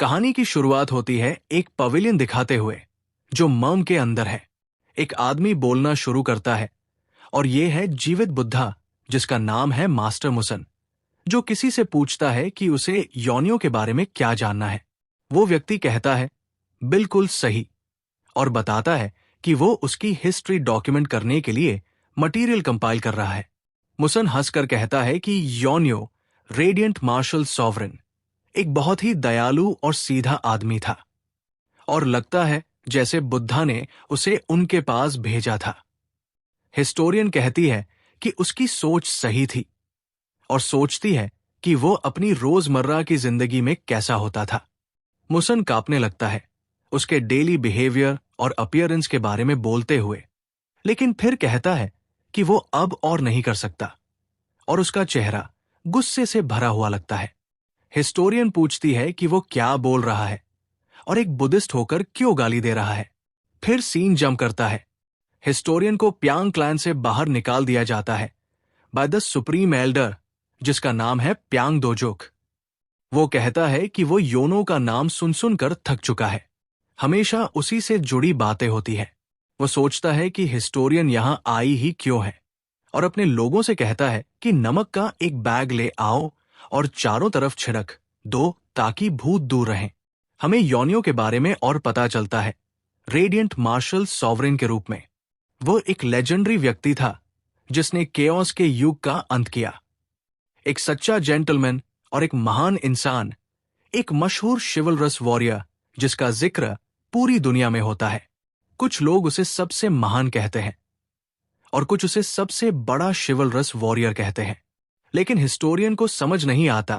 कहानी की शुरुआत होती है एक पवेलियन दिखाते हुए जो मर्म के अंदर है। एक आदमी बोलना शुरू करता है और ये है जीवित बुद्धा जिसका नाम है मास्टर मुसन, जो किसी से पूछता है कि उसे योनियों के बारे में क्या जानना है। वो व्यक्ति कहता है बिल्कुल सही और बताता है कि वो उसकी हिस्ट्री डॉक्यूमेंट करने के लिए मटेरियल कंपाइल कर रहा है। मुसन हंसकर कहता है कि योनियो रेडिएंट मार्शल सॉवरेन एक बहुत ही दयालु और सीधा आदमी था और लगता है जैसे बुद्धा ने उसे उनके पास भेजा था। हिस्टोरियन कहती है कि उसकी सोच सही थी और सोचती है कि वो अपनी रोजमर्रा की जिंदगी में कैसा होता था। मुसन कांपने लगता है उसके डेली बिहेवियर और अपीयरेंस के बारे में बोलते हुए, लेकिन फिर कहता है कि वो अब और नहीं कर सकता और उसका चेहरा गुस्से से भरा हुआ लगता है। हिस्टोरियन पूछती है कि वो क्या बोल रहा है और एक बुद्धिस्ट होकर क्यों गाली दे रहा है। फिर सीन जंप करता है। हिस्टोरियन को प्यांग क्लैन से बाहर निकाल दिया जाता है बाय द सुप्रीम एल्डर जिसका नाम है प्यांग दोजोक। वो कहता है कि वो योनो का नाम सुन सुनकर थक चुका है, हमेशा उसी से जुड़ी बातें होती है। वो सोचता है कि हिस्टोरियन यहां आई ही क्यों है और अपने लोगों से कहता है कि नमक का एक बैग ले आओ और चारों तरफ छिड़क दो ताकि भूत दूर रहें। हमें योनियों के बारे में और पता चलता है रेडिएंट मार्शल सॉवरेन के रूप में। वो एक लेजेंडरी व्यक्ति था जिसने केओस के युग का अंत किया। एक सच्चा जेंटलमैन और एक महान इंसान, एक मशहूर शिवलरस वॉरियर जिसका जिक्र पूरी दुनिया में होता है। कुछ लोग उसे सबसे महान कहते हैं और कुछ उसे सबसे बड़ा शिवलरस वॉरियर कहते हैं, लेकिन हिस्टोरियन को समझ नहीं आता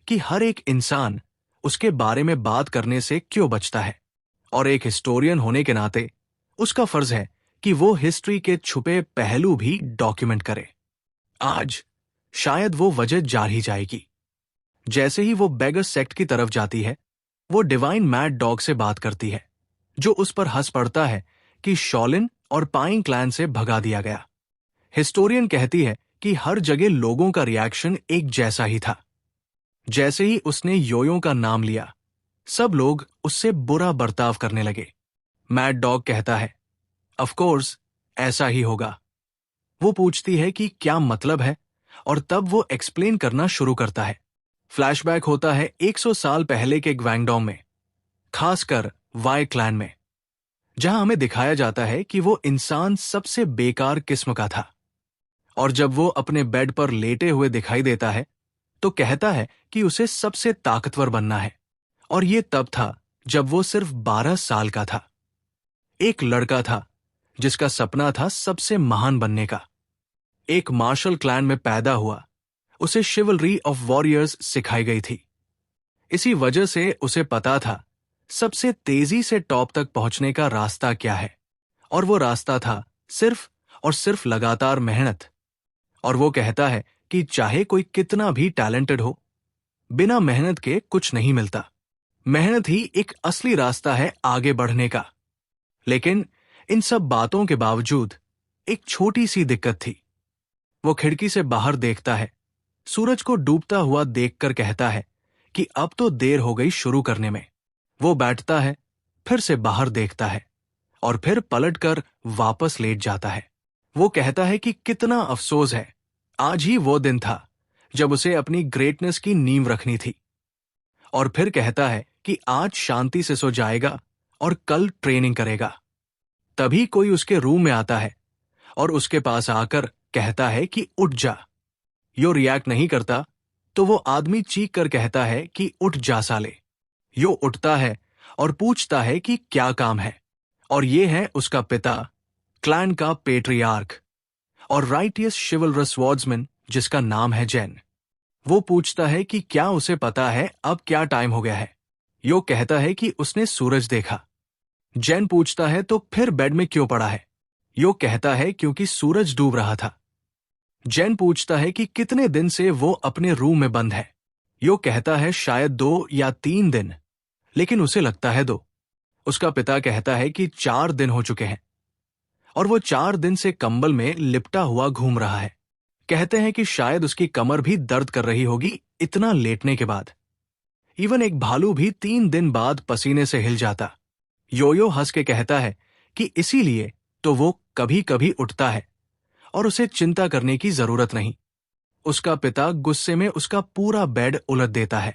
कि हर एक इंसान उसके बारे में बात करने से क्यों बचता है। और एक हिस्टोरियन होने के नाते उसका फर्ज है कि वो हिस्ट्री के छुपे पहलू भी डॉक्यूमेंट करे। आज शायद वो वजह जार ही जाएगी। जैसे ही वो बेगर सेक्ट की तरफ जाती है, वो डिवाइन मैड डॉग से बात करती है जो उस पर हंस पड़ता है कि शॉलिन और पाइंग क्लैन से भगा दिया गया। हिस्टोरियन कहती है कि हर जगह लोगों का रिएक्शन एक जैसा ही था। जैसे ही उसने योयो का नाम लिया, सब लोग उससे बुरा बर्ताव करने लगे। मैड डॉग कहता है ऑफ कोर्स ऐसा ही होगा। वो पूछती है कि क्या मतलब है और तब वो एक्सप्लेन करना शुरू करता है। फ्लैशबैक होता है 100 साल पहले के ग्वैंगडोंग में, खासकर वाई क्लैन में, जहां हमें दिखाया जाता है कि वो इंसान सबसे बेकार किस्म का था। और जब वो अपने बेड पर लेटे हुए दिखाई देता है तो कहता है कि उसे सबसे ताकतवर बनना है। और ये तब था जब वो सिर्फ 12 साल का था। एक लड़का था जिसका सपना था सबसे महान बनने का। एक मार्शल क्लैन में पैदा हुआ, उसे शिवलरी ऑफ वॉरियर्स सिखाई गई थी। इसी वजह से उसे पता था सबसे तेजी से टॉप तक पहुंचने का रास्ता क्या है, और वो रास्ता था सिर्फ और सिर्फ लगातार मेहनत। और वो कहता है कि चाहे कोई कितना भी टैलेंटेड हो, बिना मेहनत के कुछ नहीं मिलता। मेहनत ही एक असली रास्ता है आगे बढ़ने का। लेकिन इन सब बातों के बावजूद एक छोटी सी दिक्कत थी। वो खिड़की से बाहर देखता है, सूरज को डूबता हुआ देखकर कहता है कि अब तो देर हो गई शुरू करने में। वो बैठता है, फिर से बाहर देखता है और फिर पलटकर वापस लेट जाता है। वो कहता है कि कितना अफसोस है, आज ही वो दिन था जब उसे अपनी ग्रेटनेस की नींव रखनी थी। और फिर कहता है कि आज शांति से सो जाएगा और कल ट्रेनिंग करेगा। तभी कोई उसके रूम में आता है और उसके पास आकर कहता है कि उठ जा। यो रिएक्ट नहीं करता तो वो आदमी चीख कर कहता है कि उठ जा साले। यो उठता है और पूछता है कि क्या काम है, और ये है उसका पिता, क्लैन का पेट्रियार्क और राइटियस शिवलरस वॉर्ड्समैन जिसका नाम है जेन। वो पूछता है कि क्या उसे पता है अब क्या टाइम हो गया है। यो कहता है कि उसने सूरज देखा। जेन पूछता है तो फिर बेड में क्यों पड़ा है। यो कहता है क्योंकि सूरज डूब रहा था। जेन पूछता है कि कितने दिन से वो अपने रूम में बंद है। यो कहता है शायद 2 या 3 दिन, लेकिन उसे लगता है 2। उसका पिता कहता है कि 4 दिन हो चुके हैं और वो 4 दिन से कंबल में लिपटा हुआ घूम रहा है। कहते हैं कि शायद उसकी कमर भी दर्द कर रही होगी इतना लेटने के बाद। इवन एक भालू भी 3 दिन बाद पसीने से हिल जाता। योयो हंस के कहता है कि इसीलिए तो वो कभी कभी उठता है और उसे चिंता करने की जरूरत नहीं। उसका पिता गुस्से में उसका पूरा बेड उलट देता है,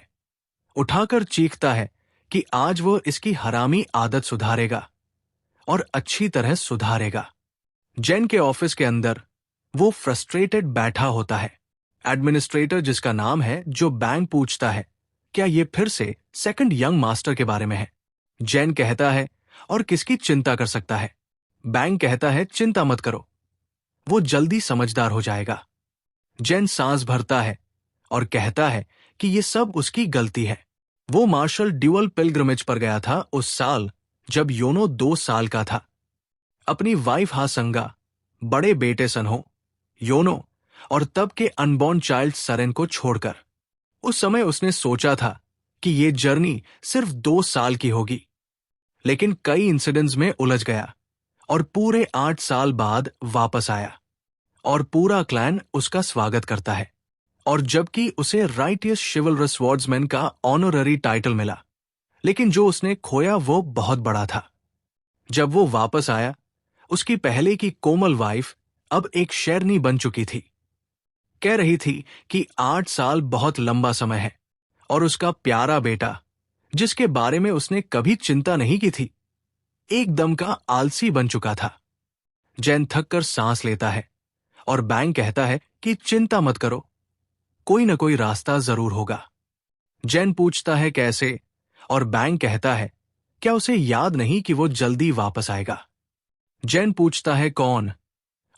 उठाकर चीखता है कि आज वो इसकी हरामी आदत सुधारेगा और अच्छी तरह सुधारेगा। जेन के ऑफिस के अंदर वो फ्रस्ट्रेटेड बैठा होता है। एडमिनिस्ट्रेटर, जिसका नाम है, जो बैंक पूछता है क्या ये फिर से सेकंड यंग मास्टर के बारे में है। जेन कहता है और किसकी चिंता कर सकता है। बैंक कहता है चिंता मत करो, वो जल्दी समझदार हो जाएगा। जेन सांस भरता है और कहता है कि ये सब उसकी गलती है। वो मार्शल ड्यूअल पिलग्रिमेज पर गया था उस साल जब योनो 2 साल का था, अपनी वाइफ हासंगा, बड़े बेटे सनहो, योनो और तब के अनबॉर्न चाइल्ड सरेन को छोड़कर। उस समय उसने सोचा था कि ये जर्नी सिर्फ 2 साल की होगी, लेकिन कई इंसिडेंट्स में उलझ गया और पूरे 8 साल बाद वापस आया और पूरा क्लैन उसका स्वागत करता है। और जबकि उसे राइटियस शिवलरस स्वॉर्ड्समैन का ऑनररी टाइटल मिला, लेकिन जो उसने खोया वो बहुत बड़ा था। जब वो वापस आया, उसकी पहले की कोमल वाइफ अब एक शेरनी बन चुकी थी। कह रही थी कि 8 साल बहुत लंबा समय है और उसका प्यारा बेटा, जिसके बारे में उसने कभी चिंता नहीं की थी, एकदम का आलसी बन चुका था। जैन थक कर सांस लेता है और बैंक कहता है कि चिंता मत करो, कोई न कोई रास्ता जरूर होगा। जैन पूछता है कैसे, और बैंक कहता है क्या उसे याद नहीं कि वो जल्दी वापस आएगा। जैन पूछता है कौन,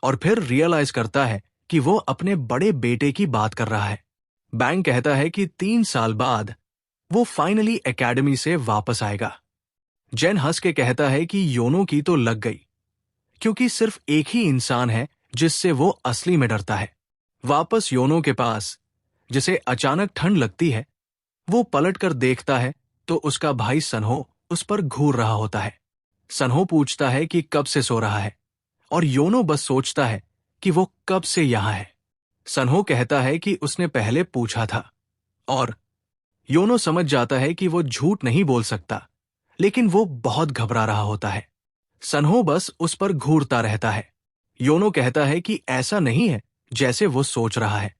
और फिर रियलाइज करता है कि वो अपने बड़े बेटे की बात कर रहा है। बैंक कहता है कि 3 साल बाद वो फाइनली एकेडमी से वापस आएगा। जैन हंस के कहता है कि योनो की तो लग गई, क्योंकि सिर्फ एक ही इंसान है जिससे वो असली में डरता है। वापस योनो के पास, जिसे अचानक ठंड लगती है, वो पलट कर देखता है तो उसका भाई सनहो उस पर घूर रहा होता है। सनहो पूछता है कि कब से सो रहा है, और योनो बस सोचता है कि वो कब से यहां है। सनहो कहता है कि उसने पहले पूछा था, और योनो समझ जाता है कि वो झूठ नहीं बोल सकता, लेकिन वो बहुत घबरा रहा होता है। सनहो बस उस पर घूरता रहता है। योनो कहता है कि ऐसा नहीं है जैसे वो सोच रहा है।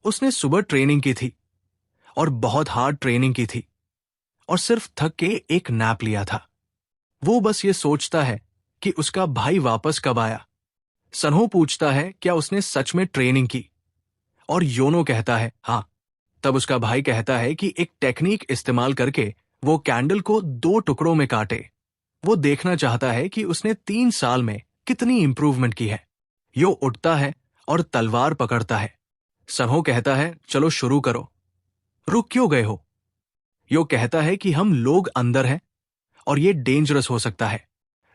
उसने सुबह ट्रेनिंग की थी और बहुत हार्ड ट्रेनिंग की थी और सिर्फ थक के एक नैप लिया था। वो बस ये सोचता है कि उसका भाई वापस कब आया। सनहो पूछता है क्या उसने सच में ट्रेनिंग की, और योनो कहता है हाँ। तब उसका भाई कहता है कि एक टेक्निक इस्तेमाल करके वो कैंडल को 2 टुकड़ों में काटे। वो देखना चाहता है कि उसने 3 साल में कितनी इंप्रूवमेंट की है। यो उठता है और तलवार पकड़ता है। सनहो कहता है चलो शुरू करो। रुक क्यों गए हो? यो कहता है कि हम लोग अंदर हैं और ये डेंजरस हो सकता है,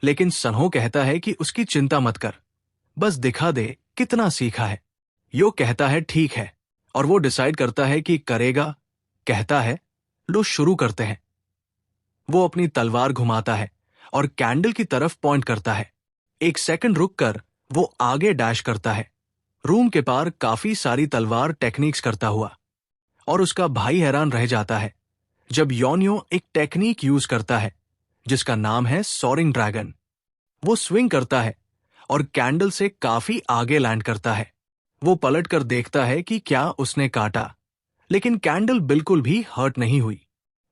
लेकिन सनहो कहता है कि उसकी चिंता मत कर, बस दिखा दे कितना सीखा है। यो कहता है ठीक है, और वो डिसाइड करता है कि करेगा। कहता है लो शुरू करते हैं। वो अपनी तलवार घुमाता है और कैंडल की तरफ पॉइंट करता है। 1 सेकंड रुककर वो आगे डैश करता है, रूम के पार काफी सारी तलवार टेक्निक्स करता हुआ। और उसका भाई हैरान रह जाता है जब योनियो एक टेक्निक यूज करता है जिसका नाम है सोरिंग ड्रैगन। वो स्विंग करता है और कैंडल से काफी आगे लैंड करता है। वो पलट कर देखता है कि क्या उसने काटा, लेकिन कैंडल बिल्कुल भी हर्ट नहीं हुई।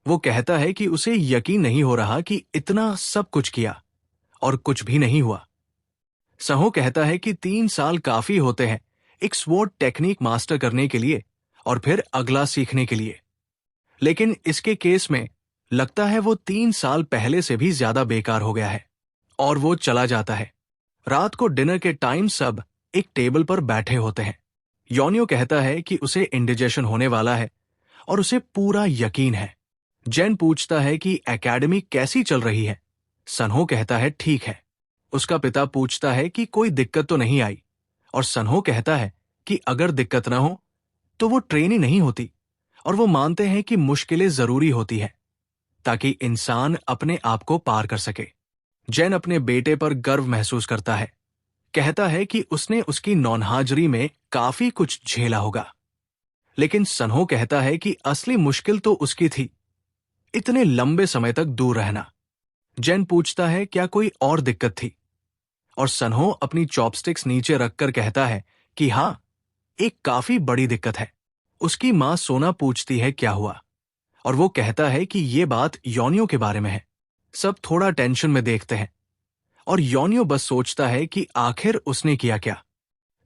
वो कहता है कि उसे यकीन नहीं हो रहा कि इतना सब कुछ किया और कुछ भी नहीं हुआ। सहो कहता है कि 3 साल काफी होते हैं एक स्वॉर्ड टेक्निक मास्टर करने के लिए और फिर अगला सीखने के लिए, लेकिन इसके केस में लगता है वो 3 साल पहले से भी ज्यादा बेकार हो गया है। और वो चला जाता है। रात को डिनर के टाइम सब एक टेबल पर बैठे होते हैं। योनियो कहता है कि उसे इंडिजेशन होने वाला है और उसे पूरा यकीन है। जेन पूछता है कि एकेडमी कैसी चल रही है। सनहो कहता है ठीक है। उसका पिता पूछता है कि कोई दिक्कत तो नहीं आई, और सनहो कहता है कि अगर दिक्कत ना हो तो वो ट्रेन ही नहीं होती, और वो मानते हैं कि मुश्किलें जरूरी होती है ताकि इंसान अपने आप को पार कर सके। जैन अपने बेटे पर गर्व महसूस करता है। कहता है कि उसने उसकी नॉनहाजिरी में काफी कुछ झेला होगा, लेकिन सनहो कहता है कि असली मुश्किल तो उसकी थी इतने लंबे समय तक दूर रहना। जेन पूछता है क्या कोई और दिक्कत थी, और सन्हो अपनी चॉपस्टिक्स नीचे रखकर कहता है कि हाँ, एक काफी बड़ी दिक्कत है। उसकी मां सोना पूछती है क्या हुआ, और वो कहता है कि ये बात योनियो के बारे में है। सब थोड़ा टेंशन में देखते हैं, और योनियो बस सोचता है कि आखिर उसने किया क्या।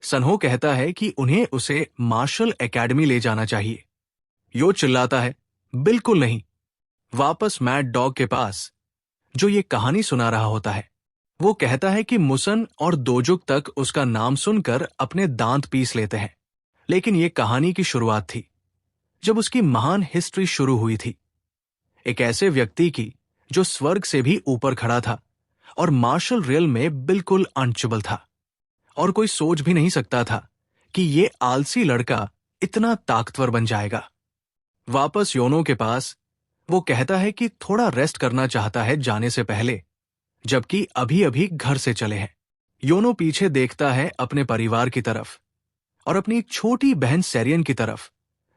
सन्हो कहता है कि उन्हें उसे मार्शल एकेडमी ले जाना चाहिए। यो चिल्लाता है, बिल्कुल नहीं। वापस मैड डॉग के पास, जो ये कहानी सुना रहा होता है, वो कहता है कि मुसन और दोजुक तक उसका नाम सुनकर अपने दांत पीस लेते हैं। लेकिन ये कहानी की शुरुआत थी, जब उसकी महान हिस्ट्री शुरू हुई थी। एक ऐसे व्यक्ति की जो स्वर्ग से भी ऊपर खड़ा था और मार्शल रियल में बिल्कुल अनटचेबल था, और कोई सोच भी नहीं सकता था कि ये आलसी लड़का इतना ताकतवर बन जाएगा। वापस योनो के पास, वो कहता है कि थोड़ा रेस्ट करना चाहता है जाने से पहले, जबकि अभी अभी घर से चले हैं। योनो पीछे देखता है अपने परिवार की तरफ और अपनी छोटी बहन सेरियन की तरफ,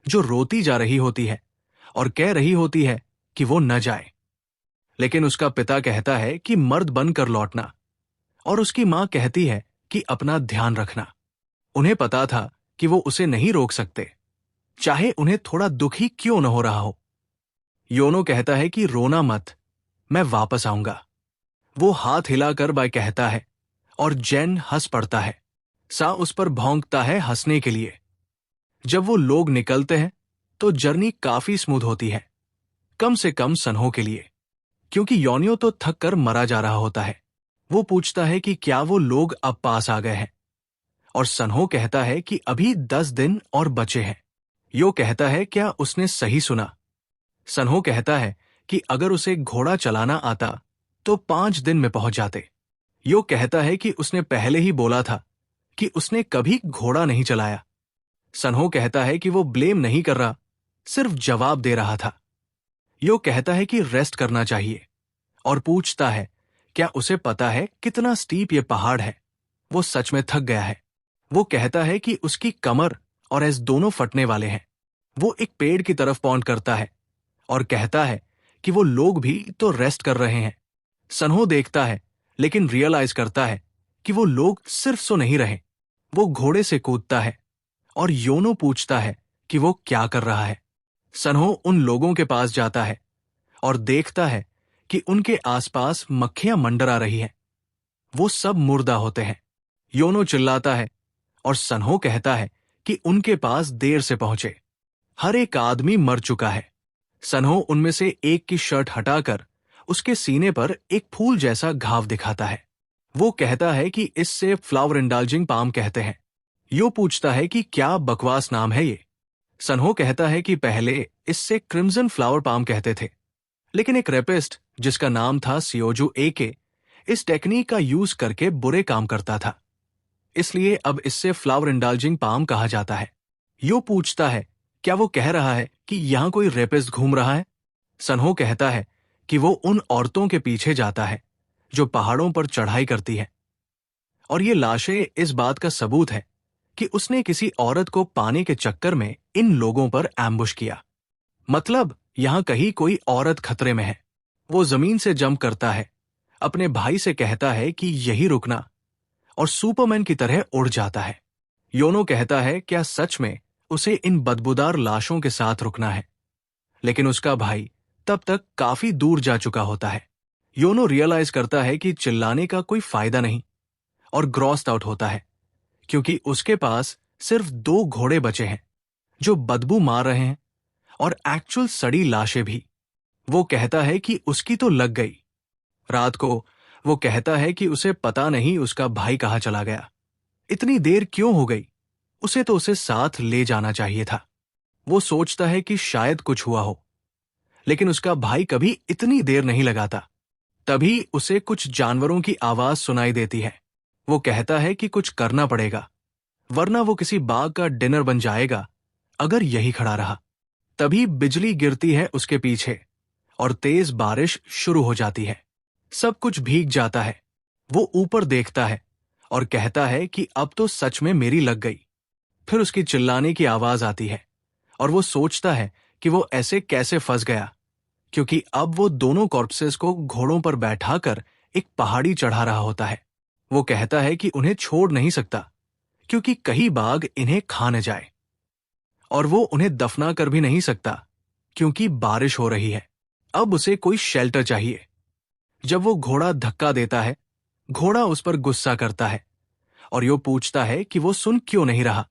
जो रोती जा रही होती है और कह रही होती है कि वो न जाए। लेकिन उसका पिता कहता है कि मर्द बनकर लौटना, और उसकी मां कहती है कि अपना ध्यान रखना। उन्हें पता था कि वो उसे नहीं रोक सकते, चाहे उन्हें थोड़ा दुखी क्यों न हो रहा हो। योनो कहता है कि रोना मत, मैं वापस आऊंगा। वो हाथ हिलाकर बाय कहता है, और जेन हंस पड़ता है। सा उस पर भौंकता है हंसने के लिए। जब वो लोग निकलते हैं तो जर्नी काफी स्मूथ होती है, कम से कम सन्हो के लिए, क्योंकि योनियो तो थक कर मरा जा रहा होता है। वो पूछता है कि क्या वो लोग अब पास आ गए हैं, और सन्हो कहता है कि अभी 10 दिन और बचे हैं। यो कहता है क्या उसने सही सुना। सन्हो कहता है कि अगर उसे घोड़ा चलाना आता तो 5 दिन में पहुंच जाते। यो कहता है कि उसने पहले ही बोला था कि उसने कभी घोड़ा नहीं चलाया। सन्हो कहता है कि वो ब्लेम नहीं कर रहा, सिर्फ जवाब दे रहा था। यो कहता है कि रेस्ट करना चाहिए, और पूछता है क्या उसे पता है कितना स्टीप ये पहाड़ है। वो सच में थक गया है। वो कहता है कि उसकी कमर और ऐस दोनों फटने वाले हैं। वो एक पेड़ की तरफ पॉइंट करता है और कहता है कि वो लोग भी तो रेस्ट कर रहे हैं। सन्हो देखता है, लेकिन रियलाइज करता है कि वो लोग सिर्फ सो नहीं रहे। वो घोड़े से कूदता है, और योनो पूछता है कि वो क्या कर रहा है। सन्हो उन लोगों के पास जाता है और देखता है कि उनके आसपास मक्खियां मंडरा रही हैं। वो सब मुर्दा होते हैं। योनो चिल्लाता है, और सन्हो कहता है कि उनके पास देर से पहुंचे। हर एक आदमी मर चुका है। सन्हो उनमें से एक की शर्ट हटाकर उसके सीने पर एक फूल जैसा घाव दिखाता है। वो कहता है कि इससे फ्लावर इंडल्जिंग पाम कहते हैं। यो पूछता है कि क्या बकवास नाम है ये। सन्हो कहता है कि पहले इससे क्रिम्सन फ्लावर पाम कहते थे, लेकिन एक रेपिस्ट जिसका नाम था सियोजू एके इस टेक्निक का यूज करके बुरे काम करता था, इसलिए अब इससे फ्लावर इंडल्जिंग पाम कहा जाता है। यो पूछता है क्या वो कह रहा है कि यहां कोई रेपिस्ट घूम रहा है। सन्हो कहता है कि वो उन औरतों के पीछे जाता है जो पहाड़ों पर चढ़ाई करती है, और ये लाशें इस बात का सबूत है कि उसने किसी औरत को पाने के चक्कर में इन लोगों पर एम्बुश किया। मतलब यहां कहीं कोई औरत खतरे में है। वो जमीन से जंप करता है, अपने भाई से कहता है कि यही रुकना, और सुपरमैन की तरह उड़ जाता है। योनो कहता है क्या सच में उसे इन बदबूदार लाशों के साथ रुकना है, लेकिन उसका भाई तब तक काफी दूर जा चुका होता है। योनो रियलाइज करता है कि चिल्लाने का कोई फायदा नहीं, और ग्रॉस्ड आउट होता है, क्योंकि उसके पास सिर्फ 2 घोड़े बचे हैं जो बदबू मार रहे हैं, और एक्चुअल सड़ी लाशें भी। वो कहता है कि उसकी तो लग गई। रात को वो कहता है कि उसे पता नहीं उसका भाई कहाँ चला गया, इतनी देर क्यों हो गई। उसे तो उसे साथ ले जाना चाहिए था। वो सोचता है कि शायद कुछ हुआ हो, लेकिन उसका भाई कभी इतनी देर नहीं लगाता। तभी उसे कुछ जानवरों की आवाज सुनाई देती है। वो कहता है कि कुछ करना पड़ेगा, वरना वो किसी बाघ का डिनर बन जाएगा अगर यही खड़ा रहा। तभी बिजली गिरती है उसके पीछे, और तेज बारिश शुरू हो जाती है। सब कुछ भीग जाता है। वो ऊपर देखता है और कहता है कि अब तो सच में मेरी लग गई। फिर उसकी चिल्लाने की आवाज आती है, और वो सोचता है कि वो ऐसे कैसे फंस गया, क्योंकि अब वो दोनों कॉर्पसेस को घोड़ों पर बैठाकर एक पहाड़ी चढ़ा रहा होता है। वो कहता है कि उन्हें छोड़ नहीं सकता, क्योंकि कहीं बाघ इन्हें खा न जाए, और वो उन्हें दफना कर भी नहीं सकता, क्योंकि बारिश हो रही है। अब उसे कोई शेल्टर चाहिए। जब वो घोड़ा धक्का देता है, घोड़ा उस पर गुस्सा करता है और यो पूछता है कि वो सुन क्यों नहीं रहा।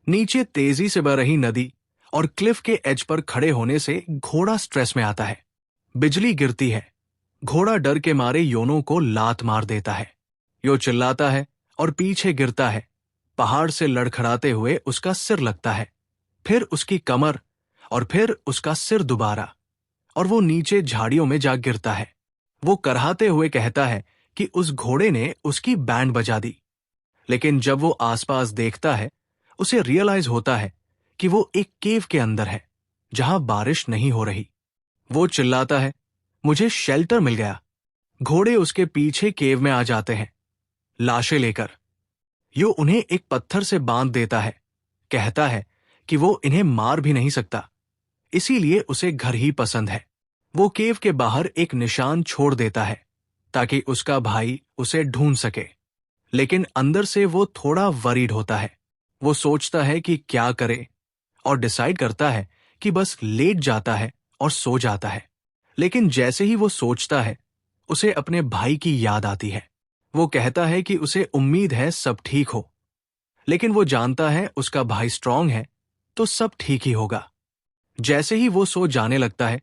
नीचे तेजी से बह रही नदी और क्लिफ के एज पर खड़े होने से घोड़ा स्ट्रेस में आता है। बिजली गिरती है। घोड़ा डर के मारे योनो को लात मार देता है। यो चिल्लाता है और पीछे गिरता है। पहाड़ से लड़खड़ाते हुए उसका सिर लगता है, फिर उसकी कमर, और फिर उसका सिर दोबारा, और वो नीचे झाड़ियों में जा गिरता है। वो कराहते हुए कहता है कि उस घोड़े ने उसकी बैंड बजा दी। लेकिन जब वो आसपास देखता है, उसे रियलाइज होता है कि वो एक केव के अंदर है, जहां बारिश नहीं हो रही। वो चिल्लाता है, मुझे शेल्टर मिल गया। घोड़े उसके पीछे केव में आ जाते हैं, लाशें लेकर। यो उन्हें एक पत्थर से बांध देता है। कहता है कि वो इन्हें मार भी नहीं सकता, इसीलिए उसे घर ही पसंद है। वो केव के बाहर एक निशान छोड़ देता है ताकि उसका भाई उसे ढूंढ सके। लेकिन अंदर से वो थोड़ा वरीड होता है। वो सोचता है कि क्या करे, और डिसाइड करता है कि बस लेट जाता है और सो जाता है। लेकिन जैसे ही वो सोचता है, उसे अपने भाई की याद आती है। वो कहता है कि उसे उम्मीद है सब ठीक हो, लेकिन वो जानता है उसका भाई स्ट्रांग है, तो सब ठीक ही होगा। जैसे ही वो सो जाने लगता है,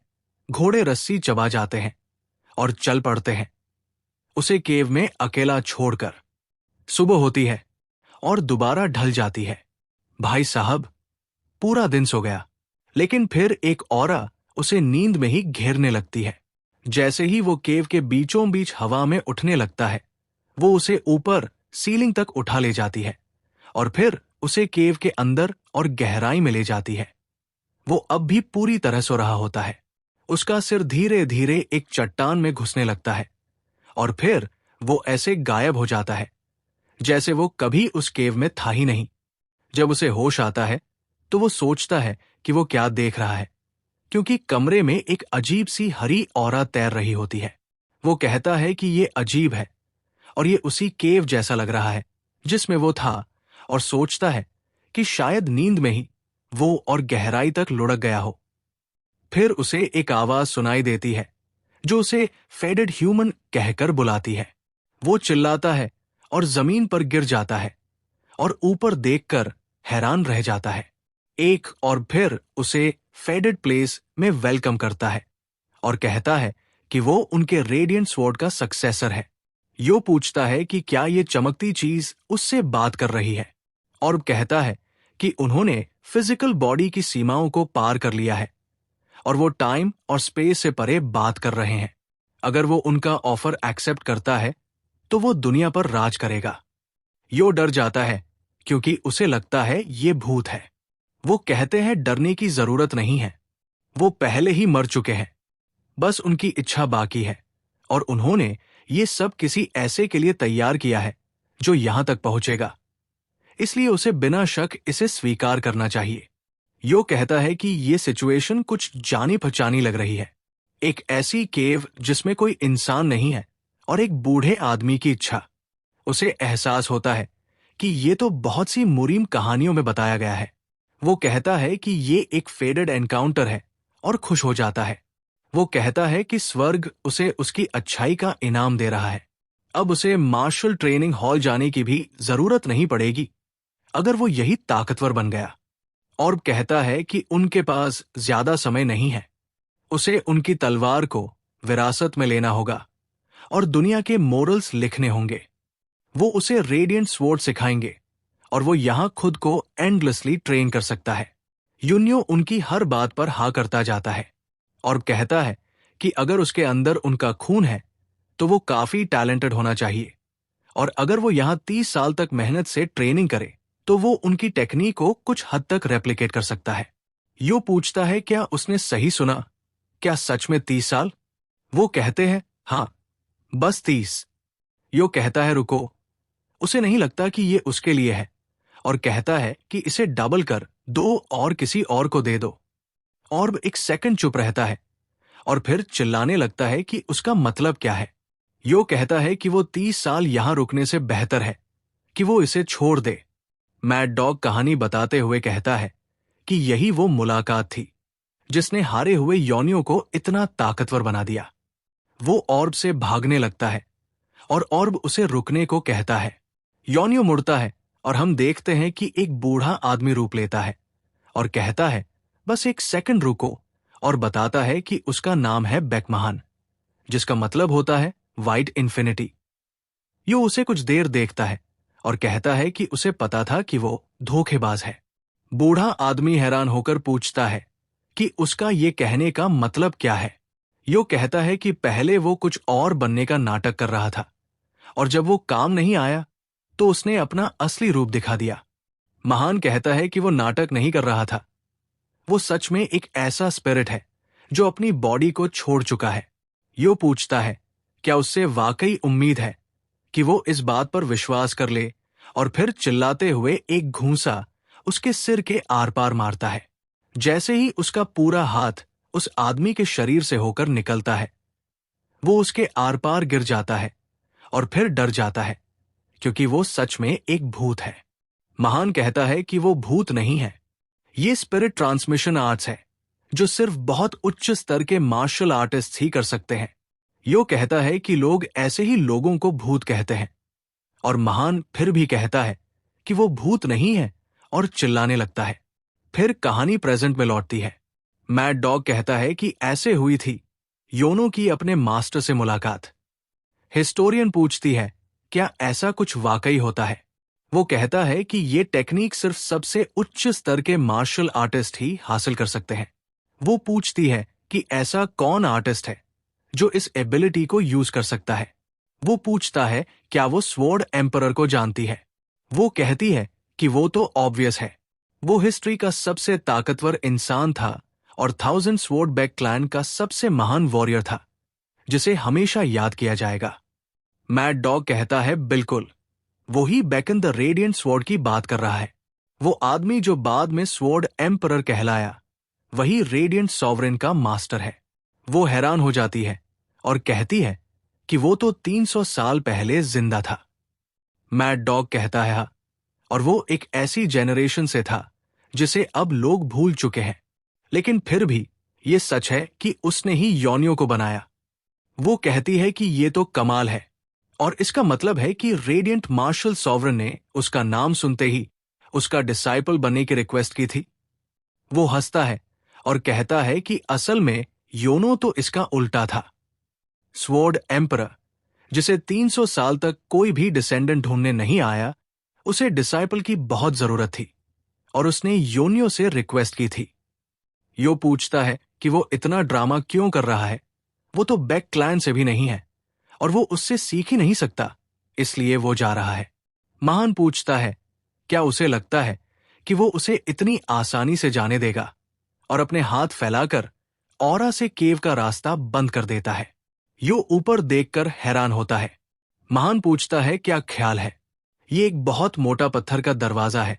घोड़े रस्सी चबा जाते हैं और चल पड़ते हैं, उसे केव में अकेला छोड़कर। सुबह होती है और दोबारा ढल जाती है। भाई साहब पूरा दिन सो गया, लेकिन फिर एक औरा उसे नींद में ही घेरने लगती है। जैसे ही वो केव के बीचों बीच हवा में उठने लगता है, वो उसे ऊपर सीलिंग तक उठा ले जाती है और फिर उसे केव के अंदर और गहराई में ले जाती है। वो अब भी पूरी तरह सो रहा होता है। उसका सिर धीरे धीरे एक चट्टान में घुसने लगता है और फिर वो ऐसे गायब हो जाता है जैसे वो कभी उस केव में था ही नहीं। जब उसे होश आता है तो वो सोचता है कि वो क्या देख रहा है, क्योंकि कमरे में एक अजीब सी हरी औरा तैर रही होती है। वो कहता है कि ये अजीब है और ये उसी केव जैसा लग रहा है जिसमें वो था, और सोचता है कि शायद नींद में ही वो और गहराई तक लुढ़क गया हो। फिर उसे एक आवाज सुनाई देती है जो उसे फेडेड ह्यूमन कहकर बुलाती है। वो चिल्लाता है और जमीन पर गिर जाता है और ऊपर देखकर हैरान रह जाता है। एक और फिर उसे फेडेड प्लेस में वेलकम करता है और कहता है कि वो उनके रेडियंट स्वॉर्ड का सक्सेसर है। यो पूछता है कि क्या ये चमकती चीज उससे बात कर रही है, और कहता है कि उन्होंने फिजिकल बॉडी की सीमाओं को पार कर लिया है और वो टाइम और स्पेस से परे बात कर रहे हैं। अगर वो उनका ऑफर एक्सेप्ट करता है तो वो दुनिया पर राज करेगा। यो डर जाता है क्योंकि उसे लगता है ये भूत है। वो कहते हैं डरने की जरूरत नहीं है, वो पहले ही मर चुके हैं, बस उनकी इच्छा बाकी है, और उन्होंने ये सब किसी ऐसे के लिए तैयार किया है जो यहां तक पहुंचेगा। इसलिए उसे बिना शक इसे स्वीकार करना चाहिए। यो कहता है कि ये सिचुएशन कुछ जानी पहचानी लग रही है। एक ऐसी केव जिसमें कोई इंसान नहीं है और एक बूढ़े आदमी की इच्छा। उसे एहसास होता है कि ये तो बहुत सी मुरीम कहानियों में बताया गया है। वो कहता है कि ये एक फेडेड एनकाउंटर है और खुश हो जाता है। वो कहता है कि स्वर्ग उसे उसकी अच्छाई का इनाम दे रहा है। अब उसे मार्शल ट्रेनिंग हॉल जाने की भी जरूरत नहीं पड़ेगी अगर वो यही ताकतवर बन गया। और कहता है कि उनके पास ज्यादा समय नहीं है। उसे उनकी तलवार को विरासत में लेना होगा और दुनिया के मोरल्स लिखने होंगे। वो उसे रेडियंट स्वॉर्ड सिखाएंगे और वो यहां खुद को एंडलेसली ट्रेन कर सकता है। यूनियो उनकी हर बात पर हाँ करता जाता है और कहता है कि अगर उसके अंदर उनका खून है तो वो काफी टैलेंटेड होना चाहिए, और अगर वो यहां 30 साल तक मेहनत से ट्रेनिंग करे तो वो उनकी टेक्निक को कुछ हद तक रेप्लिकेट कर सकता है। यो पूछता है क्या उसने सही सुना, क्या सच में 30 साल? वो कहते हैं हाँ, बस 30। यो कहता है रुको। उसे नहीं लगता कि ये उसके लिए है और कहता है कि इसे डबल कर दो और किसी और को दे दो। और एक सेकंड चुप रहता है और फिर चिल्लाने लगता है कि उसका मतलब क्या है। यो कहता है कि वो 30 साल यहां रुकने से बेहतर है कि वो इसे छोड़ दे। मैड डॉग कहानी बताते हुए कहता है कि यही वो मुलाकात थी जिसने हारे हुए योनियों को इतना ताकतवर बना दिया। वो ऑर्ब से भागने लगता है और ऑर्ब उसे रुकने को कहता है। योनियो मुड़ता है और हम देखते हैं कि एक बूढ़ा आदमी रूप लेता है और कहता है, बस एक सेकंड रुको, और बताता है कि उसका नाम है बेकमहान, जिसका मतलब होता है वाइट इन्फिनिटी। यो उसे कुछ देर देखता है और कहता है कि उसे पता था कि वो धोखेबाज है। बूढ़ा आदमी हैरान होकर पूछता है कि उसका ये कहने का मतलब क्या है। यो कहता है कि पहले वो कुछ और बनने का नाटक कर रहा था और जब वो काम नहीं आया तो उसने अपना असली रूप दिखा दिया। महान कहता है कि वो नाटक नहीं कर रहा था, वो सच में एक ऐसा स्पिरिट है जो अपनी बॉडी को छोड़ चुका है। यो पूछता है क्या उससे वाकई उम्मीद है कि वो इस बात पर विश्वास कर ले, और फिर चिल्लाते हुए एक घूंसा उसके सिर के आर पार मारता है। जैसे ही उसका पूरा हाथ उस आदमी के शरीर से होकर निकलता है, वो उसके आर पार गिर जाता है और फिर डर जाता है क्योंकि वो सच में एक भूत है। महान कहता है कि वो भूत नहीं है, ये स्पिरिट ट्रांसमिशन आर्ट्स है जो सिर्फ बहुत उच्च स्तर के मार्शल आर्टिस्ट ही कर सकते हैं। यो कहता है कि लोग ऐसे ही लोगों को भूत कहते हैं, और महान फिर भी कहता है कि वो भूत नहीं है और चिल्लाने लगता है। फिर कहानी प्रेजेंट में लौटती है। मैड डॉग कहता है कि ऐसे हुई थी योनो की अपने मास्टर से मुलाकात। हिस्टोरियन पूछती है क्या ऐसा कुछ वाकई होता है। वो कहता है कि ये टेक्निक सिर्फ सबसे उच्च स्तर के मार्शल आर्टिस्ट ही हासिल कर सकते हैं। वो पूछती है कि ऐसा कौन आर्टिस्ट है जो इस एबिलिटी को यूज कर सकता है। वो पूछता है क्या वो स्वॉर्ड एम्परर को जानती है। वो कहती है कि वो तो ऑब्वियस है, वो हिस्ट्री का सबसे ताकतवर इंसान था और 1000 स्वॉर्ड बैक क्लैन का सबसे महान वॉरियर था जिसे हमेशा याद किया जाएगा। मैड डॉग कहता है बिल्कुल, वही बैकन द रेडिएंट स्वॉर्ड की बात कर रहा है। वो आदमी जो बाद में स्वॉर्ड एम्परर कहलाया, वही रेडिएंट सॉवरेन का मास्टर है। वो हैरान हो जाती है और कहती है कि वो तो 300 साल पहले जिंदा था। मैड डॉग कहता है हाँ, और वो एक ऐसी जेनरेशन से था जिसे अब लोग भूल चुके हैं, लेकिन फिर भी ये सच है कि उसने ही योनियों को बनाया। वो कहती है कि ये तो कमाल है, और इसका मतलब है कि रेडिएंट मार्शल सॉवरेन ने उसका नाम सुनते ही उसका डिसाइपल बनने की रिक्वेस्ट की थी। वो हंसता है और कहता है कि असल में योनो तो इसका उल्टा था। स्वॉर्ड एम्परर, जिसे 300 साल तक कोई भी डिसेंडेंट ढूंढने नहीं आया, उसे डिसाइपल की बहुत जरूरत थी और उसने योनियो से रिक्वेस्ट की थी। यो पूछता है कि वो इतना ड्रामा क्यों कर रहा है, वो तो बैक क्लैन से भी नहीं है और वो उससे सीख ही नहीं सकता, इसलिए वो जा रहा है। महान पूछता है क्या उसे लगता है कि वो उसे इतनी आसानी से जाने देगा, और अपने हाथ फैलाकर ऑरा से केव का रास्ता बंद कर देता है। यो ऊपर देखकर हैरान होता है। महान पूछता है क्या ख्याल है, ये एक बहुत मोटा पत्थर का दरवाजा है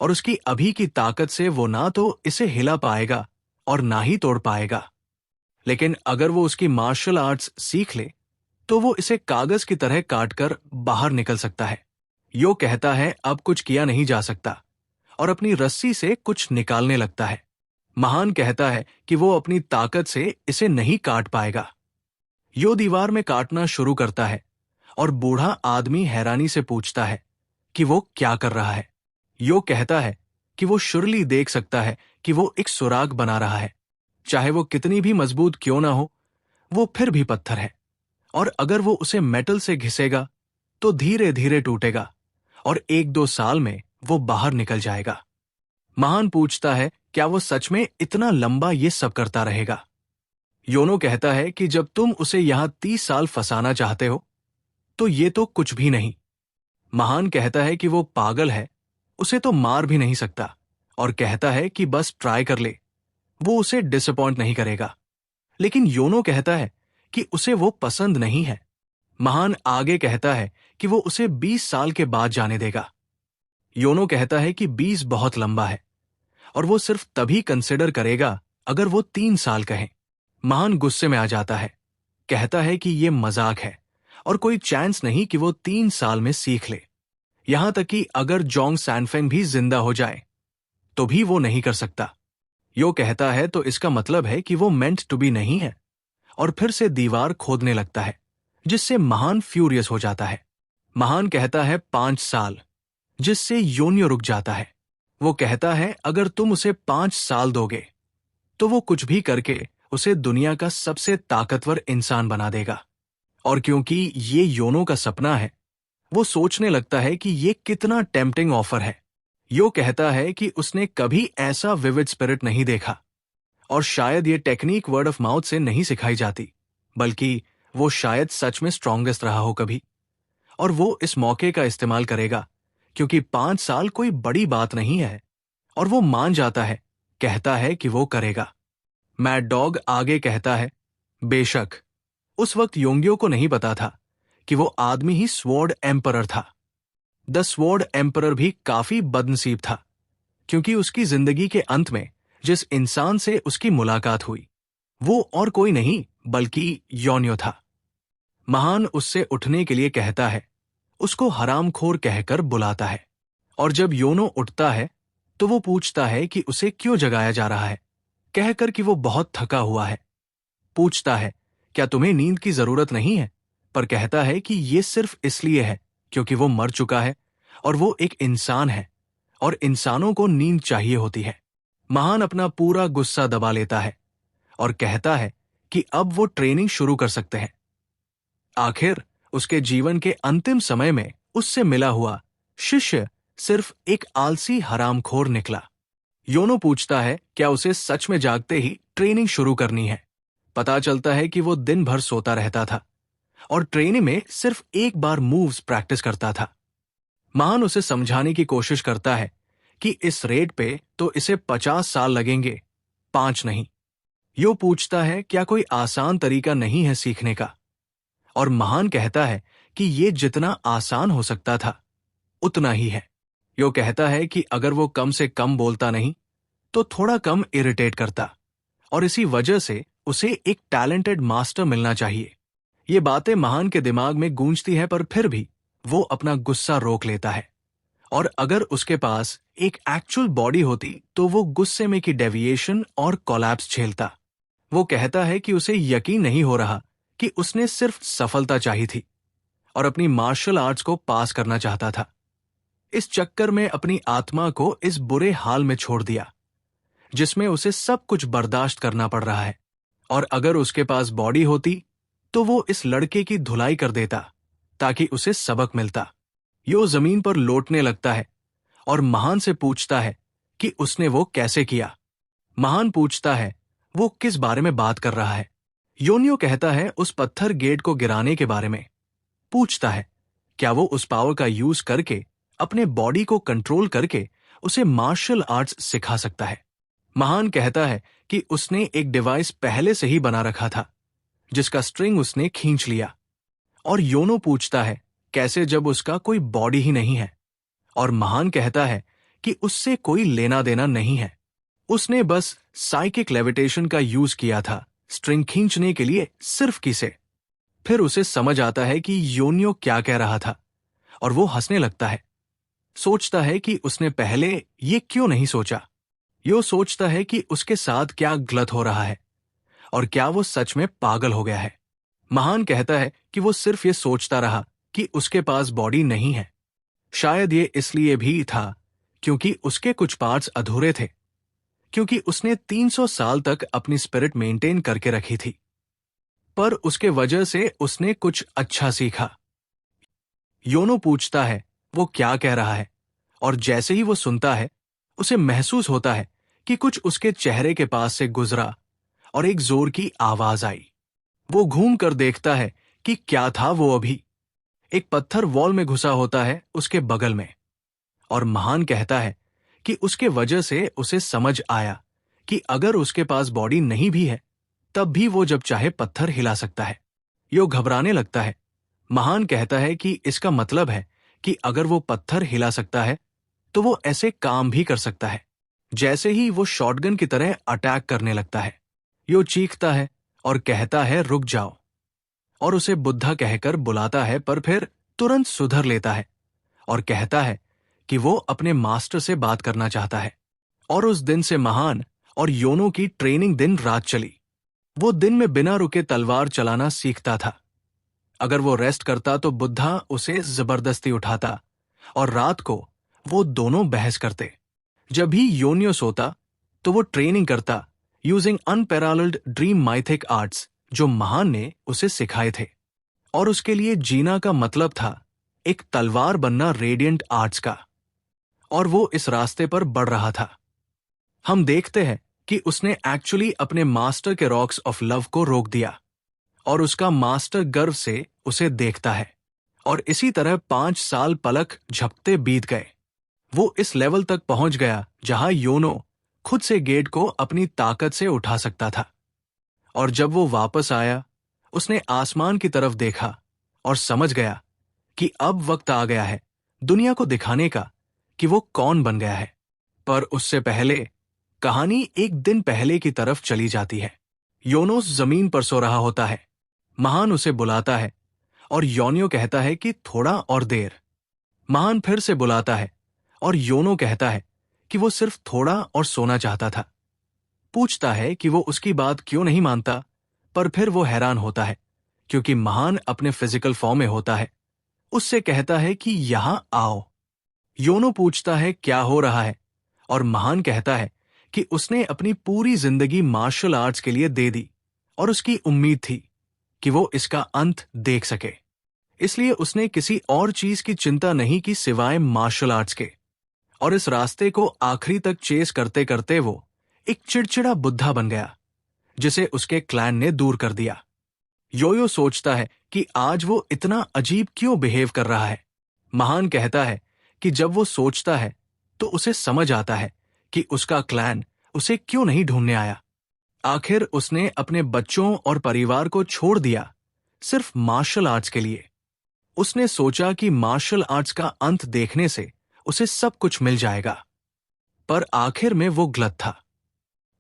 और उसकी अभी की ताकत से वो ना तो इसे हिला पाएगा और ना ही तोड़ पाएगा, लेकिन अगर वो उसकी मार्शल आर्ट्स सीख ले तो वो इसे कागज की तरह काटकर बाहर निकल सकता है। यो कहता है अब कुछ किया नहीं जा सकता और अपनी रस्सी से कुछ निकालने लगता है। महान कहता है कि वो अपनी ताकत से इसे नहीं काट पाएगा। यो दीवार में काटना शुरू करता है और बूढ़ा आदमी हैरानी से पूछता है कि वो क्या कर रहा है। यो कहता है कि वो शुरली देख सकता है कि वो एक सुराग बना रहा है, चाहे वो कितनी भी मजबूत क्यों ना हो, वो फिर भी पत्थर है, और अगर वो उसे मेटल से घिसेगा तो धीरे धीरे टूटेगा और 1-2 साल में वो बाहर निकल जाएगा। महान पूछता है क्या वो सच में इतना लंबा ये सब करता रहेगा। योनो कहता है कि जब तुम उसे यहां 30 साल फंसाना चाहते हो तो ये तो कुछ भी नहीं। महान कहता है कि वो पागल है, उसे तो मार भी नहीं सकता, और कहता है कि बस ट्राई कर ले, वो उसे डिसअपॉइंट नहीं करेगा। लेकिन योनो कहता है कि उसे वो पसंद नहीं है। महान आगे कहता है कि वो उसे 20 साल के बाद जाने देगा। योनो कहता है कि 20 बहुत लंबा है और वो सिर्फ तभी कंसिडर करेगा अगर वो 3 साल कहें। महान गुस्से में आ जाता है, कहता है कि ये मजाक है और कोई चांस नहीं कि वो 3 साल में सीख ले। यहां तक कि अगर जोंग सैनफेंग भी जिंदा हो जाए तो भी वो नहीं कर सकता। यो कहता है तो इसका मतलब है कि वो मेंट टू बी नहीं है, और फिर से दीवार खोदने लगता है, जिससे महान फ्यूरियस हो जाता है। महान कहता है 5 साल, जिससे योनियो रुक जाता है। वो कहता है अगर तुम उसे 5 साल दोगे तो वो कुछ भी करके उसे दुनिया का सबसे ताकतवर इंसान बना देगा। और क्योंकि ये योनो का सपना है, वो सोचने लगता है कि ये कितना टेम्पटिंग ऑफर है। यो कहता है कि उसने कभी ऐसा विविड स्पिरिट नहीं देखा, और शायद ये टेक्निक वर्ड ऑफ माउथ से नहीं सिखाई जाती, बल्कि वो शायद सच में स्ट्रॉन्गेस्ट रहा हो कभी, और वो इस मौके का इस्तेमाल करेगा, क्योंकि 5 साल कोई बड़ी बात नहीं है। और वो मान जाता है, कहता है कि वो करेगा। मैड डॉग आगे कहता है, बेशक उस वक्त योंगियो को नहीं पता था कि वो आदमी ही स्वॉर्ड एम्परर था। द स्वॉर्ड एम्परर भी काफी बदनसीब था, क्योंकि उसकी जिंदगी के अंत में जिस इंसान से उसकी मुलाकात हुई वो और कोई नहीं बल्कि योनियो था। महान उससे उठने के लिए कहता है, उसको हरामखोर कहकर बुलाता है, और जब योनो उठता है तो वो पूछता है कि उसे क्यों जगाया जा रहा है, कहकर कि वो बहुत थका हुआ है। पूछता है, क्या तुम्हें नींद की जरूरत नहीं है? पर कहता है कि ये सिर्फ इसलिए है क्योंकि वो मर चुका है और वो एक इंसान है, और इंसानों को नींद चाहिए होती है। महान अपना पूरा गुस्सा दबा लेता है और कहता है कि अब वो ट्रेनिंग शुरू कर सकते हैं। आखिर उसके जीवन के अंतिम समय में उससे मिला हुआ शिष्य सिर्फ एक आलसी हरामखोर निकला। योनो पूछता है क्या उसे सच में जागते ही ट्रेनिंग शुरू करनी है। पता चलता है कि वो दिन भर सोता रहता था और ट्रेनिंग में सिर्फ एक बार मूव्स प्रैक्टिस करता था। महान उसे समझाने की कोशिश करता है कि इस रेट पे तो इसे 50 साल लगेंगे, 5 नहीं। यो पूछता है क्या कोई आसान तरीका नहीं है सीखने का, और महान कहता है कि ये जितना आसान हो सकता था उतना ही है। यो कहता है कि अगर वो कम से कम बोलता नहीं तो थोड़ा कम इरिटेट करता, और इसी वजह से उसे एक टैलेंटेड मास्टर मिलना चाहिए। ये बातें महान के दिमाग में गूंजती हैं, पर फिर भी वो अपना गुस्सा रोक लेता है, और अगर उसके पास एक एक्चुअल बॉडी होती तो वो गुस्से में की डेविएशन और कोलैप्स झेलता। वो कहता है कि उसे यकीन नहीं हो रहा कि उसने सिर्फ सफलता चाहिए थी और अपनी मार्शल आर्ट्स को पास करना चाहता था। इस चक्कर में अपनी आत्मा को इस बुरे हाल में छोड़ दिया जिसमें उसे सब कुछ बर्दाश्त करना पड़ रहा है, और अगर उसके पास बॉडी होती तो वो इस लड़के की धुलाई कर देता ताकि उसे सबक मिलता। यो जमीन पर लौटने लगता है और महान से पूछता है कि उसने वो कैसे किया। महान पूछता है वो किस बारे में बात कर रहा है। योनियो कहता है उस पत्थर गेट को गिराने के बारे में। पूछता है क्या वो उस पावर का यूज करके अपने बॉडी को कंट्रोल करके उसे मार्शल आर्ट्स सिखा सकता है। महान कहता है कि उसने एक डिवाइस पहले से ही बना रखा था जिसका स्ट्रिंग उसने खींच लिया, और योनो पूछता है कैसे जब उसका कोई बॉडी ही नहीं है, और महान कहता है कि उससे कोई लेना देना नहीं है, उसने बस साइकिक लेविटेशन का यूज किया था स्ट्रिंग खींचने के लिए सिर्फ किसे। फिर उसे समझ आता है कि योनियो क्या कह रहा था और वो हंसने लगता है। सोचता है कि उसने पहले ये क्यों नहीं सोचा। यो सोचता है कि उसके साथ क्या गलत हो रहा है और क्या वो सच में पागल हो गया है। महान कहता है कि वो सिर्फ ये सोचता रहा कि उसके पास बॉडी नहीं है। शायद ये इसलिए भी था क्योंकि उसके कुछ पार्ट्स अधूरे थे, क्योंकि उसने 300 साल तक अपनी स्पिरिट मेंटेन करके रखी थी, पर उसके वजह से उसने कुछ अच्छा सीखा। योनो पूछता है वो क्या कह रहा है, और जैसे ही वो सुनता है उसे महसूस होता है कि कुछ उसके चेहरे के पास से गुजरा और एक जोर की आवाज आई। वो घूम कर देखता है कि क्या था वो अभी एक पत्थर वॉल में घुसा होता है उसके बगल में, और महान कहता है कि उसके वजह से उसे समझ आया कि अगर उसके पास बॉडी नहीं भी है तब भी वो जब चाहे पत्थर हिला सकता है। यो घबराने लगता है। महान कहता है कि इसका मतलब है कि अगर वो पत्थर हिला सकता है तो वो ऐसे काम भी कर सकता है। जैसे ही वो शॉटगन की तरह अटैक करने लगता है, यो चीखता है और कहता है रुक जाओ, और उसे बुद्धा कहकर बुलाता है, पर फिर तुरंत सुधर लेता है और कहता है कि वो अपने मास्टर से बात करना चाहता है। और उस दिन से महान और योनो की ट्रेनिंग दिन रात चली। वो दिन में बिना रुके तलवार चलाना सीखता था। अगर वो रेस्ट करता तो बुद्धा उसे जबरदस्ती उठाता, और रात को वो दोनों बहस करते। जब भी योनियो सोता तो वो ट्रेनिंग करता यूजिंग अनपैरेलल्ड ड्रीम माइथिक आर्ट्स जो महान ने उसे सिखाए थे। और उसके लिए जीना का मतलब था एक तलवार बनना रेडिएंट आर्ट्स का, और वो इस रास्ते पर बढ़ रहा था। हम देखते हैं कि उसने एक्चुअली अपने मास्टर के रॉक्स ऑफ लव को रोक दिया, और उसका मास्टर गर्व से उसे देखता है। और इसी तरह 5 साल पलक झपकते बीत गए। वो इस लेवल तक पहुंच गया जहां योनो खुद से गेट को अपनी ताकत से उठा सकता था। और जब वो वापस आया, उसने आसमान की तरफ देखा और समझ गया कि अब वक्त आ गया है दुनिया को दिखाने का कि वो कौन बन गया है। पर उससे पहले कहानी एक दिन पहले की तरफ चली जाती है। योनोस जमीन पर सो रहा होता है। महान उसे बुलाता है और योनियो कहता है कि थोड़ा और देर। महान फिर से बुलाता है और योनो कहता है कि वो सिर्फ थोड़ा और सोना चाहता था। पूछता है कि वो उसकी बात क्यों नहीं मानता, पर फिर वो हैरान होता है क्योंकि महान अपने फिजिकल फॉर्म में होता है। उससे कहता है कि यहां आओ। योनो पूछता है क्या हो रहा है, और महान कहता है कि उसने अपनी पूरी जिंदगी मार्शल आर्ट्स के लिए दे दी और उसकी उम्मीद थी कि वो इसका अंत देख सके। इसलिए उसने किसी और चीज की चिंता नहीं की सिवाय मार्शल आर्ट्स के। और इस रास्ते को आखिरी तक चेस करते करते वो एक चिड़चिड़ा बुद्धा बन गया जिसे उसके क्लैन ने दूर कर दिया। योयो सोचता है कि आज वो इतना अजीब क्यों बिहेव कर रहा है। महान कहता है कि जब वो सोचता है तो उसे समझ आता है कि उसका क्लैन उसे क्यों नहीं ढूंढने आया। आखिर उसने अपने बच्चों और परिवार को छोड़ दिया सिर्फ मार्शल आर्ट्स के लिए। उसने सोचा कि मार्शल आर्ट्स का अंत देखने से उसे सब कुछ मिल जाएगा, पर आखिर में वो गलत था।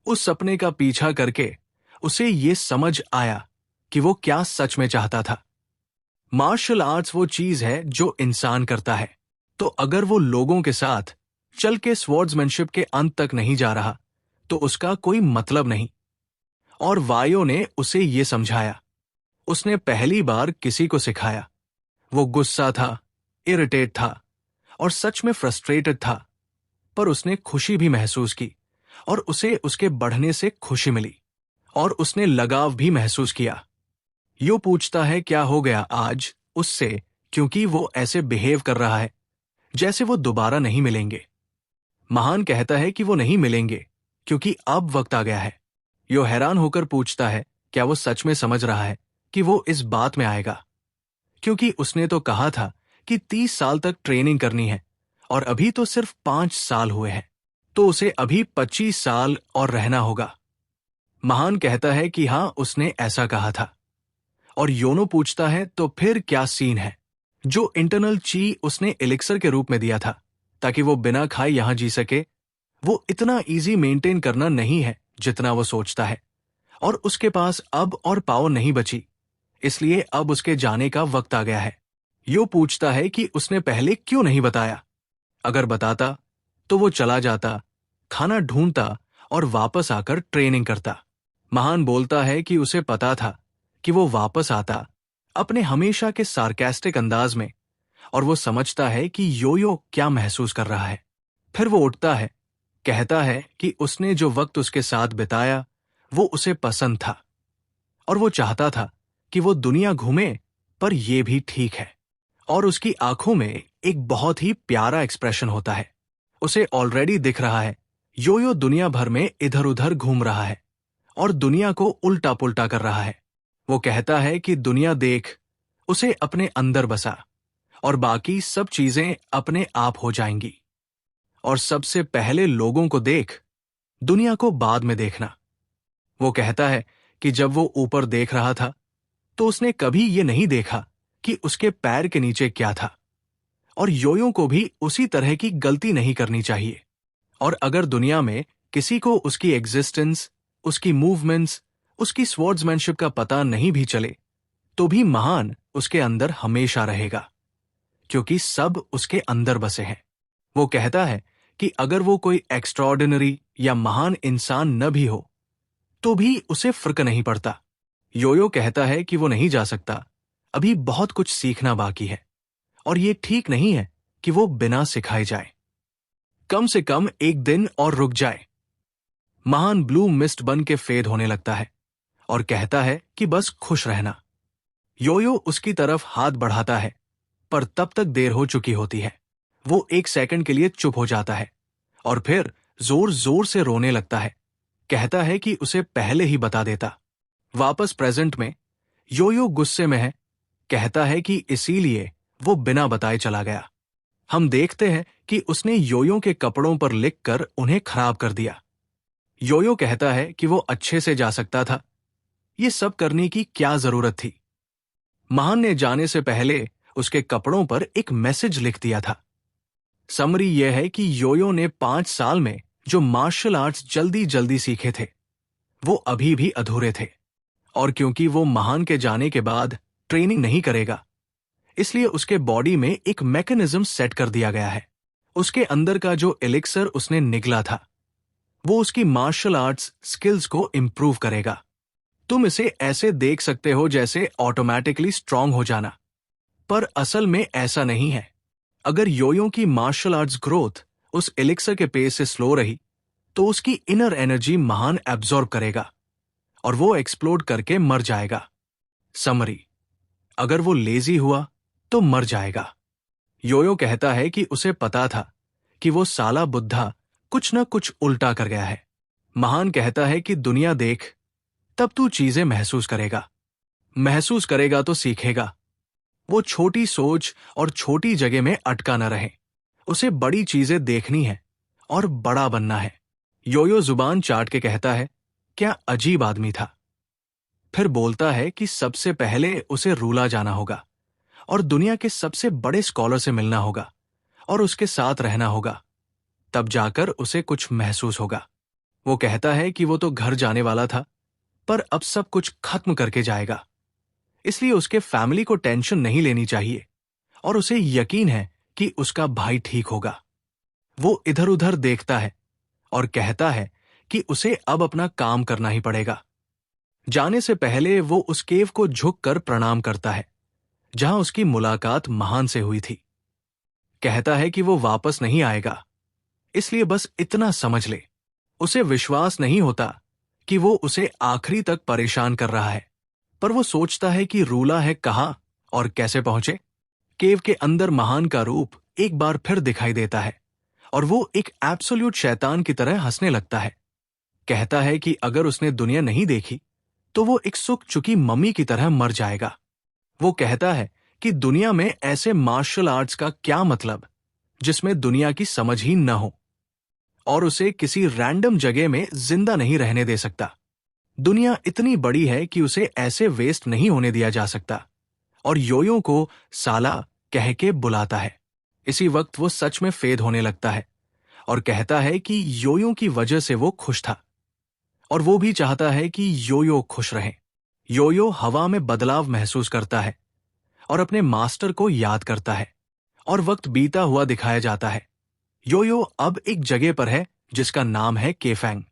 उस सपने का पीछा करके उसे ये समझ आया कि वो क्या सच में चाहता था। मार्शल आर्ट्स वो चीज है जो इंसान करता है, तो अगर वो लोगों के साथ चल के स्वॉर्ड्समैनशिप के अंत तक नहीं जा रहा तो उसका कोई मतलब नहीं। और वायो ने उसे ये समझाया। उसने पहली बार किसी को सिखाया। वो गुस्सा था, इरिटेट था और सच में फ्रस्ट्रेटेड था, पर उसने खुशी भी महसूस की और उसे उसके बढ़ने से खुशी मिली और उसने लगाव भी महसूस किया। यो पूछता है क्या हो गया आज उससे, क्योंकि वो ऐसे बिहेव कर रहा है जैसे वो दोबारा नहीं मिलेंगे। महान कहता है कि वो नहीं मिलेंगे क्योंकि अब वक्त आ गया है। यो हैरान होकर पूछता है क्या वो सच में समझ रहा है कि वो इस बात में आएगा, क्योंकि उसने तो कहा था कि 30 साल तक ट्रेनिंग करनी है और अभी तो सिर्फ 5 साल हुए हैं, तो उसे अभी 25 साल और रहना होगा। महान कहता है कि हां, उसने ऐसा कहा था। और योनो पूछता है तो फिर क्या सीन है। जो इंटरनल ची उसने एलिक्सर के रूप में दिया था ताकि वो बिना खाए यहां जी सके, वो इतना इजी मेंटेन करना नहीं है जितना वो सोचता है, और उसके पास अब और पावर नहीं बची, इसलिए अब उसके जाने का वक्त आ गया है। यो पूछता है कि उसने पहले क्यों नहीं बताया। अगर बताता तो वो चला जाता, खाना ढूंढता और वापस आकर ट्रेनिंग करता। महान बोलता है कि उसे पता था कि वो वापस आता अपने हमेशा के सार्केस्टिक अंदाज में, और वो समझता है कि योयो क्या महसूस कर रहा है। फिर वो उठता है, कहता है कि उसने जो वक्त उसके साथ बिताया वो उसे पसंद था और वो चाहता था कि वो दुनिया घूमे, पर ये भी ठीक है। और उसकी आंखों में एक बहुत ही प्यारा एक्सप्रेशन होता है। उसे ऑलरेडी दिख रहा है योयो दुनिया भर में इधर उधर घूम रहा है और दुनिया को उल्टा पुल्टा कर रहा है। वो कहता है कि दुनिया देख, उसे अपने अंदर बसा और बाकी सब चीजें अपने आप हो जाएंगी। और सबसे पहले लोगों को देख, दुनिया को बाद में देखना। वो कहता है कि जब वो ऊपर देख रहा था तो उसने कभी ये नहीं देखा कि उसके पैर के नीचे क्या था, और योयो को भी उसी तरह की गलती नहीं करनी चाहिए। और अगर दुनिया में किसी को उसकी एग्जिस्टेंस, उसकी मूवमेंट्स, उसकी स्वॉर्ड्समैनशिप का पता नहीं भी चले तो भी महान उसके अंदर हमेशा रहेगा, क्योंकि सब उसके अंदर बसे हैं। वो कहता है कि अगर वो कोई एक्स्ट्राऑर्डिनरी या महान इंसान न भी हो तो भी उसे फर्क नहीं पड़ता। योयो कहता है कि वो नहीं जा सकता, अभी बहुत कुछ सीखना बाकी है और ये ठीक नहीं है कि वो बिना सिखाए जाए। कम से कम एक दिन और रुक जाए। महान ब्लू मिस्ट बन के फेड होने लगता है और कहता है कि बस खुश रहना। योयो उसकी तरफ हाथ बढ़ाता है, पर तब तक देर हो चुकी होती है। वो एक सेकंड के लिए चुप हो जाता है और फिर जोर जोर से रोने लगता है। कहता है कि उसे पहले ही बता देता। वापस प्रेजेंट में योयो गुस्से में है। कहता है कि इसीलिए वो बिना बताए चला गया। हम देखते हैं कि उसने योयो के कपड़ों पर लिखकर उन्हें खराब कर दिया। योयो कहता है कि वो अच्छे से जा सकता था, ये सब करने की क्या जरूरत थी। महान ने जाने से पहले उसके कपड़ों पर एक मैसेज लिख दिया था। समरी यह है कि योयो ने 5 साल में जो मार्शल आर्ट्स जल्दी जल्दी सीखे थे वो अभी भी अधूरे थे, और क्योंकि वो महान के जाने के बाद ट्रेनिंग नहीं करेगा इसलिए उसके बॉडी में एक मैकेनिज्म सेट कर दिया गया है। उसके अंदर का जो एलिक्सर उसने निगला था वो उसकी मार्शल आर्ट्स स्किल्स को इंप्रूव करेगा। तुम इसे ऐसे देख सकते हो जैसे ऑटोमेटिकली स्ट्रांग हो जाना, पर असल में ऐसा नहीं है। अगर योयो की मार्शल आर्ट्स ग्रोथ उस एलिक्सर के पेस से स्लो रही तो उसकी इनर एनर्जी महान एब्जॉर्ब करेगा और वो एक्सप्लोड करके मर जाएगा। समरी, अगर वो लेजी हुआ तो मर जाएगा। योयो कहता है कि उसे पता था कि वो साला बुद्धा कुछ न कुछ उल्टा कर गया है। महान कहता है कि दुनिया देख, तब तू चीजें महसूस करेगा तो सीखेगा। वो छोटी सोच और छोटी जगह में अटका न रहे। उसे बड़ी चीजें देखनी है और बड़ा बनना है। योयो जुबान चाट के कहता है, क्या अजीब आदमी था। फिर बोलता है कि सबसे पहले उसे रूला जाना होगा और दुनिया के सबसे बड़े स्कॉलर से मिलना होगा और उसके साथ रहना होगा, तब जाकर उसे कुछ महसूस होगा। वो कहता है कि वो तो घर जाने वाला था, पर अब सब कुछ खत्म करके जाएगा, इसलिए उसके फैमिली को टेंशन नहीं लेनी चाहिए और उसे यकीन है कि उसका भाई ठीक होगा। वो इधर उधर देखता है और कहता है कि उसे अब अपना काम करना ही पड़ेगा। जाने से पहले वो उस केव को झुककर प्रणाम करता है जहां उसकी मुलाकात महान से हुई थी। कहता है कि वो वापस नहीं आएगा, इसलिए बस इतना समझ ले। उसे विश्वास नहीं होता कि वो उसे आखिरी तक परेशान कर रहा है, पर वो सोचता है कि रूला है कहाँ और कैसे पहुंचे। केव के अंदर महान का रूप एक बार फिर दिखाई देता है और वो एक एब्सोल्यूट शैतान की तरह हंसने लगता है। कहता है कि अगर उसने दुनिया नहीं देखी तो वो एक सूख चुकी मम्मी की तरह मर जाएगा। वो कहता है कि दुनिया में ऐसे मार्शल आर्ट्स का क्या मतलब जिसमें दुनिया की समझ ही न हो, और उसे किसी रैंडम जगह में जिंदा नहीं रहने दे सकता। दुनिया इतनी बड़ी है कि उसे ऐसे वेस्ट नहीं होने दिया जा सकता, और योयो को साला कह के बुलाता है। इसी वक्त वो सच में फेड होने लगता है और कहता है कि योयो की वजह से वो खुश था और वो भी चाहता है कि योयो खुश रहे। योयो हवा में बदलाव महसूस करता है और अपने मास्टर को याद करता है और वक्त बीता हुआ दिखाया जाता है। योयो अब एक जगह पर है जिसका नाम है केफैंग।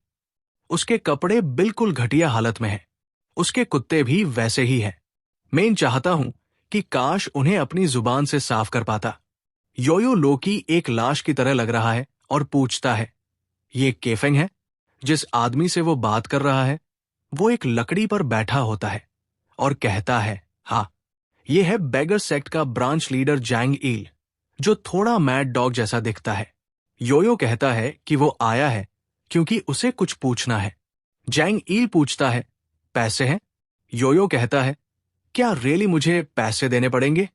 उसके कपड़े बिल्कुल घटिया हालत में हैं। उसके कुत्ते भी वैसे ही हैं। मैं चाहता हूं कि काश उन्हें अपनी जुबान से साफ कर पाता। योयो लोकी एक लाश की तरह लग रहा है और पूछता है, ये केफेंग है? जिस आदमी से वो बात कर रहा है वो एक लकड़ी पर बैठा होता है और कहता है, हाँ, ये है बेगर सेक्ट का ब्रांच लीडर जैंग ईल, जो थोड़ा मैड डॉग जैसा दिखता है। योयो कहता है कि वो आया है क्योंकि उसे कुछ पूछना है। जैंग ईल पूछता है, पैसे हैं? योयो कहता है, क्या रियली मुझे पैसे देने पड़ेंगे?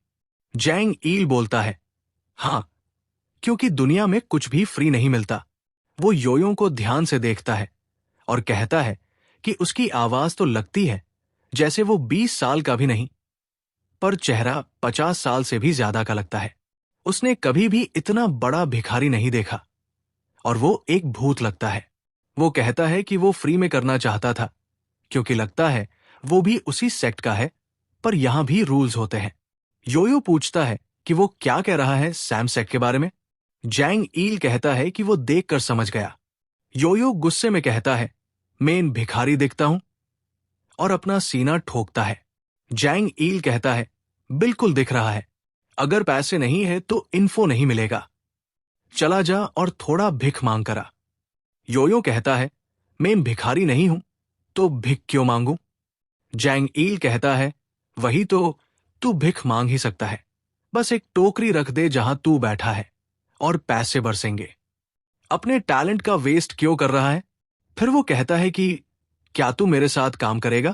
जैंग ईल बोलता है, हाँ, क्योंकि दुनिया में कुछ भी फ्री नहीं मिलता। वो योयो को ध्यान से देखता है और कहता है कि उसकी आवाज तो लगती है जैसे वो 20 साल का भी नहीं, पर चेहरा 50 साल से भी ज्यादा का लगता है। उसने कभी भी इतना बड़ा भिखारी नहीं देखा और वो एक भूत लगता है। वो कहता है कि वो फ्री में करना चाहता था क्योंकि लगता है वो भी उसी सेक्ट का है, पर यहां भी रूल्स होते हैं। योयो पूछता है कि वो क्या कह रहा है सैम सेक्ट के बारे में। जैंग ईल कहता है कि वो देखकर समझ गया। योयो गुस्से में कहता है, मैं भिखारी दिखता हूं, और अपना सीना ठोकता है। जैंग ईल कहता है, बिल्कुल दिख रहा है, अगर पैसे नहीं है तो इन्फो नहीं मिलेगा, चला जा और थोड़ा भिख मांग करा। योयो कहता है, मैं भिखारी नहीं हूं, तो भिख क्यों मांगूं? जैंग ईल कहता है, वही तो, तू भिख मांग ही सकता है, बस एक टोकरी रख दे जहां तू बैठा है और पैसे बरसेंगे। अपने टैलेंट का वेस्ट क्यों कर रहा है? फिर वो कहता है कि क्या तू मेरे साथ काम करेगा?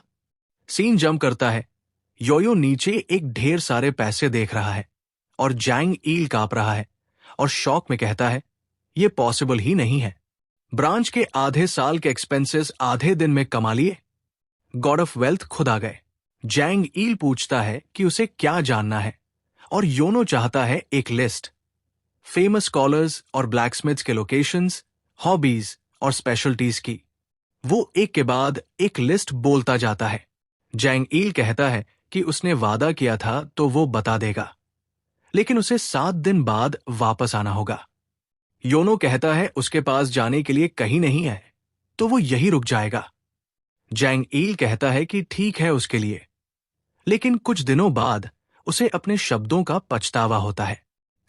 सीन जंप करता है। योयो नीचे एक ढेर सारे पैसे देख रहा है और जैंग ईल कांप रहा है और शौक में कहता है, ये पॉसिबल ही नहीं है। ब्रांच के आधे साल के एक्सपेंसेस आधे दिन में कमा लिए। गॉड ऑफ वेल्थ खुद आ गए। जैंग ईल पूछता है कि उसे क्या जानना है और योनो चाहता है एक लिस्ट, फेमस स्कॉलर्स और ब्लैकस्मिथ्स के लोकेशंस, हॉबीज और स्पेशलिटीज की। वो एक के बाद एक लिस्ट बोलता जाता है। जैंग ईल कहता है कि उसने वादा किया था तो वो बता देगा, लेकिन उसे 7 दिन बाद वापस आना होगा। योनो कहता है उसके पास जाने के लिए कहीं नहीं है, तो वो यही रुक जाएगा। जैंग ईल कहता है कि ठीक है उसके लिए, लेकिन कुछ दिनों बाद उसे अपने शब्दों का पछतावा होता है।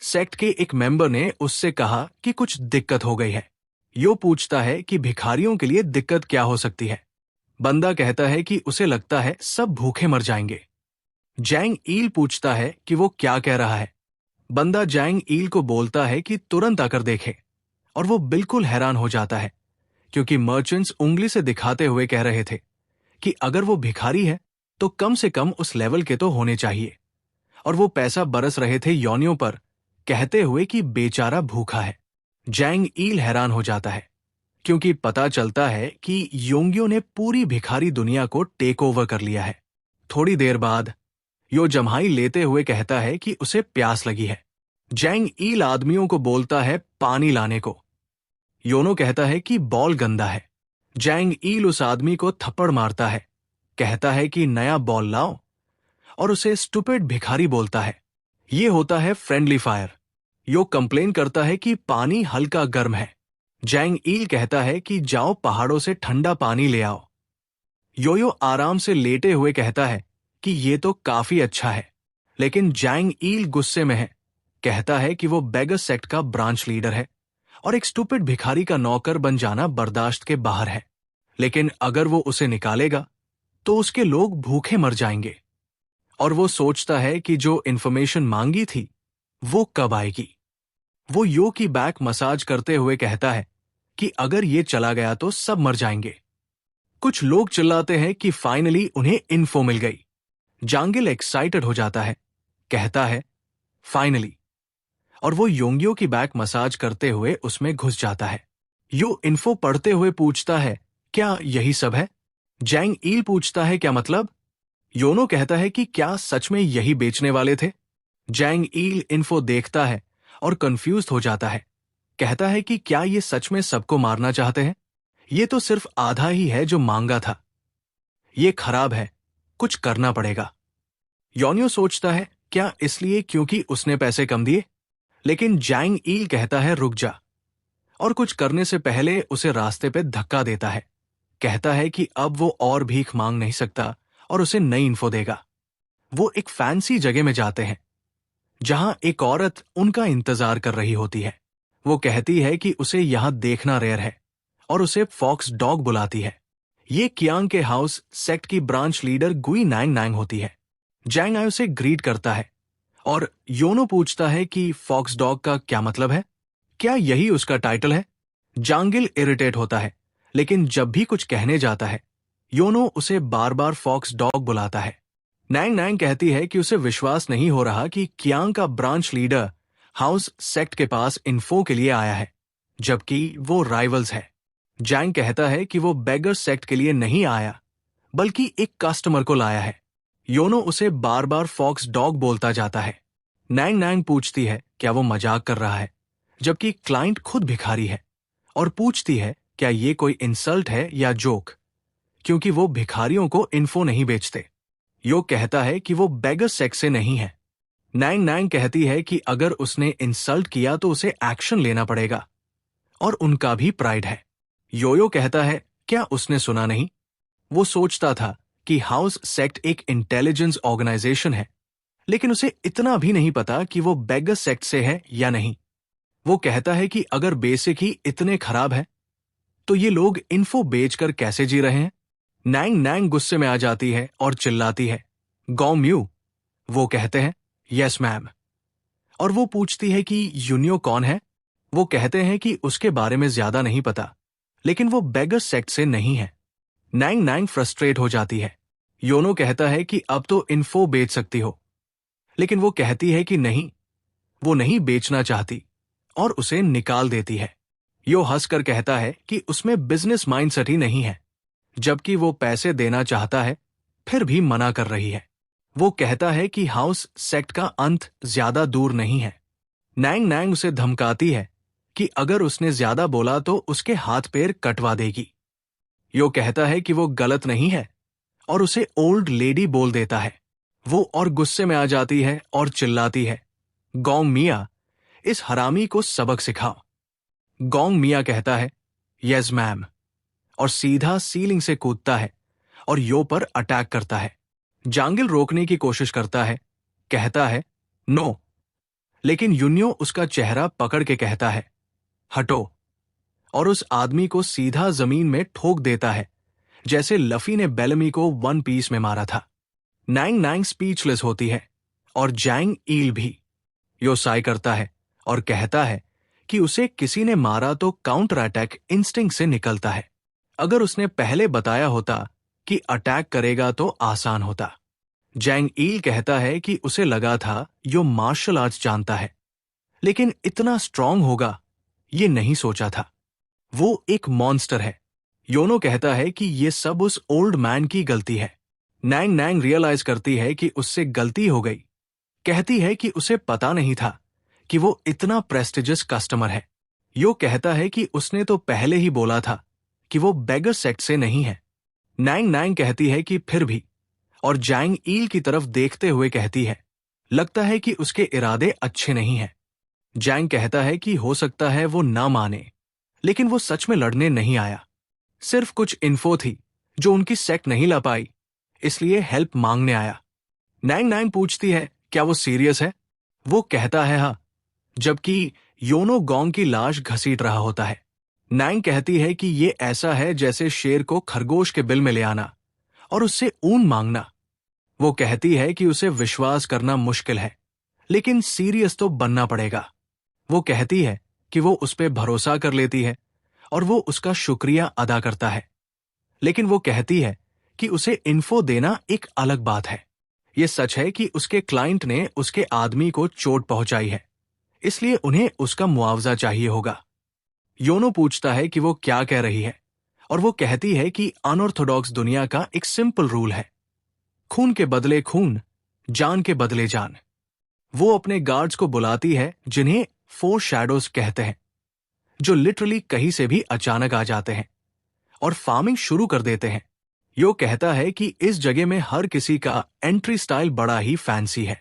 सेक्ट के एक मेंबर ने उससे कहा कि कुछ दिक्कत हो गई है। यो पूछता है कि भिखारियों के लिए दिक्कत क्या हो सकती है। बंदा कहता है कि उसे लगता है सब भूखे मर जाएंगे। जैंग ईल पूछता है कि वो क्या कह रहा है। बंदा जैंग ईल को बोलता है कि तुरंत आकर देखे, और वो बिल्कुल हैरान हो जाता है क्योंकि मर्चेंट्स उंगली से दिखाते हुए कह रहे थे कि अगर वो भिखारी है तो कम से कम उस लेवल के तो होने चाहिए, और वो पैसा बरस रहे थे योनियों पर, कहते हुए कि बेचारा भूखा है। जैंग ईल हैरान हो जाता है क्योंकि पता चलता है कि योंगियो ने पूरी भिखारी दुनिया को टेक ओवर कर लिया है। थोड़ी देर बाद यो जम्हाई लेते हुए कहता है कि उसे प्यास लगी है। जैंग ईल आदमियों को बोलता है पानी लाने को। योनो कहता है कि बॉल गंदा है। जैंग ईल उस आदमी को थप्पड़ मारता है, कहता है कि नया बॉल लाओ, और उसे स्टूपिड भिखारी बोलता है। ये होता है फ्रेंडली फायर। यो कंप्लेन करता है कि पानी हल्का गर्म है। जैंग ईल कहता है कि जाओ पहाड़ों से ठंडा पानी ले आओ। योयो आराम से लेटे हुए कहता है कि ये तो काफी अच्छा है, लेकिन जैंग ईल गुस्से में है, कहता है कि वो बेगर सेक्ट का ब्रांच लीडर है और एक स्टूपिड भिखारी का नौकर बन जाना बर्दाश्त के बाहर है, लेकिन अगर वो उसे निकालेगा तो उसके लोग भूखे मर जाएंगे। और वो सोचता है कि जो इन्फॉर्मेशन मांगी थी वो कब आएगी। वो यो की बैक मसाज करते हुए कहता है कि अगर ये चला गया तो सब मर जाएंगे। कुछ लोग चिल्लाते हैं कि फाइनली उन्हें इन्फो मिल गई। जांगिल एक्साइटेड हो जाता है, कहता है फाइनली, और वो योंगियो की बैक मसाज करते हुए उसमें घुस जाता है। यो इन्फो पढ़ते हुए पूछता है, क्या यही सब है? जैंग ईल पूछता है, क्या मतलब? योनो कहता है कि क्या सच में यही बेचने वाले थे? जैंग ईल इन्फो देखता है और कंफ्यूज हो जाता है, कहता है कि क्या ये सच में सबको मारना चाहते हैं? ये तो सिर्फ आधा ही है जो मांगा था। ये खराब है, कुछ करना पड़ेगा। योनियो सोचता है, क्या इसलिए क्योंकि उसने पैसे कम दिए? लेकिन जैंग ईल कहता है रुक जा, और कुछ करने से पहले उसे रास्ते पे धक्का देता है, कहता है कि अब वो और भीख मांग नहीं सकता और उसे नई इन्फो देगा। वो एक फैंसी जगह में जाते हैं जहां एक औरत उनका इंतजार कर रही होती है। वो कहती है कि उसे यहां देखना रेयर है और उसे फॉक्स डॉग बुलाती है। ये कियांग के हाउस सेक्ट की ब्रांच लीडर गुई नांग नांग होती है। जैंग आई उसे ग्रीट करता है और योनो पूछता है कि फॉक्स डॉग का क्या मतलब है, क्या यही उसका टाइटल है? जांगिल इरिटेट होता है, लेकिन जब भी कुछ कहने जाता है योनो उसे बार बार फॉक्स डॉग बुलाता है। नांग नांग कहती है कि उसे विश्वास नहीं हो रहा कि कियांग का ब्रांच लीडर हाउस सेक्ट के पास इन्फो के लिए आया है, जबकि वो राइवल्स है। जैंग कहता है कि वो बेगर सेक्ट के लिए नहीं आया, बल्कि एक कस्टमर को लाया है। योनो उसे बार बार फॉक्स डॉग बोलता जाता है। नांग नांग पूछती है क्या वो मजाक कर रहा है, जबकि क्लाइंट खुद भिखारी है, और पूछती है क्या ये कोई इंसल्ट है या जोक, क्योंकि वो भिखारियों को इन्फो नहीं बेचते। यो कहता है कि वो बेगर सेक्स से नहीं है। नैंग नैंग कहती है कि अगर उसने इंसल्ट किया तो उसे एक्शन लेना पड़ेगा, और उनका भी प्राइड है। योयो कहता है, क्या उसने सुना नहीं? वो सोचता था कि हाउस सेक्ट एक इंटेलिजेंस ऑर्गेनाइजेशन है, लेकिन उसे इतना भी नहीं पता कि वो बेगर सेक्ट से है या नहीं। वो कहता है कि अगर बेसिक ही इतने खराब है तो ये लोग इन्फो बेचकर कैसे जी रहे हैं? नैंग नैंग गुस्से में आ जाती है और चिल्लाती है, गौ म्यू। वो कहते हैं, यस मैम। और वो पूछती है कि यूनियो कौन है? वो कहते हैं कि उसके बारे में ज्यादा नहीं पता, लेकिन वो बेगर सेक्ट से नहीं है। नैंग नैंग फ्रस्ट्रेट हो जाती है। योनो कहता है कि अब तो इन्फो बेच सकती हो, लेकिन वो कहती है कि नहीं, वो नहीं बेचना चाहती, और उसे निकाल देती है। यो हंसकर कहता है कि उसमें बिजनेस माइंडसेट ही नहीं है, जबकि वो पैसे देना चाहता है, फिर भी मना कर रही है। वो कहता है कि हाउस सेक्ट का अंत ज्यादा दूर नहीं है। नैंग नैंग उसे धमकाती है कि अगर उसने ज्यादा बोला तो उसके हाथ पैर कटवा देगी। यो कहता है कि वो गलत नहीं है, और उसे ओल्ड लेडी बोल देता है। वो और गुस्से में आ जाती है और चिल्लाती है, गोंग मिया, इस हरामी को सबक सिखाओ। गोंग मिया कहता है, यस मैम, और सीधा सीलिंग से कूदता है और यो पर अटैक करता है। जांगिल रोकने की कोशिश करता है, कहता है, नो, लेकिन यूनियो उसका चेहरा पकड़ के कहता है, हटो, और उस आदमी को सीधा जमीन में ठोक देता है, जैसे लफी ने बेलमी को वन पीस में मारा था। नैंग नैंग स्पीचलेस होती है, और जैंग ईल भी। यो साई करता है और कहता है कि उसे किसी ने मारा तो काउंटर अटैक इंस्टिंक्ट से निकलता है। अगर उसने पहले बताया होता कि अटैक करेगा तो आसान होता। जैंग ईल कहता है कि उसे लगा था यो मार्शल आर्ट्स जानता है, लेकिन इतना स्ट्रांग होगा ये नहीं सोचा था। वो एक मॉन्स्टर है। योनो कहता है कि ये सब उस ओल्ड मैन की गलती है। नैंग नैंग रियलाइज करती है कि उससे गलती हो गई। कहती है कि उसे पता नहीं था कि वो इतना प्रेस्टिजियस कस्टमर है। यो कहता है कि उसने तो पहले ही बोला था कि वो बेगर सेक्ट से नहीं है। नैंग नैंग कहती है कि फिर भी, और जैंग ईल की तरफ देखते हुए कहती है, लगता है कि उसके इरादे अच्छे नहीं हैं। जैंग कहता है कि हो सकता है वो ना माने, लेकिन वो सच में लड़ने नहीं आया। सिर्फ कुछ इन्फो थी जो उनकी सेक्ट नहीं ला पाई, इसलिए हेल्प मांगने आया। नैंग नैंग पूछती है, क्या वो सीरियस है? वो कहता है हाँ, जबकि योनो गोंग की लाश घसीट रहा होता है। नैंग कहती है कि ये ऐसा है जैसे शेर को खरगोश के बिल में ले आना और उससे ऊन मांगना। वो कहती है कि उसे विश्वास करना मुश्किल है, लेकिन सीरियस तो बनना पड़ेगा। वो कहती है कि वो उस पर भरोसा कर लेती है और वो उसका शुक्रिया अदा करता है, लेकिन वो कहती है कि उसे इन्फो देना एक अलग बात है। ये सच है कि उसके क्लाइंट ने उसके आदमी को चोट पहुंचाई है, इसलिए उन्हें उसका मुआवजा चाहिए होगा। योनो पूछता है कि वो क्या कह रही है, और वो कहती है कि अनऑर्थोडॉक्स दुनिया का एक सिंपल रूल है, खून के बदले खून, जान के बदले जान। वो अपने गार्ड्स को बुलाती है जिन्हें फोर शैडोज कहते हैं, जो लिटरली कहीं से भी अचानक आ जाते हैं और फार्मिंग शुरू कर देते हैं। यो कहता है कि इस जगह में हर किसी का एंट्री स्टाइल बड़ा ही फैंसी है,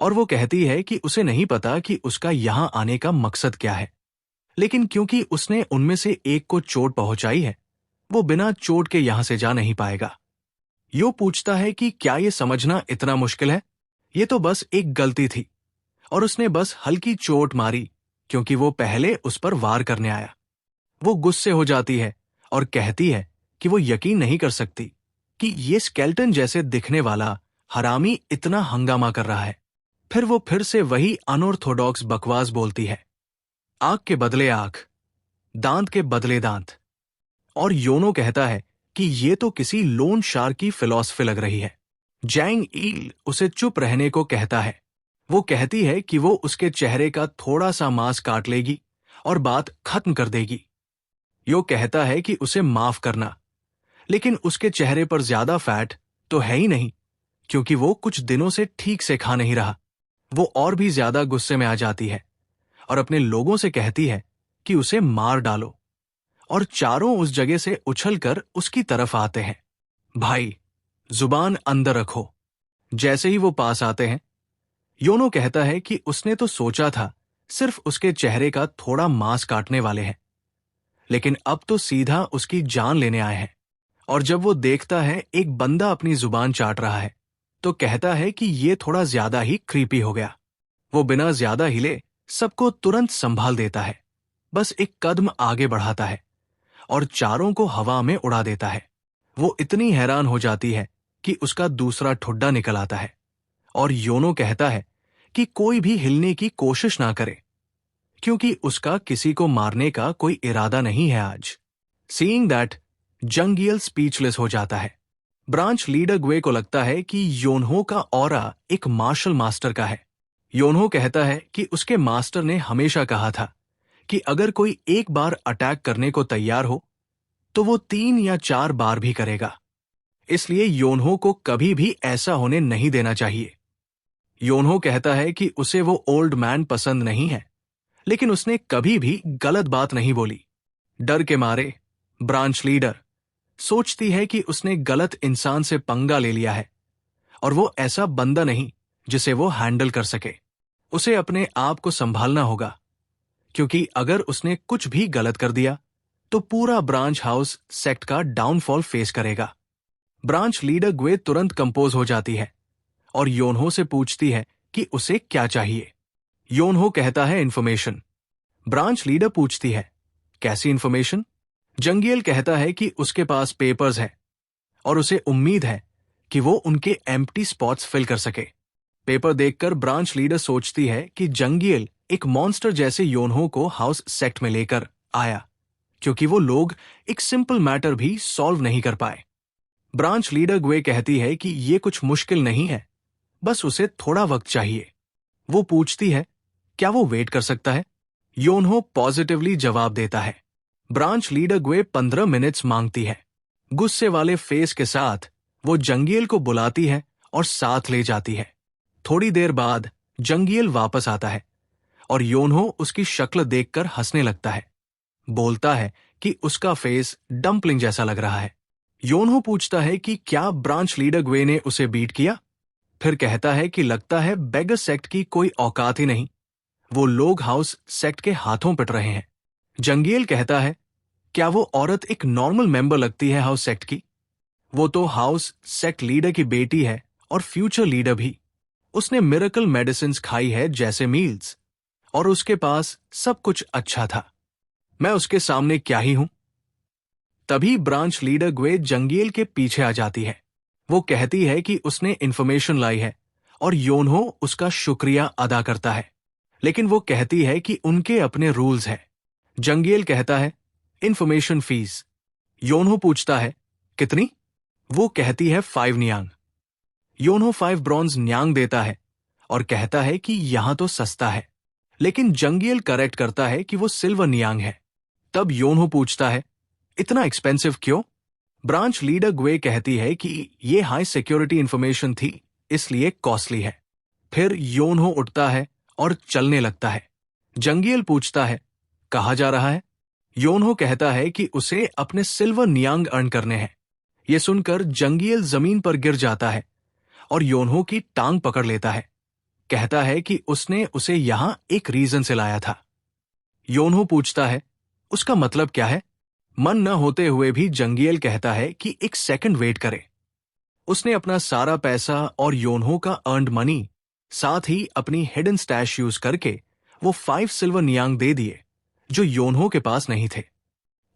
और वो कहती है कि उसे नहीं पता कि उसका यहां आने का मकसद क्या है, लेकिन क्योंकि उसने उनमें से एक को चोट पहुंचाई है, वो बिना चोट के यहां से जा नहीं पाएगा। यो पूछता है कि क्या ये समझना इतना मुश्किल है? ये तो बस एक गलती थी, और उसने बस हल्की चोट मारी क्योंकि वो पहले उस पर वार करने आया। वो गुस्से हो जाती है और कहती है कि वो यकीन नहीं कर सकती कि ये स्केल्टन जैसे दिखने वाला हरामी इतना हंगामा कर रहा है। फिर वो फिर से वही अनऑर्थोडॉक्स बकवास बोलती है, आंख के बदले आंख, दांत के बदले दांत। और योनो कहता है कि ये तो किसी लोन शार्क की फिलॉसफी लग रही है। जैंग ईल उसे चुप रहने को कहता है। वो कहती है कि वो उसके चेहरे का थोड़ा सा मांस काट लेगी और बात खत्म कर देगी। यो कहता है कि उसे माफ करना, लेकिन उसके चेहरे पर ज्यादा फैट तो है ही नहीं, क्योंकि वो कुछ दिनों से ठीक से खा नहीं रहा। वो और भी ज्यादा गुस्से में आ जाती है और अपने लोगों से कहती है कि उसे मार डालो, और चारों उस जगह से उछलकर उसकी तरफ आते हैं। भाई, जुबान अंदर रखो। जैसे ही वो पास आते हैं, योनो कहता है कि उसने तो सोचा था सिर्फ उसके चेहरे का थोड़ा मांस काटने वाले हैं, लेकिन अब तो सीधा उसकी जान लेने आए हैं। और जब वो देखता है एक बंदा अपनी जुबान चाट रहा है, तो कहता है कि ये थोड़ा ज्यादा ही क्रीपी हो गया। वो बिना ज्यादा हिले सबको तुरंत संभाल देता है, बस एक कदम आगे बढ़ाता है और चारों को हवा में उड़ा देता है। वो इतनी हैरान हो जाती है कि उसका दूसरा ठुड्डा निकल आता है और योनो कहता है कि कोई भी हिलने की कोशिश ना करे, क्योंकि उसका किसी को मारने का कोई इरादा नहीं है आज। सीइंग दैट, जंगियल स्पीचलेस हो जाता है। ब्रांच लीडर ग्वे को लगता है कि योनहो का ऑरा एक मार्शल मास्टर का है। योनहो कहता है कि उसके मास्टर ने हमेशा कहा था कि अगर कोई एक बार अटैक करने को तैयार हो तो वो 3 या 4 बार भी करेगा, इसलिए योनहो को कभी भी ऐसा होने नहीं देना चाहिए। योनहो कहता है कि उसे वो ओल्ड मैन पसंद नहीं है, लेकिन उसने कभी भी गलत बात नहीं बोली। डर के मारे ब्रांच लीडर सोचती है कि उसने गलत इंसान से पंगा ले लिया है और वो ऐसा बंदा नहीं जिसे वो हैंडल कर सके। उसे अपने आप को संभालना होगा, क्योंकि अगर उसने कुछ भी गलत कर दिया तो पूरा ब्रांच हाउस सेक्ट का डाउनफॉल फेस करेगा। ब्रांच लीडर ग्वे तुरंत कंपोज हो जाती है और योनहो से पूछती है कि उसे क्या चाहिए। योनहो कहता है इन्फॉर्मेशन। ब्रांच लीडर पूछती है, कैसी इन्फॉर्मेशन? जंगियल कहता है कि उसके पास पेपर्स है और उसे उम्मीद है कि वो उनके एम्प्टी स्पॉट्स फिल कर सके। पेपर देखकर ब्रांच लीडर सोचती है कि जंगियल एक मॉन्स्टर जैसे योनहो को हाउस सेक्ट में लेकर आया, क्योंकि वो लोग एक सिंपल मैटर भी सॉल्व नहीं कर पाए। ब्रांच लीडर ग्वे कहती है कि ये कुछ मुश्किल नहीं है, बस उसे थोड़ा वक्त चाहिए। वो पूछती है, क्या वो वेट कर सकता है? योनहो पॉजिटिवली जवाब देता है। ब्रांच लीडर ग्वे 15 मिनट्स मांगती है। गुस्से वाले फेस के साथ वो जंगियल को बुलाती है और साथ ले जाती है। थोड़ी देर बाद जंगियल वापस आता है और योनहो उसकी शक्ल देखकर हंसने लगता है। बोलता है कि उसका फेस डंपलिंग जैसा लग रहा है। योनहो पूछता है कि क्या ब्रांच लीडर ग्वे ने उसे बीट किया? फिर कहता है कि लगता है बेगर सेक्ट की कोई औकात ही नहीं, वो लोग हाउस सेक्ट के हाथों पिट रहे हैं। जंगियल कहता है, क्या वो औरत एक नॉर्मल मेंबर लगती है हाउस सेक्ट की? वो तो हाउस सेक्ट लीडर की बेटी है और फ्यूचर लीडर भी। उसने मिरेकल मेडिसिन्स खाई है जैसे मील्स, और उसके पास सब कुछ अच्छा था। मैं उसके सामने क्या ही हूं? तभी ब्रांच लीडर ग्वे जंगियल के पीछे आ जाती है। वो कहती है कि उसने इन्फॉर्मेशन लाई है और योनहो उसका शुक्रिया अदा करता है, लेकिन वो कहती है कि उनके अपने रूल्स हैं। जंगियल कहता है, इन्फॉर्मेशन फीस। योनहो पूछता है, कितनी? वो कहती है 5 नियांग। योनहो 5 ब्रॉन्ज न्यांग देता है और कहता है कि यहां तो सस्ता है, लेकिन जंगियल करेक्ट करता है कि वो सिल्वर नियांग है। तब योनहो पूछता है, इतना एक्सपेंसिव क्यों? ब्रांच लीडर ग्वे कहती है कि ये हाई सिक्योरिटी इंफॉर्मेशन थी, इसलिए कॉस्टली है। फिर योनहो उठता है और चलने लगता है। जंगियल पूछता है, कहाँ जा रहा है? योनहो कहता है कि उसे अपने सिल्वर नियांग अर्न करने हैं। ये सुनकर जंगियल जमीन पर गिर जाता है और योनहो की टांग पकड़ लेता है। कहता है कि उसने उसे यहां एक रीजन से लाया था। योनहो पूछता है, उसका मतलब क्या है? मन न होते हुए भी जंगियल कहता है कि एक सेकंड वेट करे। उसने अपना सारा पैसा और योनहो का अर्न्ड मनी, साथ ही अपनी हिडन स्टैश यूज करके वो 5 सिल्वर नियांग दे दिए, जो योनहो के पास नहीं थे।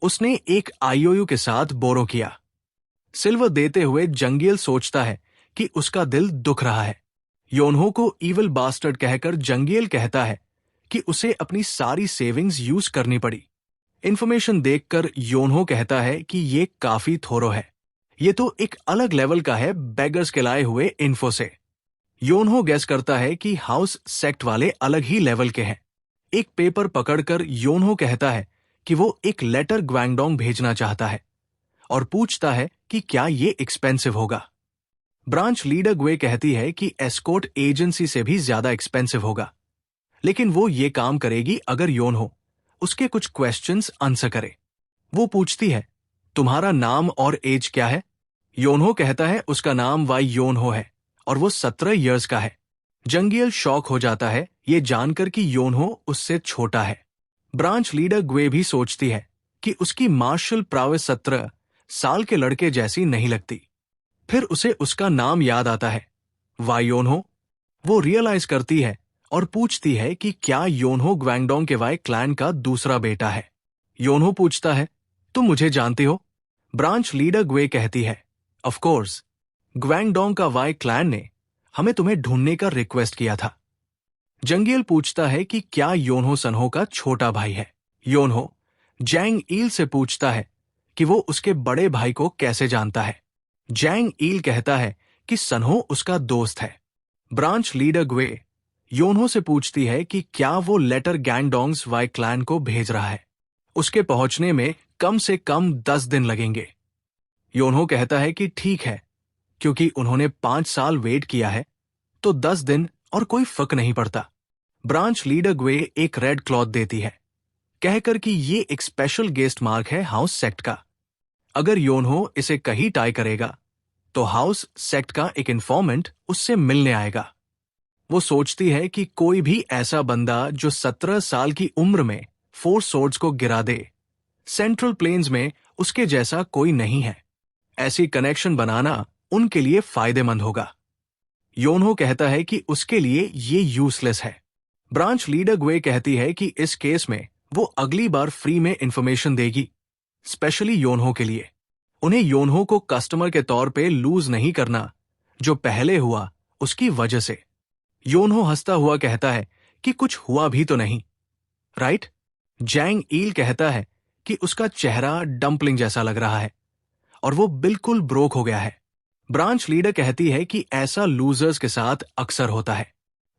उसने एक आईओयू के साथ बोरो किया। सिल्वर देते हुए जंगियल सोचता है कि उसका दिल दुख रहा है। योनहो को इविल बास्टर्ड कहकर जंगियल कहता है कि उसे अपनी सारी सेविंग्स यूज करनी पड़ी। इन्फॉर्मेशन देखकर योनहो कहता है कि ये काफी थोरो है, ये तो एक अलग लेवल का है बेगर्स के लाए हुए इन्फो से। योनहो गैस करता है कि हाउस सेक्ट वाले अलग ही लेवल के हैं। एक पेपर पकड़कर योनहो कहता है कि वो एक लेटर ग्वांगडोंग भेजना चाहता है और पूछता है कि क्या ये एक्सपेंसिव होगा। ब्रांच लीडर ग्वे कहती है कि एस्कॉर्ट एजेंसी से भी ज्यादा एक्सपेंसिव होगा, लेकिन वो ये काम करेगी अगर योनहो उसके कुछ क्वेश्चंस आंसर करे। वो पूछती है, तुम्हारा नाम और एज क्या है? योनहो कहता है उसका नाम वाई योनहो है और वो 17 इयर्स का है। जंगियल शॉक हो जाता है ये जानकर कि योनहो उससे छोटा है। ब्रांच लीडर ग्वे भी सोचती है कि उसकी मार्शल प्रावेस 17 साल के लड़के जैसी नहीं लगती। फिर उसे उसका नाम याद आता है, वाई योनहो। वो रियलाइज करती है और पूछती है कि क्या योनहो ग्वैंगडोंग के वाई क्लैन का दूसरा बेटा है। योनहो पूछता है, तुम मुझे जानते हो? ब्रांच लीडर ग्वे कहती है, ऑफ कोर्स, ग्वैंगडोंग का वाई क्लैन ने हमें तुम्हें ढूंढने का रिक्वेस्ट किया था। जंगियल पूछता है कि क्या योनहो सनहो का छोटा भाई है। योनहो जैंग ईल से पूछता है कि वो उसके बड़े भाई को कैसे जानता है। जैंग ईल कहता है कि सनहो उसका दोस्त है। ब्रांच लीडर ग्वे योनहो से पूछती है कि क्या वो लेटर गैंगडोंग्स वाई क्लैन को भेज रहा है। उसके पहुंचने में कम से कम 10 दिन लगेंगे। योनहो कहता है कि ठीक है, क्योंकि उन्होंने 5 साल वेट किया है तो 10 दिन और कोई फर्क नहीं पड़ता। ब्रांच लीडर ग्वे एक रेड क्लॉथ देती है, कहकर कि ये एक स्पेशल गेस्ट मार्क है हाउस सेक्ट का। अगर योनहो इसे कहीं टाई करेगा तो हाउस सेक्ट का एक इन्फॉर्मेंट उससे मिलने आएगा। वो सोचती है कि कोई भी ऐसा बंदा जो 17 साल की उम्र में 4 सोर्ड्स को गिरा दे, सेंट्रल प्लेन्स में उसके जैसा कोई नहीं है। ऐसी कनेक्शन बनाना उनके लिए फायदेमंद होगा। योनहो कहता है कि उसके लिए ये यूजलेस है। ब्रांच लीडर ग्वे कहती है कि इस केस में वो अगली बार फ्री में इंफॉर्मेशन देगी, स्पेशली योनहो के लिए। उन्हें योनहो को कस्टमर के तौर पे लूज नहीं करना, जो पहले हुआ उसकी वजह से। योनहो हंसता हुआ कहता है कि कुछ हुआ भी तो नहीं, राइट? जैंग ईल कहता है कि उसका चेहरा डंपलिंग जैसा लग रहा है और वो बिल्कुल ब्रोक हो गया है। ब्रांच लीडर कहती है कि ऐसा लूजर्स के साथ अक्सर होता है।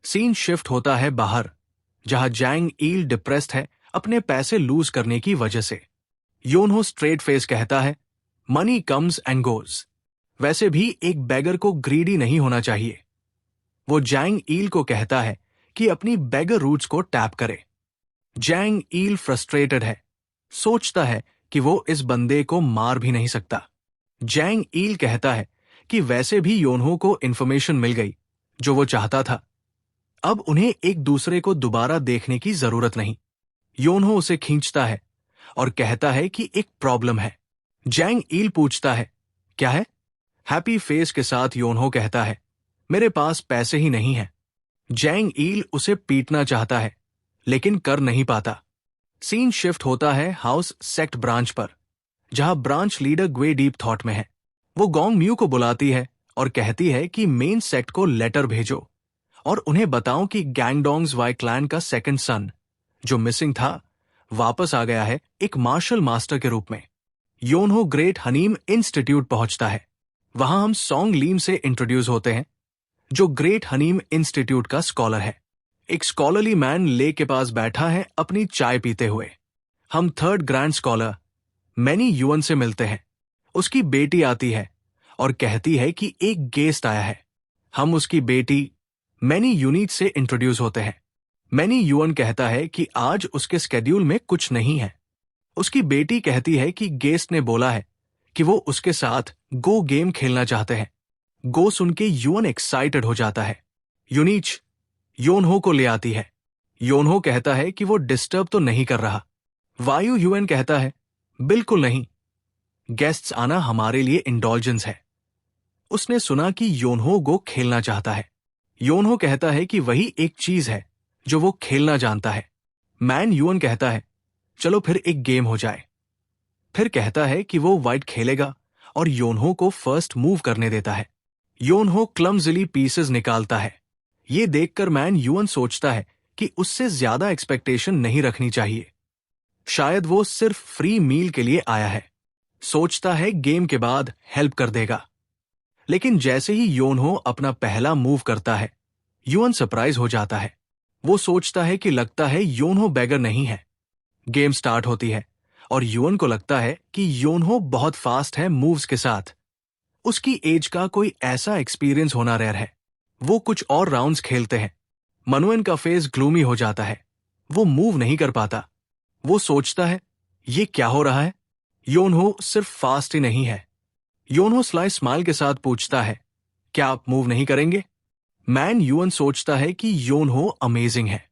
सीन शिफ्ट होता है बाहर, जहां जैंग ईल डिप्रेस्ड है अपने पैसे लूज करने की वजह से। योनहो स्ट्रेट फेस कहता है, मनी कम्स एंड गोज। वैसे भी एक बेगर को ग्रीडी नहीं होना चाहिए। वो जैंग ईल को कहता है कि अपनी बेगर रूट्स को टैप करे। जैंग ईल फ्रस्ट्रेटेड है, सोचता है कि वो इस बंदे को मार भी नहीं सकता। जैंग ईल कहता है कि वैसे भी योनहो को इंफॉर्मेशन मिल गई जो वो चाहता था। अब उन्हें एक दूसरे को दोबारा देखने की जरूरत नहीं। योनहो उसे खींचता है और कहता है कि एक प्रॉब्लम है। जैंग ईल पूछता है, क्या है? हैप्पी फेस के साथ योनहो कहता है, मेरे पास पैसे ही नहीं है। जैंग ईल उसे पीटना चाहता है लेकिन कर नहीं पाता। सीन शिफ्ट होता है हाउस सेक्ट ब्रांच पर, जहां ब्रांच लीडर ग्वे डीप थॉट में है। वो गोंग म्यू को बुलाती है और कहती है कि मेन सेक्ट को लेटर भेजो और उन्हें बताओ कि गैंगडोंग्स वाई क्लैन का सेकंड सन, जो मिसिंग था, वापस आ गया है एक मार्शल मास्टर के रूप में। योनहो ग्रेट हनीम इंस्टीट्यूट पहुंचता है। वहां हम सॉन्ग लीम से इंट्रोड्यूस होते हैं, जो ग्रेट हनीम इंस्टीट्यूट का स्कॉलर है। एक स्कॉलरली मैन लेक के पास बैठा है अपनी चाय पीते हुए। हम थर्ड ग्रैंड स्कॉलर मैनी युअन से मिलते हैं। उसकी बेटी आती है और कहती है कि एक गेस्ट आया है। हम उसकी बेटी मैनी यूनिट से इंट्रोड्यूस होते हैं। मैनी युअन कहता है कि आज उसके स्केड्यूल में कुछ नहीं है। उसकी बेटी कहती है कि गेस्ट ने बोला है कि वो उसके साथ गो गेम खेलना चाहते हैं। गो सुन के युअन एक्साइटेड हो जाता है। यूनिच योनहो को ले आती है। योनहो कहता है कि वो डिस्टर्ब तो नहीं कर रहा। वायु युएन कहता है, बिल्कुल नहीं, गेस्ट्स आना हमारे लिए इंडल्जेंस है। उसने सुना कि योनहो गो खेलना चाहता है। योनहो कहता है कि वही एक चीज है जो वो खेलना जानता है। मैन युअन कहता है, चलो फिर एक गेम हो जाए। फिर कहता है कि वो व्हाइट खेलेगा और योनहो को फर्स्ट मूव करने देता है। योनहो क्लमजिली पीसेस निकालता है। ये देखकर मैन युअन सोचता है कि उससे ज्यादा एक्सपेक्टेशन नहीं रखनी चाहिए। शायद वो सिर्फ फ्री मील के लिए आया है। सोचता है गेम के बाद हेल्प कर देगा। लेकिन जैसे ही योनहो अपना पहला मूव करता है, युअन सरप्राइज हो जाता है। वो सोचता है कि लगता है योनहो बेगर नहीं है। गेम स्टार्ट होती है और युअन को लगता है कि योनहो बहुत फास्ट है मूव्स के साथ। उसकी एज का कोई ऐसा एक्सपीरियंस होना रेयर है। वो कुछ और राउंड्स खेलते हैं। मनुएन का फेस ग्लूमी हो जाता है। वो मूव नहीं कर पाता। वो सोचता है, ये क्या हो रहा है? योनहो सिर्फ फास्ट ही नहीं है, योनहो स्लाई स्माइल के साथ पूछता है, क्या आप मूव नहीं करेंगे? मैन युअन सोचता है कि योनहो अमेजिंग है।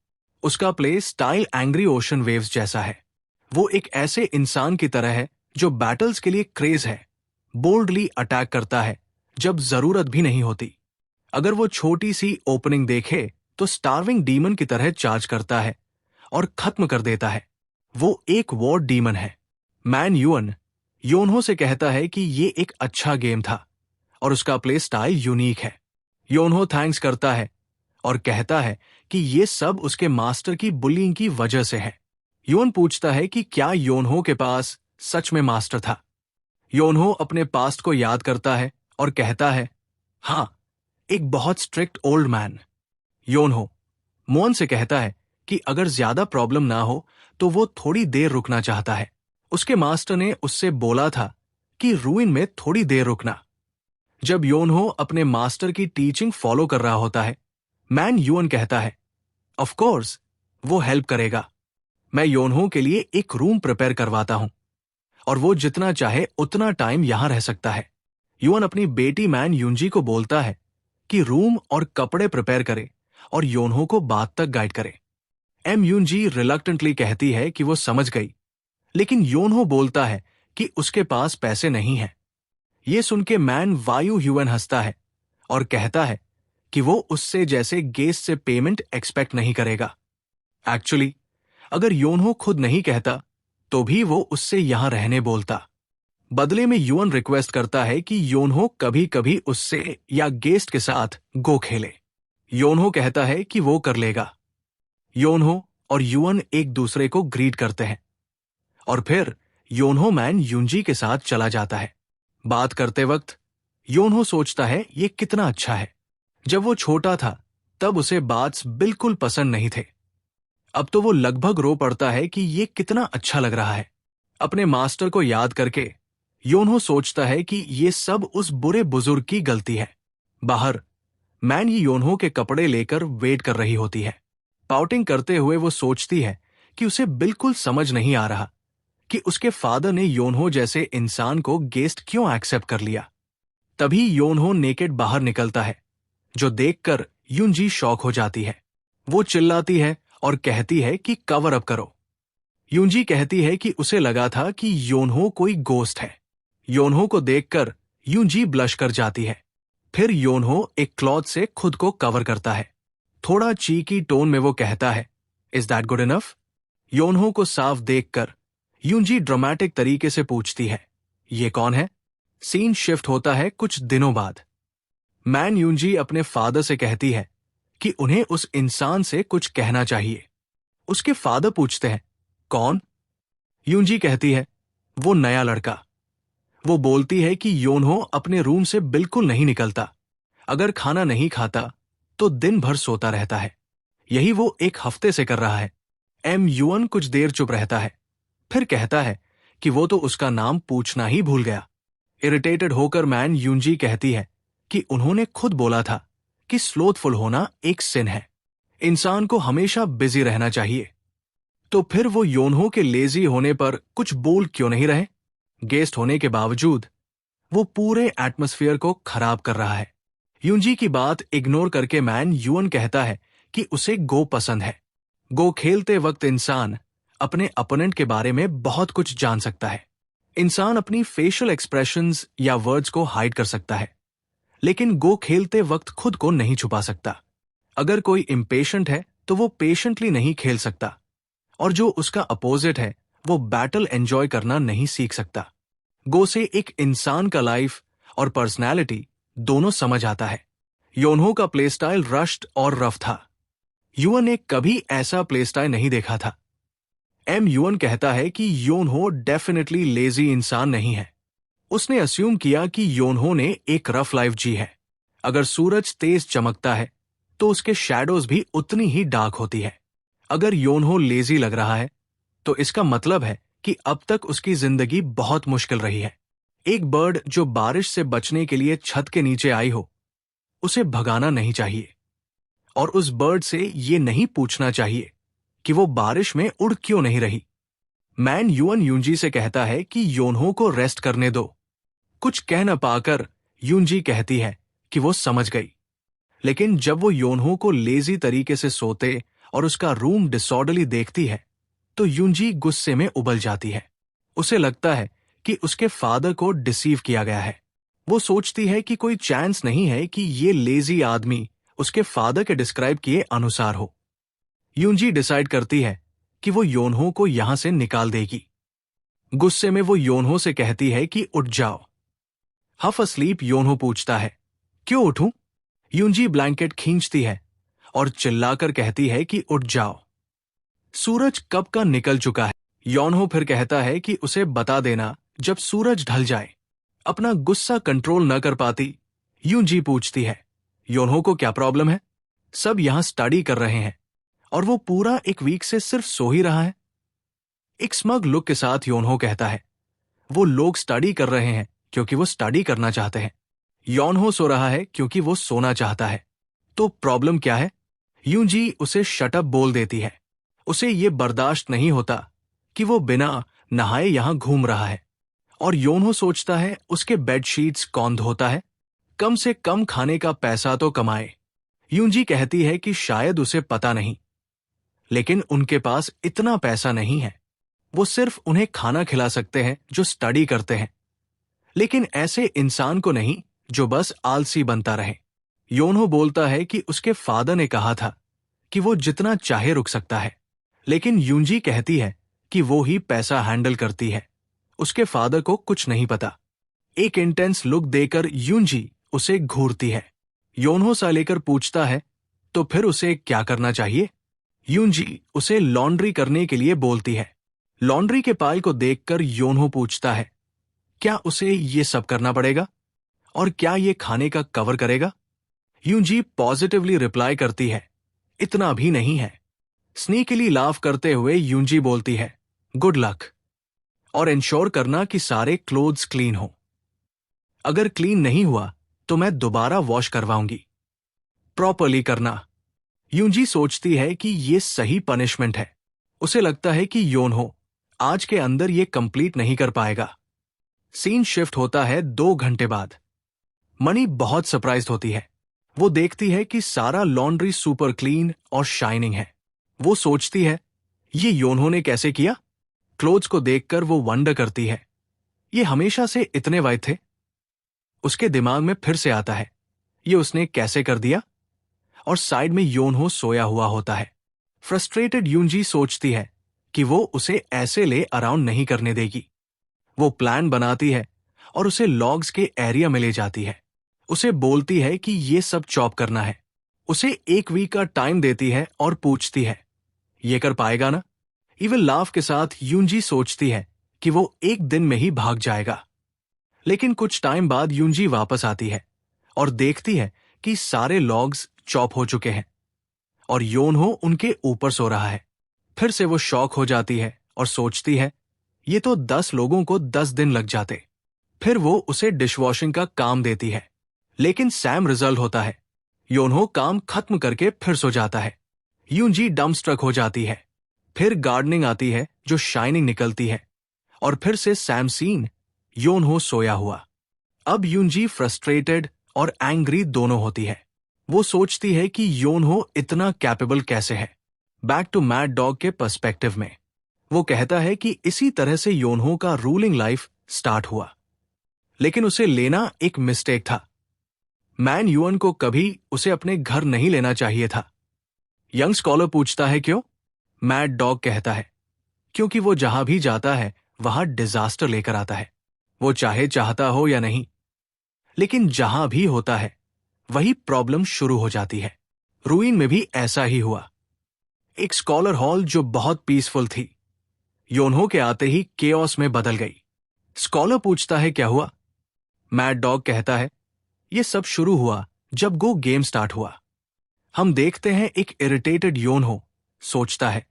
उसका play style angry ocean waves जैसा है। वो एक ऐसे इंसान की तरह है जो बैटल्स के लिए क्रेज है, बोल्डली अटैक करता है जब जरूरत भी नहीं होती। अगर वो छोटी सी ओपनिंग देखे तो स्टार्विंग डीमन की तरह चार्ज करता है और खत्म कर देता है। वो एक वॉर डीमन है। मैन युअन योनहो से कहता है कि ये एक अच्छा गेम था और उसका प्ले स्टाइल यूनिक है। योनहो थैंक्स करता है और कहता है कि ये सब उसके मास्टर की बुलिंग की वजह से है। युअन पूछता है कि क्या योनहो के पास सच में मास्टर था। योनहो अपने पास्ट को याद करता है और कहता है, हाँ, एक बहुत स्ट्रिक्ट ओल्ड मैन। योनहो मोन से कहता है कि अगर ज्यादा प्रॉब्लम ना हो तो वो थोड़ी देर रुकना चाहता है। उसके मास्टर ने उससे बोला था कि रूइन में थोड़ी देर रुकना। जब योनहो अपने मास्टर की टीचिंग फॉलो कर रहा होता है, मैन युअन कहता है, ऑफ कोर्स वो हेल्प करेगा। मैं योनहो के लिए एक रूम प्रिपेयर करवाता हूं और वो जितना चाहे उतना टाइम यहां रह सकता है। युअन अपनी बेटी मैन युंजी को बोलता है कि रूम और कपड़े प्रिपेयर करे और योनहो को बात तक गाइड करे। एम युंजी रिलक्टेंटली कहती है कि वो समझ गई, लेकिन योनहो बोलता है कि उसके पास पैसे नहीं हैं। ये सुन के मैन वायु ह्यूएन हंसता है और कहता है कि वो उससे जैसे गेस्ट से पेमेंट एक्सपेक्ट नहीं करेगा। एक्चुअली अगर योनहो खुद नहीं कहता तो भी वो उससे यहां रहने बोलता। बदले में युअन रिक्वेस्ट करता है कि योनहो कभी कभी उससे या गेस्ट के साथ गो खेले। योनहो कहता है कि वो कर लेगा। योनहो और युअन एक दूसरे को ग्रीट करते हैं और फिर योनहो मैन युंजी के साथ चला जाता है। बात करते वक्त योनहो सोचता है ये कितना अच्छा है। जब वो छोटा था तब उसे बात्स बिल्कुल पसंद नहीं थे। अब तो वो लगभग रो पड़ता है कि ये कितना अच्छा लग रहा है। अपने मास्टर को याद करके योनहो सोचता है कि ये सब उस बुरे बुजुर्ग की गलती है। बाहर मैन योनहो के कपड़े लेकर वेट कर रही होती है। पाउटिंग करते हुए वो सोचती है कि उसे बिल्कुल समझ नहीं आ रहा कि उसके फादर ने योनहो जैसे इंसान को गेस्ट क्यों एक्सेप्ट कर लिया। तभी योनहो नेकेड बाहर निकलता है, जो देखकर युंजी शॉक हो जाती है। वो चिल्लाती है और कहती है कि कवर अप करो। युंजी कहती है कि उसे लगा था कि योनहो कोई गोस्ट है। योनहो को देखकर युंजी ब्लश कर जाती है। फिर योनहो एक क्लॉथ से खुद को कवर करता है। थोड़ा चीकी टोन में वो कहता है, इज दैट गुड इनफ? योनहो को साफ देखकर युंजी ड्रामेटिक तरीके से पूछती है, ये कौन है? सीन शिफ्ट होता है कुछ दिनों बाद। मैन युंजी अपने फादर से कहती है कि उन्हें उस इंसान से कुछ कहना चाहिए। उसके फादर पूछते हैं, कौन? युंजी कहती है, वो नया लड़का। वो बोलती है कि योनहो अपने रूम से बिल्कुल नहीं निकलता। अगर खाना नहीं खाता तो दिन भर सोता रहता है। यही वो एक हफ्ते से कर रहा है। एम युअन कुछ देर चुप रहता है, फिर कहता है कि वो तो उसका नाम पूछना ही भूल गया। इरिटेटेड होकर मैन युंजी कहती है कि उन्होंने खुद बोला था कि स्लोथफुल होना एक सिन है। इंसान को हमेशा बिजी रहना चाहिए। तो फिर वो योनहो के लेजी होने पर कुछ बोल क्यों नहीं रहे? गेस्ट होने के बावजूद वो पूरे एटमॉस्फेयर को खराब कर रहा है। युंजी की बात इग्नोर करके मैन युअन कहता है कि उसे गो पसंद है। गो खेलते वक्त इंसान अपने अपोनेंट के बारे में बहुत कुछ जान सकता है। इंसान अपनी फेशियल एक्सप्रेशंस या वर्ड्स को हाइड कर सकता है, लेकिन गो खेलते वक्त खुद को नहीं छुपा सकता। अगर कोई इम्पेशेंट है तो वो पेशेंटली नहीं खेल सकता, और जो उसका अपोजिट है वो बैटल एंजॉय करना नहीं सीख सकता। गो से एक इंसान का लाइफ और पर्सनैलिटी दोनों समझ आता है। योनहो का प्ले स्टाइल रश्ड और रफ था। युअन ने कभी ऐसा प्ले स्टाइल नहीं देखा था। एम युअन कहता है कि योनहो डेफिनेटली लेजी इंसान नहीं है। उसने अस्यूम किया कि योनहो ने एक रफ लाइफ जी है। अगर सूरज तेज चमकता है तो उसके शैडोज भी उतनी ही डार्क होती है। अगर योनहो लेजी लग रहा है तो इसका मतलब है कि अब तक उसकी जिंदगी बहुत मुश्किल रही है। एक बर्ड जो बारिश से बचने के लिए छत के नीचे आई हो, उसे भगाना नहीं चाहिए, और उस बर्ड से ये नहीं पूछना चाहिए कि वो बारिश में उड़ क्यों नहीं रही। मैन युअन युंजी से कहता है कि योनहो को रेस्ट करने दो। कुछ कह न पाकर यूनजी कहती है कि वो समझ गई। लेकिन जब वो योनहो को लेजी तरीके से सोते और उसका रूम डिसऑर्डरली देखती है तो यूनजी गुस्से में उबल जाती है। उसे लगता है कि उसके फादर को डिसीव किया गया है। वो सोचती है कि कोई चांस नहीं है कि ये लेजी आदमी उसके फादर के डिस्क्राइब किए अनुसार हो। यूनजी डिसाइड करती है कि वो योनहो को यहां से निकाल देगी। गुस्से में वो योनहो से कहती है कि उठ जाओ। हाफ अस्लीप योनहो पूछता है, क्यों उठूं? यूनजी ब्लैंकेट खींचती है और चिल्लाकर कहती है कि उठ जाओ। सूरज कब का निकल चुका है। योनहो फिर कहता है कि उसे बता देना जब सूरज ढल जाए। अपना गुस्सा कंट्रोल न कर पाती यूनजी पूछती है, योनहो को क्या प्रॉब्लम है? सब यहां स्टडी कर रहे हैं और वो पूरा एक वीक से सिर्फ सो ही रहा है। एक स्मग लुक के साथ योनहो कहता है, वो लोग स्टडी कर रहे हैं क्योंकि वो स्टडी करना चाहते हैं। योनहो सो रहा है क्योंकि वो सोना चाहता है। तो प्रॉब्लम क्या है? यूनजी उसे शटअप बोल देती है। उसे ये बर्दाश्त नहीं होता कि वो बिना नहाए यहां घूम रहा है। और योनहो सोचता है उसके बेडशीट्स कौन धोता है? कम से कम खाने का पैसा तो कमाए। यूनजी कहती है कि शायद उसे पता नहीं, लेकिन उनके पास इतना पैसा नहीं है। वो सिर्फ उन्हें खाना खिला सकते हैं जो स्टडी करते हैं, लेकिन ऐसे इंसान को नहीं जो बस आलसी बनता रहे। योनहो बोलता है कि उसके फादर ने कहा था कि वो जितना चाहे रुक सकता है, लेकिन यूनजी कहती है कि वो ही पैसा हैंडल करती है। उसके फादर को कुछ नहीं पता। एक इंटेंस लुक देकर यूनजी उसे घूरती है। योनहो सा लेकर पूछता है, तो फिर उसे क्या करना चाहिए? यूनजी उसे लॉन्ड्री करने के लिए बोलती है। लॉन्ड्री के पाइल को देखकर योनहो पूछता है, क्या उसे ये सब करना पड़ेगा? और क्या ये खाने का कवर करेगा? यूनजी पॉजिटिवली रिप्लाई करती है, इतना भी नहीं है। स्नीकली लाफ करते हुए यूनजी बोलती है, गुड लक, और इंश्योर करना कि सारे क्लोथ्स क्लीन हो। अगर क्लीन नहीं हुआ तो मैं दोबारा वॉश करवाऊंगी। प्रॉपरली करना। यूनजी सोचती है कि ये सही पनिशमेंट है। उसे लगता है कि योनहो आज के अंदर ये कंप्लीट नहीं कर पाएगा। सीन शिफ्ट होता है 2 घंटे बाद। मनी बहुत सरप्राइज्ड होती है। वो देखती है कि सारा लॉन्ड्री सुपर क्लीन और शाइनिंग है। वो सोचती है, ये योनहो ने कैसे किया? क्लोथ्स को देखकर वो वंडर करती है, ये हमेशा से इतने वाइट थे? उसके दिमाग में फिर से आता है, ये उसने कैसे कर दिया? और साइड में योनहो सोया हुआ होता है। फ्रस्ट्रेटेड यूनजी सोचती है कि वो उसे ऐसे ले अराउंड नहीं करने देगी। वो प्लान बनाती है और उसे लॉग्स के एरिया में ले जाती है। उसे बोलती है कि ये सब चॉप करना है। उसे 1 वीक का टाइम देती है और पूछती है, ये कर पाएगा ना? इविल लाफ के साथ यूनजी सोचती है कि वो 1 दिन में ही भाग जाएगा। लेकिन कुछ टाइम बाद यूनजी वापस आती है और देखती है कि सारे लॉग्स चॉप हो चुके हैं और योनहो उनके ऊपर सो रहा है। फिर से वो शॉक हो जाती है और सोचती है, ये तो 10 लोगों को 10 दिन लग जाते। फिर वो उसे डिशवॉशिंग का काम देती है, लेकिन सैम रिजल्ट होता है। योनहो काम खत्म करके फिर सो जाता है। यूनजी डम्बस्ट्रक हो जाती है। फिर गार्डनिंग आती है जो शाइनिंग निकलती है और फिर से सैम सीन, योनहो सोया हुआ। अब यूनजी फ्रस्ट्रेटेड और एंग्री दोनों होती है। वो सोचती है कि योनहो इतना कैपेबल कैसे है। बैक टू मैड डॉग के पर्सपेक्टिव में वो कहता है कि इसी तरह से योनहो का रूलिंग लाइफ स्टार्ट हुआ, लेकिन उसे लेना एक मिस्टेक था। मैन युअन को कभी उसे अपने घर नहीं लेना चाहिए था। यंग स्कॉलर पूछता है क्यों? मैड डॉग कहता है, क्योंकि वो जहां भी जाता है वहां डिजास्टर लेकर आता है। वो चाहे चाहता हो या नहीं, लेकिन जहां भी होता है वही प्रॉब्लम शुरू हो जाती है। रूइन में भी ऐसा ही हुआ। एक स्कॉलर हॉल जो बहुत पीसफुल थी, योनहो के आते ही केओस में बदल गई। स्कॉलर पूछता है क्या हुआ? मैड डॉग कहता है, ये सब शुरू हुआ जब गो गेम स्टार्ट हुआ। हम देखते हैं एक इरिटेटेड योनहो सोचता है,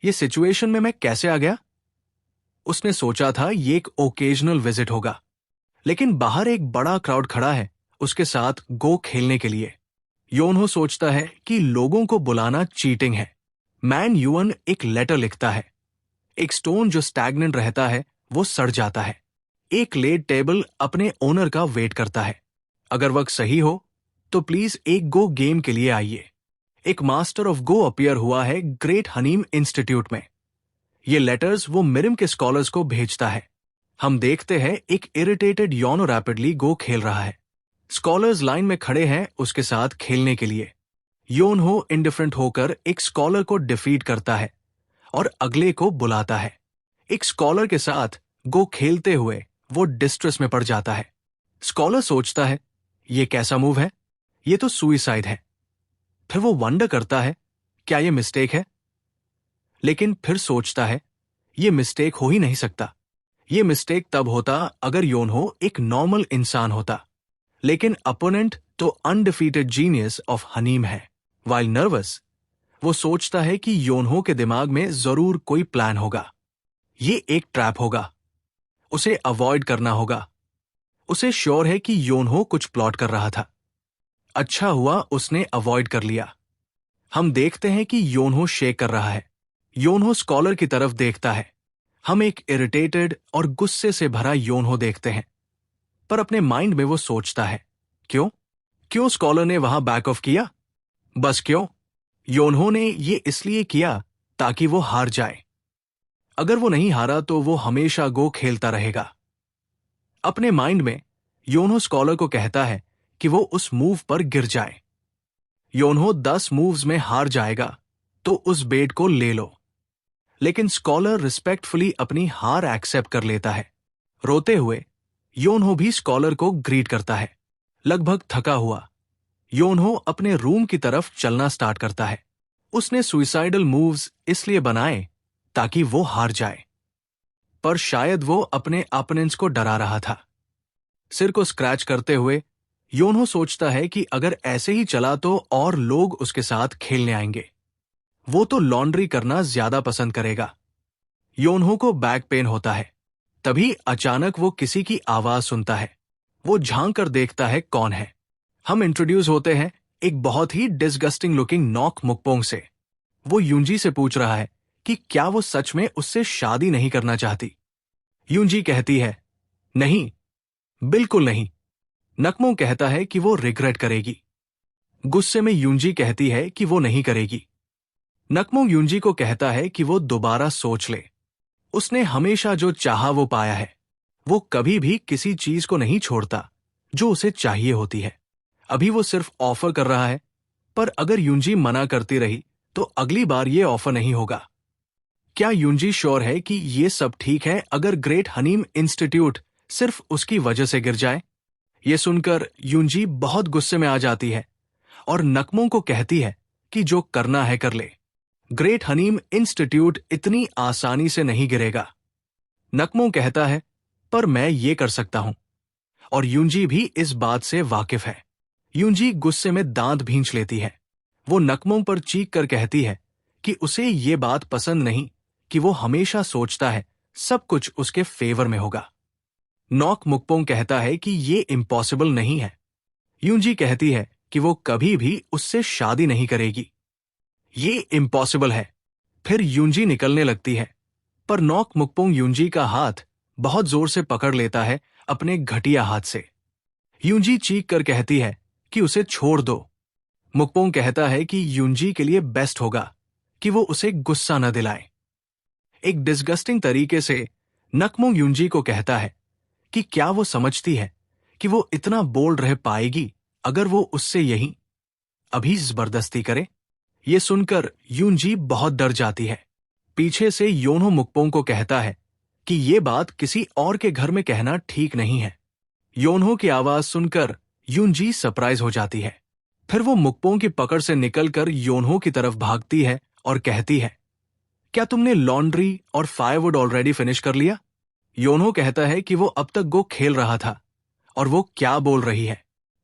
ये सिचुएशन में मैं कैसे आ गया? उसने सोचा था ये एक ओकेजनल विजिट होगा, लेकिन बाहर एक बड़ा क्राउड खड़ा है उसके साथ गो खेलने के लिए। योनहो सोचता है कि लोगों को बुलाना चीटिंग है। मैन युअन एक लेटर लिखता है। एक स्टोन जो स्टैग्नेंट रहता है वो सड़ जाता है। एक लेट टेबल अपने ओनर का वेट करता है। अगर वक्त सही हो तो प्लीज एक गो गेम के लिए आइए। एक मास्टर ऑफ गो अपीयर हुआ है ग्रेट हनीम इंस्टीट्यूट में। ये लेटर्स वो मिरिम के स्कॉलर्स को भेजता है। हम देखते हैं एक इरिटेटेड योनो रैपिडली गो खेल रहा है। स्कॉलर्स लाइन में खड़े हैं उसके साथ खेलने के लिए। योनहो इंडिफरेंट होकर एक स्कॉलर को डिफीट करता है और अगले को बुलाता है। एक स्कॉलर के साथ गो खेलते हुए वो डिस्ट्रेस में पड़ जाता है। स्कॉलर सोचता है ये कैसा मूव है, ये तो सुइसाइड है। फिर वो वंडर करता है क्या ये मिस्टेक है, लेकिन फिर सोचता है ये मिस्टेक हो ही नहीं सकता। ये मिस्टेक तब होता अगर योनहो एक नॉर्मल इंसान होता, लेकिन अपोनेंट तो अनडिफीटेड जीनियस ऑफ हनीम है। वाइल नर्वस, वो सोचता है कि योनहो के दिमाग में जरूर कोई प्लान होगा। ये एक ट्रैप होगा, उसे अवॉइड करना होगा। उसे श्योर है कि योनहो कुछ प्लॉट कर रहा था। अच्छा हुआ उसने अवॉइड कर लिया। हम देखते हैं कि योनहो शेक कर रहा है। योनहो स्कॉलर की तरफ देखता है। हम एक इरिटेटेड और गुस्से से भरा योनहो देखते हैं, पर अपने माइंड में वो सोचता है क्यों स्कॉलर ने वहां बैक ऑफ किया? बस क्यों? योनहो ने ये इसलिए किया ताकि वो हार जाए। अगर वो नहीं हारा तो वो हमेशा गो खेलता रहेगा। अपने माइंड में योनहो स्कॉलर को कहता है कि वो उस मूव पर गिर जाए। योनहो 10 मूव्स में हार जाएगा तो उस बेट को ले लो। लेकिन स्कॉलर रिस्पेक्टफुली अपनी हार एक्सेप्ट कर लेता है। रोते हुए योनहो भी स्कॉलर को ग्रीट करता है। लगभग थका हुआ योनहो अपने रूम की तरफ चलना स्टार्ट करता है। उसने सुइसाइडल मूव्स इसलिए बनाए ताकि वो हार जाए, पर शायद वो अपने अपोनेंट्स को डरा रहा था। सिर को स्क्रैच करते हुए योनहो सोचता है कि अगर ऐसे ही चला तो और लोग उसके साथ खेलने आएंगे। वो तो लॉन्ड्री करना ज्यादा पसंद करेगा। योनहो को बैक पेन होता है। तभी अचानक वो किसी की आवाज सुनता है। वो झांक कर देखता है कौन है। हम इंट्रोड्यूस होते हैं एक बहुत ही डिसगस्टिंग लुकिंग नॉक मुकपोंग से। वो यूंजी से पूछ रहा है कि क्या वो सच में उससे शादी नहीं करना चाहती। यूंजी कहती है नहीं, बिल्कुल नहीं। नकमोंग कहता है कि वो रिग्रेट करेगी। गुस्से में यूंजी कहती है कि वो नहीं करेगी। नकमोंग यूंजी को कहता है कि वो दोबारा सोच ले। उसने हमेशा जो चाहा वो पाया है। वो कभी भी किसी चीज को नहीं छोड़ता जो उसे चाहिए होती है। अभी वो सिर्फ ऑफर कर रहा है, पर अगर यूंजी मना करती रही तो अगली बार ये ऑफर नहीं होगा। क्या यूंजी श्योर है कि ये सब ठीक है अगर ग्रेट हनीम इंस्टीट्यूट सिर्फ उसकी वजह से गिर जाए? ये सुनकर यूंजी बहुत गुस्से में आ जाती है और नकमों को कहती है कि जो करना है कर ले। ग्रेट हनीम इंस्टीट्यूट इतनी आसानी से नहीं गिरेगा। नकमों कहता है पर मैं ये कर सकता हूं, और यूंजी भी इस बात से वाकिफ है। यूंजी गुस्से में दांत भींच लेती है। वो नकमों पर चीख कर कहती है कि उसे ये बात पसंद नहीं कि वो हमेशा सोचता है सब कुछ उसके फेवर में होगा। नॉक मुकपोंग कहता है कि ये इम्पॉसिबल नहीं है। यूंजी कहती है कि वो कभी भी उससे शादी नहीं करेगी। ये इम्पॉसिबल है। फिर यूंजी निकलने लगती है, पर नॉक मुकपोंग यूंजी का हाथ बहुत जोर से पकड़ लेता है अपने घटिया हाथ से। यूंजी चीख कर कहती है कि उसे छोड़ दो। मुकपोंग कहता है कि यूंजी के लिए बेस्ट होगा कि वो उसे गुस्सा न दिलाए। एक डिस्गस्टिंग तरीके से नकमोंग यूंजी को कहता है कि क्या वो समझती है कि वो इतना बोल्ड रह पाएगी अगर वो उससे यही अभी जबरदस्ती करे? ये सुनकर यूंजी बहुत डर जाती है। पीछे से योनहो मुकपोंग को कहता है कि ये बात किसी और के घर में कहना ठीक नहीं है। योनहो की आवाज सुनकर यूंजी सरप्राइज हो जाती है। फिर वो मुकपोंग की पकड़ से निकलकर योनहो की तरफ भागती है और कहती है क्या तुमने लॉन्ड्री और फायरवुड ऑलरेडी फिनिश कर लिया? योनहो कहता है कि वो अब तक गो खेल रहा था और वो क्या बोल रही है।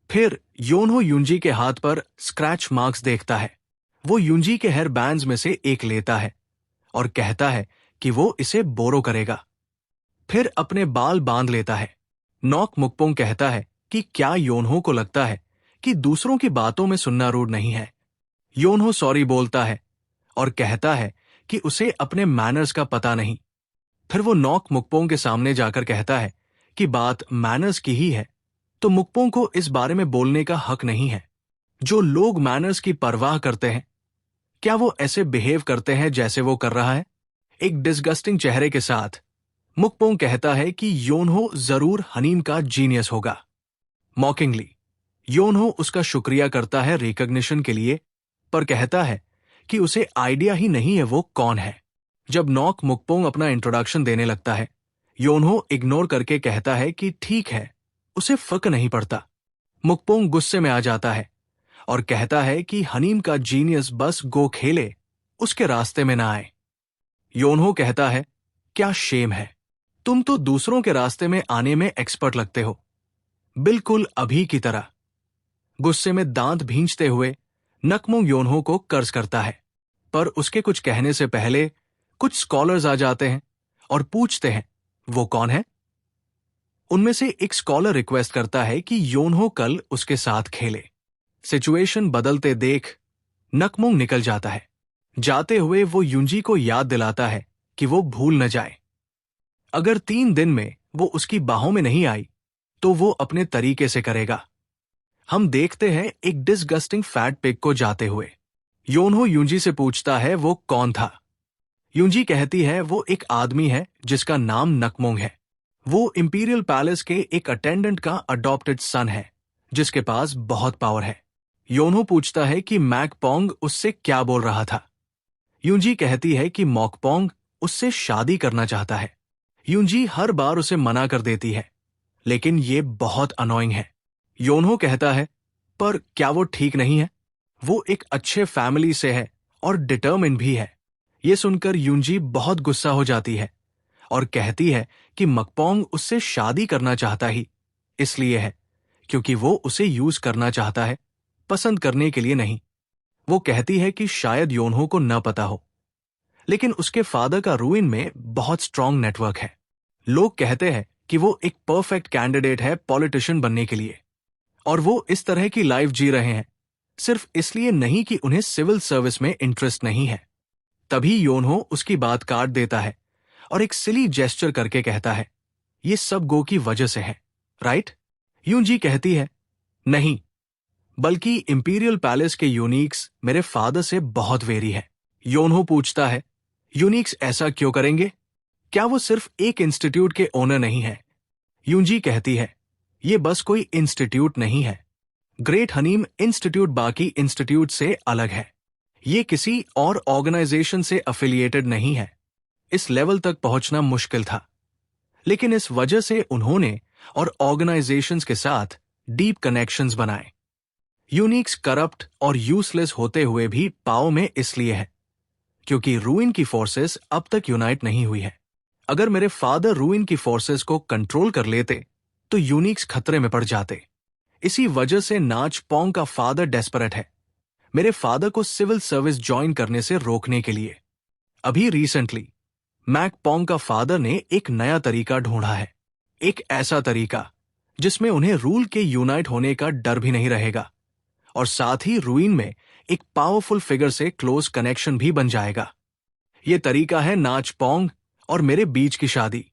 फिर योनहो यूंजी के हाथ पर स्क्रैच मार्क्स देखता है। वो यूंजी के हेयर बैंड्स में से एक लेता है और कहता है कि वो इसे बोरो करेगा। फिर अपने बाल बांध लेता है। नॉक मुकपोंग कहता है कि क्या योनहो को लगता है कि दूसरों की बातों में सुनना रूड नहीं है। योनहो सॉरी बोलता है और कहता है कि उसे अपने मैनर्स का पता नहीं। फिर वो नॉक मुकपोंग के सामने जाकर कहता है कि बात मैनर्स की ही है तो मुकपोंग को इस बारे में बोलने का हक नहीं है। जो लोग मैनर्स की परवाह करते हैं, क्या वो ऐसे बिहेव करते हैं जैसे वो कर रहा है? एक डिस्गस्टिंग चेहरे के साथ मुकपोंग कहता है कि योनहो जरूर हनीम का जीनियस होगा। मॉकिंगली योनहो उसका शुक्रिया करता है रिकॉग्निशन के लिए, पर कहता है कि उसे आइडिया ही नहीं है वो कौन है। जब नॉक मुकपोंग अपना इंट्रोडक्शन देने लगता है, योनहो इग्नोर करके कहता है कि ठीक है, उसे फर्क नहीं पड़ता। मुकपोंग गुस्से में आ जाता है और कहता है कि हनीम का जीनियस बस गो खेले, उसके रास्ते में ना आए। योनहो कहता है, क्या शेम है, तुम तो दूसरों के रास्ते में आने में एक्सपर्ट लगते हो, बिल्कुल अभी की तरह। गुस्से में दांत भींचते हुए नकमोंग योनहो को कर्ज करता है, पर उसके कुछ कहने से पहले कुछ स्कॉलर्स आ जाते हैं और पूछते हैं वो कौन है। उनमें से एक स्कॉलर रिक्वेस्ट करता है कि योनहो कल उसके साथ खेले। सिचुएशन बदलते देख नकमोंग निकल जाता है। जाते हुए वो युंजी को याद दिलाता है कि वो भूल न जाए। अगर 3 दिन में वो उसकी बाहों में नहीं आई तो वो अपने तरीके से करेगा। हम देखते हैं एक डिसगस्टिंग फैट पिग को जाते हुए। योनहो युंजी से पूछता है वो कौन था। युंजी कहती है वो एक आदमी है जिसका नाम नकमोंग है। वो इंपीरियल पैलेस के एक अटेंडेंट का अडॉप्टेड सन है जिसके पास बहुत पावर है। योनहो पूछता है कि मैकपोंग उससे क्या बोल रहा था। युंजी कहती है कि मॉकपोंग उससे शादी करना चाहता है। युंजी हर बार उसे मना कर देती है, लेकिन ये बहुत अनोइंग है। योनहो कहता है, पर क्या वो ठीक नहीं है? वो एक अच्छे फैमिली से है और डिटर्मिन भी है। ये सुनकर युंजी बहुत गुस्सा हो जाती है और कहती है कि मकपोंग उससे शादी करना चाहता ही इसलिए है क्योंकि वो उसे यूज करना चाहता है, पसंद करने के लिए नहीं। वो कहती है कि शायद योनहो को न पता हो, लेकिन उसके फादर का रूइन में बहुत स्ट्रांग नेटवर्क है। लोग कहते हैं कि वो एक परफेक्ट कैंडिडेट है पॉलिटिशियन बनने के लिए, और वो इस तरह की लाइफ जी रहे हैं सिर्फ इसलिए नहीं कि उन्हें सिविल सर्विस में इंटरेस्ट नहीं है। तभी योनहो उसकी बात काट देता है और एक सिली जेस्चर करके कहता है, ये सब गो की वजह से है, राइट? युंजी कहती है, नहीं, बल्कि इंपीरियल पैलेस के यूनिक्स मेरे फादर से बहुत वेरी है। योनहो पूछता है, यूनिक्स ऐसा क्यों करेंगे? क्या वो सिर्फ एक इंस्टीट्यूट के ओनर नहीं है? युंजी कहती है, ये बस कोई इंस्टीट्यूट नहीं है। ग्रेट हनीम इंस्टीट्यूट बाकी इंस्टीट्यूट से अलग है। ये किसी और ऑर्गेनाइजेशन से अफिलिएटेड नहीं है। इस लेवल तक पहुंचना मुश्किल था, लेकिन इस वजह से उन्होंने और ऑर्गेनाइजेशंस के साथ डीप कनेक्शंस बनाए। यूनिक्स करप्ट और यूजलेस होते हुए भी पाव में इसलिए है क्योंकि रूइन की फोर्सेस अब तक यूनाइट नहीं हुई है। अगर मेरे फादर रूइन की फोर्सेस को कंट्रोल कर लेते तो यूनिक्स खतरे में पड़ जाते। इसी वजह से नाच पोंग का फादर डेस्परेट है मेरे फादर को सिविल सर्विस ज्वाइन करने से रोकने के लिए। अभी रिसेंटली मैक पोंग का फादर ने एक नया तरीका ढूंढा है, एक ऐसा तरीका जिसमें उन्हें रूल के यूनाइट होने का डर भी नहीं रहेगा और साथ ही रूइन में एक पावरफुल फिगर से क्लोज कनेक्शन भी बन जाएगा। यह तरीका है नाच पोंग और मेरे बीच की शादी।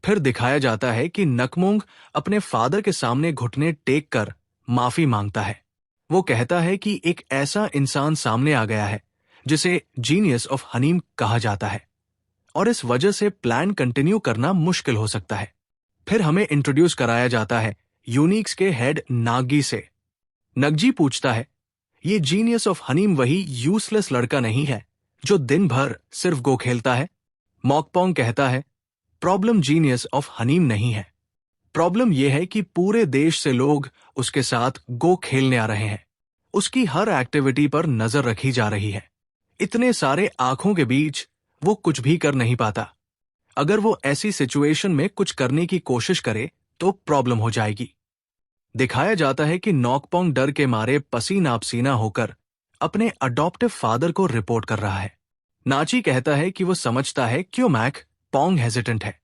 फिर दिखाया जाता है कि नकमोंग अपने फादर के सामने घुटने टेक कर माफी मांगता है। वो कहता है कि एक ऐसा इंसान सामने आ गया है जिसे जीनियस ऑफ हनीम कहा जाता है और इस वजह से प्लान कंटिन्यू करना मुश्किल हो सकता है। फिर हमें इंट्रोड्यूस कराया जाता है यूनिक्स के हेड नागी से। नगजी पूछता है, ये जीनियस ऑफ हनीम वही यूजलेस लड़का नहीं है जो दिन भर सिर्फ गो खेलता है? मॉकपोंग कहता है, प्रॉब्लम जीनियस ऑफ हनीम नहीं है, प्रॉब्लम यह है कि पूरे देश से लोग उसके साथ गो खेलने आ रहे हैं। उसकी हर एक्टिविटी पर नजर रखी जा रही है। इतने सारे आंखों के बीच वो कुछ भी कर नहीं पाता। अगर वो ऐसी सिचुएशन में कुछ करने की कोशिश करे तो प्रॉब्लम हो जाएगी। दिखाया जाता है कि नॉकपोंग डर के मारे पसीना पसीना होकर अपने अडॉप्टिव फादर को रिपोर्ट कर रहा है। नाची कहता है कि वो समझता है क्यों मैक पोंग हेजिटेंट है।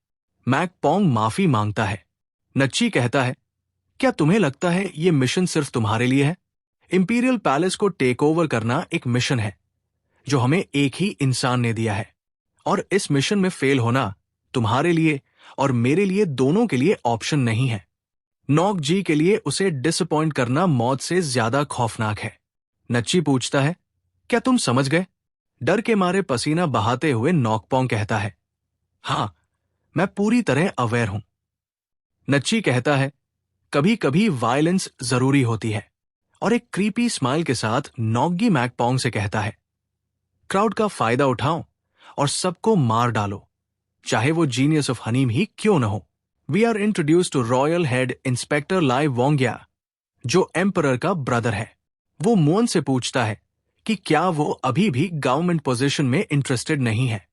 मैक पोंग माफी मांगता है। नच्ची कहता है, क्या तुम्हें लगता है ये मिशन सिर्फ तुम्हारे लिए है? इंपीरियल पैलेस को टेक ओवर करना एक मिशन है जो हमें एक ही इंसान ने दिया है, और इस मिशन में फेल होना तुम्हारे लिए और मेरे लिए दोनों के लिए ऑप्शन नहीं है। नॉक जी के लिए उसे डिसअपॉइंट करना मौत से ज्यादा खौफनाक है। नच्ची पूछता है, क्या तुम समझ गए? डर के मारे पसीना बहाते हुए नॉकपॉन्ग कहता है, हाँ, मैं पूरी तरह अवेयर हूं। नच्ची कहता है, कभी कभी वायलेंस जरूरी होती है, और एक क्रीपी स्माइल के साथ नॉकगी मैकपॉन्ग से कहता है, क्राउड का फायदा उठाओ और सबको मार डालो, चाहे वो जीनियस ऑफ हनीम ही क्यों न हो। We are introduce to royal head inspector लाई वोंग्या, जो एम्परर का ब्रदर है। वो मुअन से पूछता है कि क्या वो अभी भी गवर्नमेंट पोजीशन में इंटरेस्टेड नहीं है।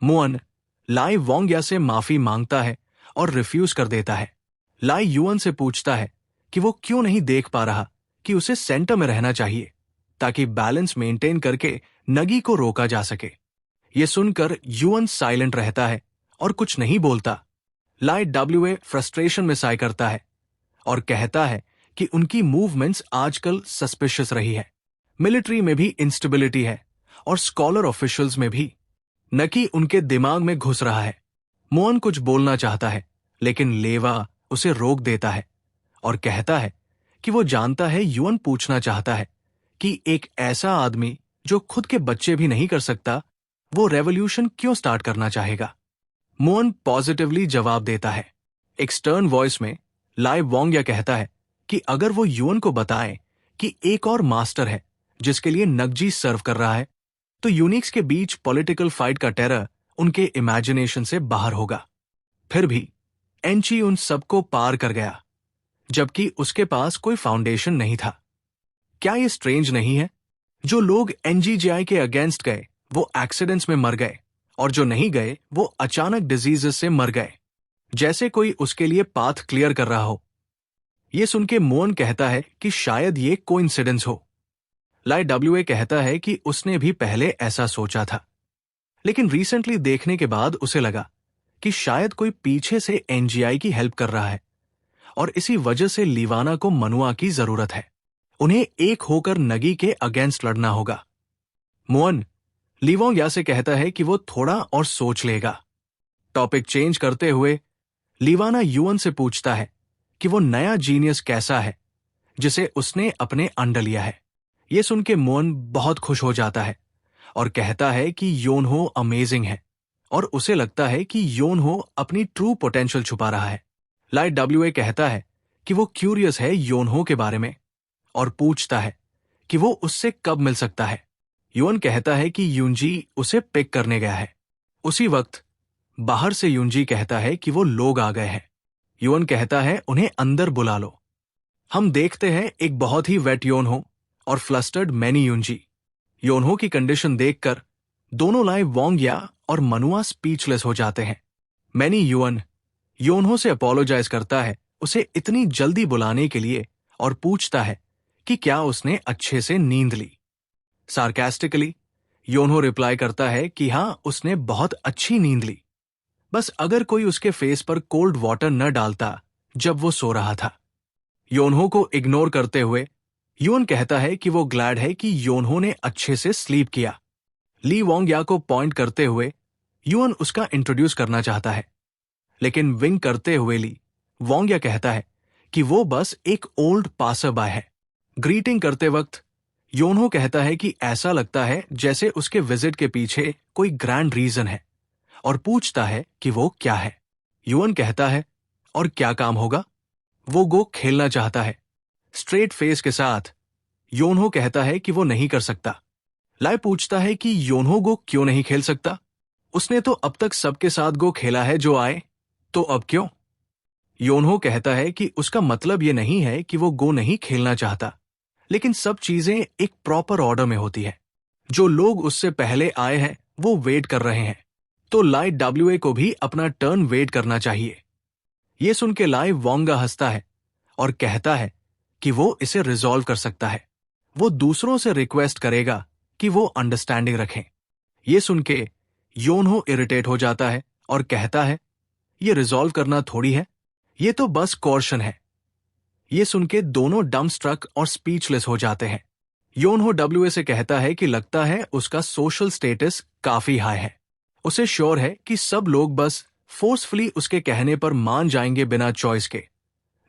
मुअन लाई वोंग्या से माफी मांगता है और रिफ्यूज कर देता है। लाई युअन से पूछता है कि वो क्यों नहीं देख पा रहा कि उसे सेंटर में रहना चाहिए, ताकि बैलेंस मेंटेन करके नगी को रोका जा सके। ये सुनकर युअन साइलेंट रहता है और कुछ नहीं बोलता। लाई डब्ल्यूए फ्रस्ट्रेशन में साय करता है और कहता है कि उनकी मूवमेंट्स आजकल सस्पिशियस रही है। मिलिट्री में भी इंस्टेबिलिटी है और स्कॉलर ऑफिशियल्स में भी। नकी उनके दिमाग में घुस रहा है। मुअन कुछ बोलना चाहता है, लेकिन लेवा उसे रोक देता है और कहता है कि वो जानता है युअन पूछना चाहता है कि एक ऐसा आदमी जो खुद के बच्चे भी नहीं कर सकता, वो रेवोल्यूशन क्यों स्टार्ट करना चाहेगा। मुअन पॉजिटिवली जवाब देता है। एक स्टर्न वॉइस में लाई वोंग्या कहता है कि अगर वो युअन को बताए कि एक और मास्टर है जिसके लिए नगजी सर्व कर रहा है, तो यूनिक्स के बीच पॉलिटिकल फाइट का टेरर उनके इमेजिनेशन से बाहर होगा। फिर भी एंची उन सबको पार कर गया, जबकि उसके पास कोई फाउंडेशन नहीं था। क्या ये स्ट्रेंज नहीं है? जो लोग एनजीजेआई के अगेंस्ट गए वो एक्सीडेंट्स में मर गए, और जो नहीं गए वो अचानक डिजीजेस से मर गए, जैसे कोई उसके लिए पाथ क्लियर कर रहा हो। ये सुन के मुअन कहता है कि शायद ये कोइंसिडेंस हो। लाई डब्ल्यूए कहता है कि उसने भी पहले ऐसा सोचा था, लेकिन रिसेंटली देखने के बाद उसे लगा कि शायद कोई पीछे से एनजीआई की हेल्प कर रहा है, और इसी वजह से लीवाना को मनुआ की जरूरत है। उन्हें एक होकर नगी के अगेंस्ट लड़ना होगा। मुअन लीवोंग्या से कहता है कि वो थोड़ा और सोच लेगा। टॉपिक चेंज करते हुए लीवाना युअन से पूछता है कि वो नया जीनियस कैसा है जिसे उसने अपने अंडर लिया है। ये सुन के मुअन बहुत खुश हो जाता है और कहता है कि योनहो अमेजिंग है, और उसे लगता है कि योनहो अपनी ट्रू पोटेंशियल छुपा रहा है। लाई डब्ल्यूए कहता है कि वो क्यूरियस है योनहो के बारे में और पूछता है कि वो उससे कब मिल सकता है। युअन कहता है कि यूनजी उसे पिक करने गया है। उसी वक्त बाहर से यूनजी कहता है कि वो लोग आ गए हैं। युअन कहता है उन्हें अंदर बुला लो। हम देखते हैं एक बहुत ही वेट योनहो और फ्लस्टर्ड मैनी यूनजी। योनहो की कंडीशन देखकर दोनों लाई वोंग्या और मनुआ स्पीचलेस हो जाते हैं। मैनी युअन योनहो से अपोलोजाइज करता है उसे इतनी जल्दी बुलाने के लिए और पूछता है कि क्या उसने अच्छे से नींद ली। सार्कास्टिकली योनहो रिप्लाई करता है कि हां, उसने बहुत अच्छी नींद ली, बस अगर कोई उसके फेस पर कोल्ड वाटर न डालता जब वो सो रहा था। योनहो को इग्नोर करते हुए युअन कहता है कि वो ग्लैड है कि योनहो ने अच्छे से स्लीप किया। ली वोंग्या को पॉइंट करते हुए युअन उसका इंट्रोड्यूस करना चाहता है, लेकिन विंग करते हुए ली वोंग्या कहता है कि वो बस एक ओल्ड पासर बाय है। ग्रीटिंग करते वक्त योनहो कहता है कि ऐसा लगता है जैसे उसके विजिट के पीछे कोई ग्रैंड रीजन है, और पूछता है कि वो क्या है। युअन कहता है, और क्या काम होगा? वो गो खेलना चाहता है। स्ट्रेट फेस के साथ योनहो कहता है कि वो नहीं कर सकता। लाई पूछता है कि योनहो गो क्यों नहीं खेल सकता? उसने तो अब तक सबके साथ गो खेला है जो आए, तो अब क्यों? योनहो कहता है कि उसका मतलब ये नहीं है कि वो गो नहीं खेलना चाहता, लेकिन सब चीजें एक प्रॉपर ऑर्डर में होती है। जो लोग उससे पहले आए हैं वो वेट कर रहे हैं, तो लाई डब्ल्यूए को भी अपना टर्न वेट करना चाहिए। ये सुन के लाई वोंगा हंसता है और कहता है कि वो इसे रिजॉल्व कर सकता है। वो दूसरों से रिक्वेस्ट करेगा कि वो अंडरस्टैंडिंग रखें। ये सुन के योनहो इरिटेट हो जाता है और कहता है, ये रिजॉल्व करना थोड़ी है, ये तो बस कॉर्शन है। ये सुन के दोनों डम स्ट्रक और स्पीचलेस हो जाते हैं। योनहो डब्ल्यूए से कहता है कि लगता है उसका सोशल स्टेटस काफी हाई है। उसे श्योर है कि सब लोग बस फोर्सफुली उसके कहने पर मान जाएंगे बिना चॉइस के,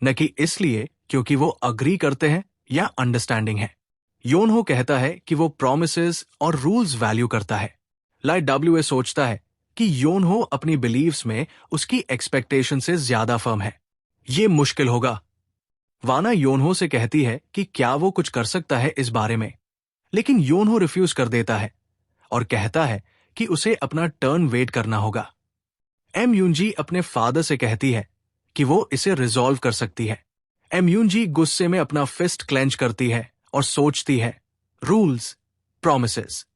न कि इसलिए क्योंकि वो अग्री करते हैं या अंडरस्टैंडिंग है। योनहो कहता है कि वो प्रॉमिसेस और रूल्स वैल्यू करता है। लाई डब्ल्यूए सोचता है कि योनहो अपनी बिलीव्स में उसकी एक्सपेक्टेशन से ज्यादा फर्म है। ये मुश्किल होगा। वाना योनहो से कहती है कि क्या वो कुछ कर सकता है इस बारे में, लेकिन योनहो रिफ्यूज कर देता है और कहता है कि उसे अपना टर्न वेट करना होगा। एम यूनजी अपने फादर से कहती है कि वो इसे रिजॉल्व कर सकती है। एम यूनजी गुस्से में अपना फिस्ट क्लेंच करती है और सोचती है, रूल्स, प्रॉमिसेस,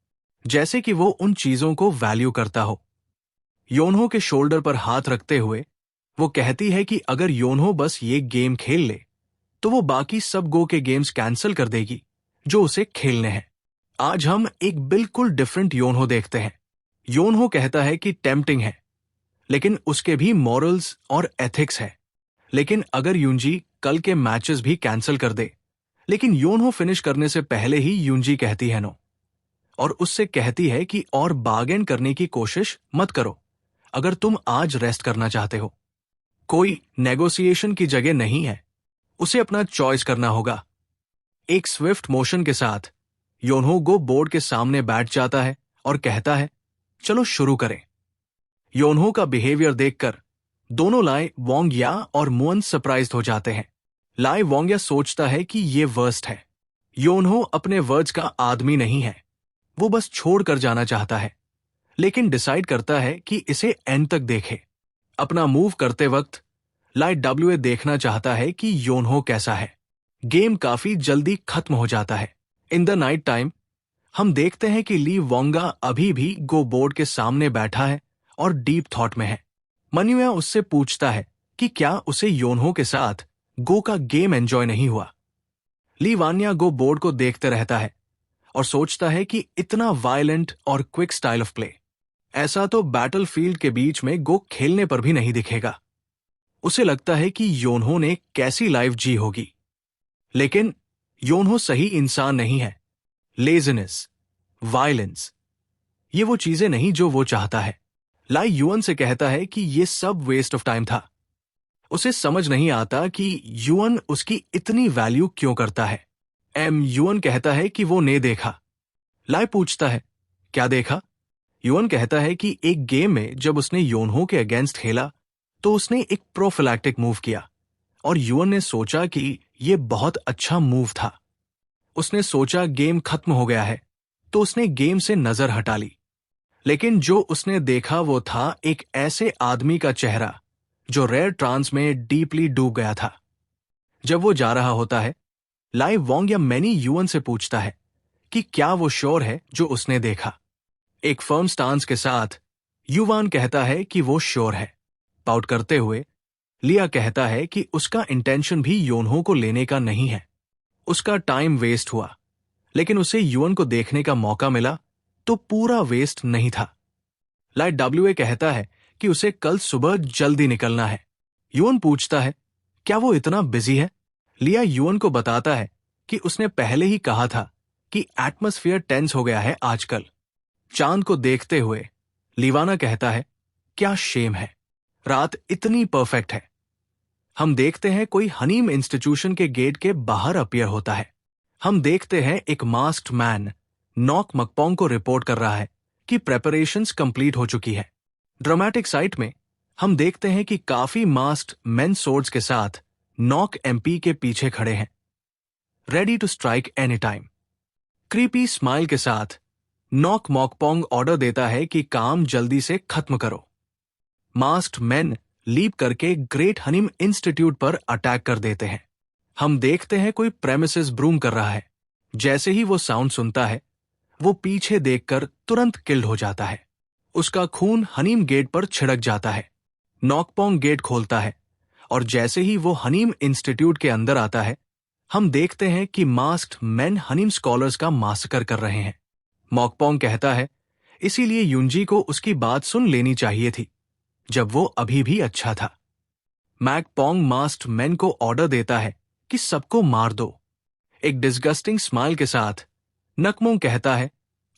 जैसे कि वो उन चीजों को वैल्यू करता हो। योनहो के शोल्डर पर हाथ रखते हुए वो कहती है कि अगर योनहो बस ये गेम खेल ले तो वो बाकी सब गो के गेम्स कैंसिल कर देगी जो उसे खेलने हैं। आज हम एक बिल्कुल डिफरेंट योनहो देखते हैं। योनहो कहता है कि टेम्पटिंग है, लेकिन उसके भी मॉरल्स और एथिक्स है। लेकिन अगर यूनजी कल के मैचेस भी कैंसिल कर दे, लेकिन योनहो फिनिश करने से पहले ही यूनजी कहती है नो, और उससे कहती है कि और बार्गेन करने की कोशिश मत करो अगर तुम आज रेस्ट करना चाहते हो। कोई नेगोशिएशन की जगह नहीं है, उसे अपना चॉइस करना होगा। एक स्विफ्ट मोशन के साथ योनहो गो बोर्ड के सामने बैठ जाता है और कहता है, चलो शुरू करें। योनहो का बिहेवियर देखकर दोनों लाई वोंगया और मुअन सरप्राइज्ड हो जाते हैं। लाई वोंगया सोचता है कि ये वर्स्ट है। योनहो अपने वर्ड्स का आदमी नहीं है, वो बस छोड़ कर जाना चाहता है, लेकिन डिसाइड करता है कि इसे एंड तक देखे। अपना मूव करते वक्त लाई डब्ल्यूए देखना चाहता है कि योनहो कैसा है। गेम काफी जल्दी खत्म हो जाता है। इन द नाइट टाइम हम देखते हैं कि ली वोंगा अभी भी गो बोर्ड के सामने बैठा है और डीप थॉट में है। मनुया उससे पूछता है कि क्या उसे योनहो के साथ गो का गेम एंजॉय नहीं हुआ। ली वान्या गो बोर्ड को देखते रहता है और सोचता है कि इतना वायलेंट और क्विक स्टाइल ऑफ प्ले, ऐसा तो बैटलफील्ड के बीच में गो खेलने पर भी नहीं दिखेगा। उसे लगता है कि योनहो ने कैसी लाइफ जी होगी, लेकिन योनहो सही इंसान नहीं है। लेजीनेस, वायलेंस, ये वो चीजें नहीं जो वो चाहता है। लाई युअन से कहता है कि ये सब वेस्ट ऑफ टाइम था। उसे समझ नहीं आता कि युअन उसकी इतनी वैल्यू क्यों करता है। एम युअन कहता है कि वो ने देखा। लाई पूछता है, क्या देखा? युअन कहता है कि एक गेम में जब उसने योनहो के अगेंस्ट खेला तो उसने एक प्रोफिलैक्टिक मूव किया और युअन ने सोचा कि यह बहुत अच्छा मूव था। उसने सोचा गेम खत्म हो गया है तो उसने गेम से नजर हटा ली, लेकिन जो उसने देखा वो था एक ऐसे आदमी का चेहरा जो रेयर ट्रांस में डीपली डूब गया था। जब वो जा रहा होता है, लाई वोंग या मैनी युअन से पूछता है कि क्या वो श्योर है जो उसने देखा। एक फर्म स्टांस के साथ युवान कहता है कि वो श्योर है। पाउट करते हुए लिया कहता है कि उसका इंटेंशन भी योनहो को लेने का नहीं है। उसका टाइम वेस्ट हुआ, लेकिन उसे युअन को देखने का मौका मिला तो पूरा वेस्ट नहीं था। लाई डब्ल्यूए कहता है कि उसे कल सुबह जल्दी निकलना है। युअन पूछता है, क्या वो इतना बिजी है? लिया युअन को बताता है कि उसने पहले ही कहा था कि एटमॉस्फेयर टेंस हो गया है आजकल। चांद को देखते हुए लीवाना कहता है, क्या शेम है, रात इतनी परफेक्ट है। हम देखते हैं कोई हनीम इंस्टीट्यूशन के गेट के बाहर अपीयर होता है। हम देखते हैं एक मास्क्ड मैन नॉक मकपोंग को रिपोर्ट कर रहा है कि प्रेपरेशंस कंप्लीट हो चुकी है। ड्रामेटिक साइट में हम देखते हैं कि काफी मास्क्ड मेन सोर्ड्स के साथ नॉक एमपी के पीछे खड़े हैं, ready to strike any time. Creepy smile के साथ नॉक मॉकपोंग ऑर्डर देता है कि काम जल्दी से खत्म करो। मास्क्ड मेन लीप करके ग्रेट हनीम इंस्टीट्यूट पर अटैक कर देते हैं। हम देखते हैं कोई प्रेमिसेस ब्रूम कर रहा है। जैसे ही वो साउंड सुनता है, वो पीछे देखकर तुरंत किल्ड हो जाता है। उसका खून हनीम गेट पर छिड़क जाता है। नॉकपोंग गेट खोलता है और जैसे ही वो हनीम इंस्टीट्यूट के अंदर आता है, हम देखते हैं कि मास्क्ड मेन हनीम स्कॉलर्स का मासकर कर रहे हैं। मॉकपोंग कहता है, इसीलिए युंजी को उसकी बात सुन लेनी चाहिए थी जब वो अभी भी अच्छा था। मैकपोंग मास्क्ड मेन को ऑर्डर देता है कि सबको मार दो। एक डिस्गस्टिंग स्माइल के साथ नकमोंग कहता है,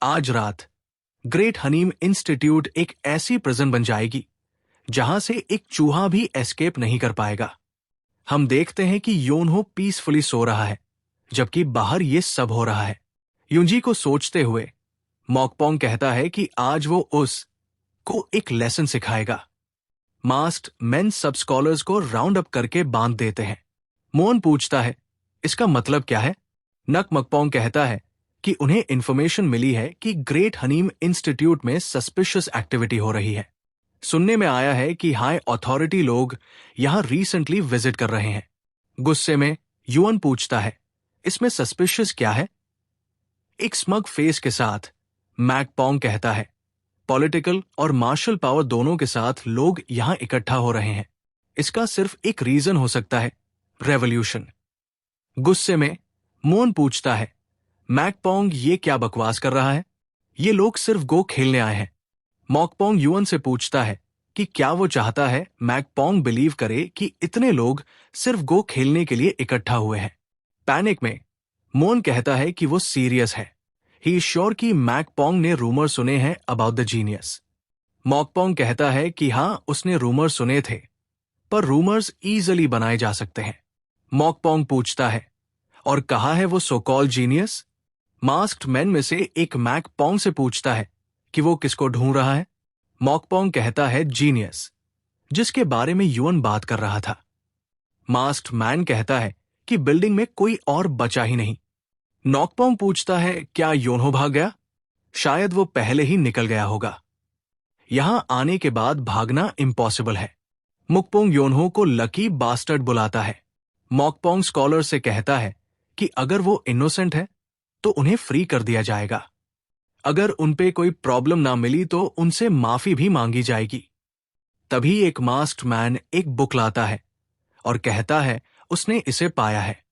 आज रात ग्रेट हनीम इंस्टीट्यूट एक ऐसी प्रिजन बन जाएगी जहां से एक चूहा भी एस्केप नहीं कर पाएगा। हम देखते हैं कि योनहो पीसफुली सो रहा है, जबकि बाहर ये सब हो रहा है। युंजी को सोचते हुए मॉकपोंग कहता है कि आज वो उस को एक लेसन सिखाएगा। मास्क्ड मेन सब स्कॉलर्स को राउंड अप करके बांध देते हैं। मोहन पूछता है, इसका मतलब क्या है? नक मकपोंग कहता है कि उन्हें इंफॉर्मेशन मिली है कि ग्रेट हनीम इंस्टीट्यूट में सस्पिशियस एक्टिविटी हो रही है। सुनने में आया है कि हाई अथॉरिटी लोग यहां रिसेंटली विजिट कर रहे हैं। गुस्से में युअन पूछता है, इसमें सस्पिशियस क्या है? एक स्मग फेस के साथ मैकपोंग कहता है, पॉलिटिकल और मार्शल पावर दोनों के साथ लोग यहां इकट्ठा हो रहे हैं। इसका सिर्फ एक रीजन हो सकता है, रेवोल्यूशन। गुस्से में मोन पूछता है, मैकपोंग ये क्या बकवास कर रहा है? ये लोग सिर्फ गो खेलने आए हैं। मॉकपोंग युअन से पूछता है कि क्या वो चाहता है मैकपोंग बिलीव करे कि इतने लोग सिर्फ गो खेलने के लिए इकट्ठा हुए हैं। पैनिक में मोन कहता है कि वो सीरियस है। ही इज श्योर कि मैकपोंग ने रूमर सुने हैं अबाउट द जीनियस। मॉकपोंग कहता है कि हां, उसने रूमर सुने थे, पर रूमर्स इजीली बनाए जा सकते हैं। मॉकपोंग पूछता है, और कहा है वो so called genius? Masked man में से एक मैकपोंग से पूछता है कि वो किसको ढूंढ रहा है। मॉकपोंग कहता है जीनियस, जिसके बारे में युअन बात कर रहा था। मास्क्ड मैन कहता है कि बिल्डिंग में कोई और बचा ही नहीं। नॉकपोंग पूछता है, क्या योनहो भाग गया? शायद वो पहले ही निकल गया होगा। यहां आने के बाद भागना इम्पॉसिबल है। मुकपोंग योनहो को लकी बास्टर्ड बुलाता है। मॉकपोंग स्कॉलर से कहता है कि अगर वो इनोसेंट है तो उन्हें फ्री कर दिया जाएगा। अगर उनपे कोई प्रॉब्लम ना मिली तो उनसे माफी भी मांगी जाएगी। तभी एक मास्क्ड मैन एक बुक लाता है और कहता है उसने इसे पाया है।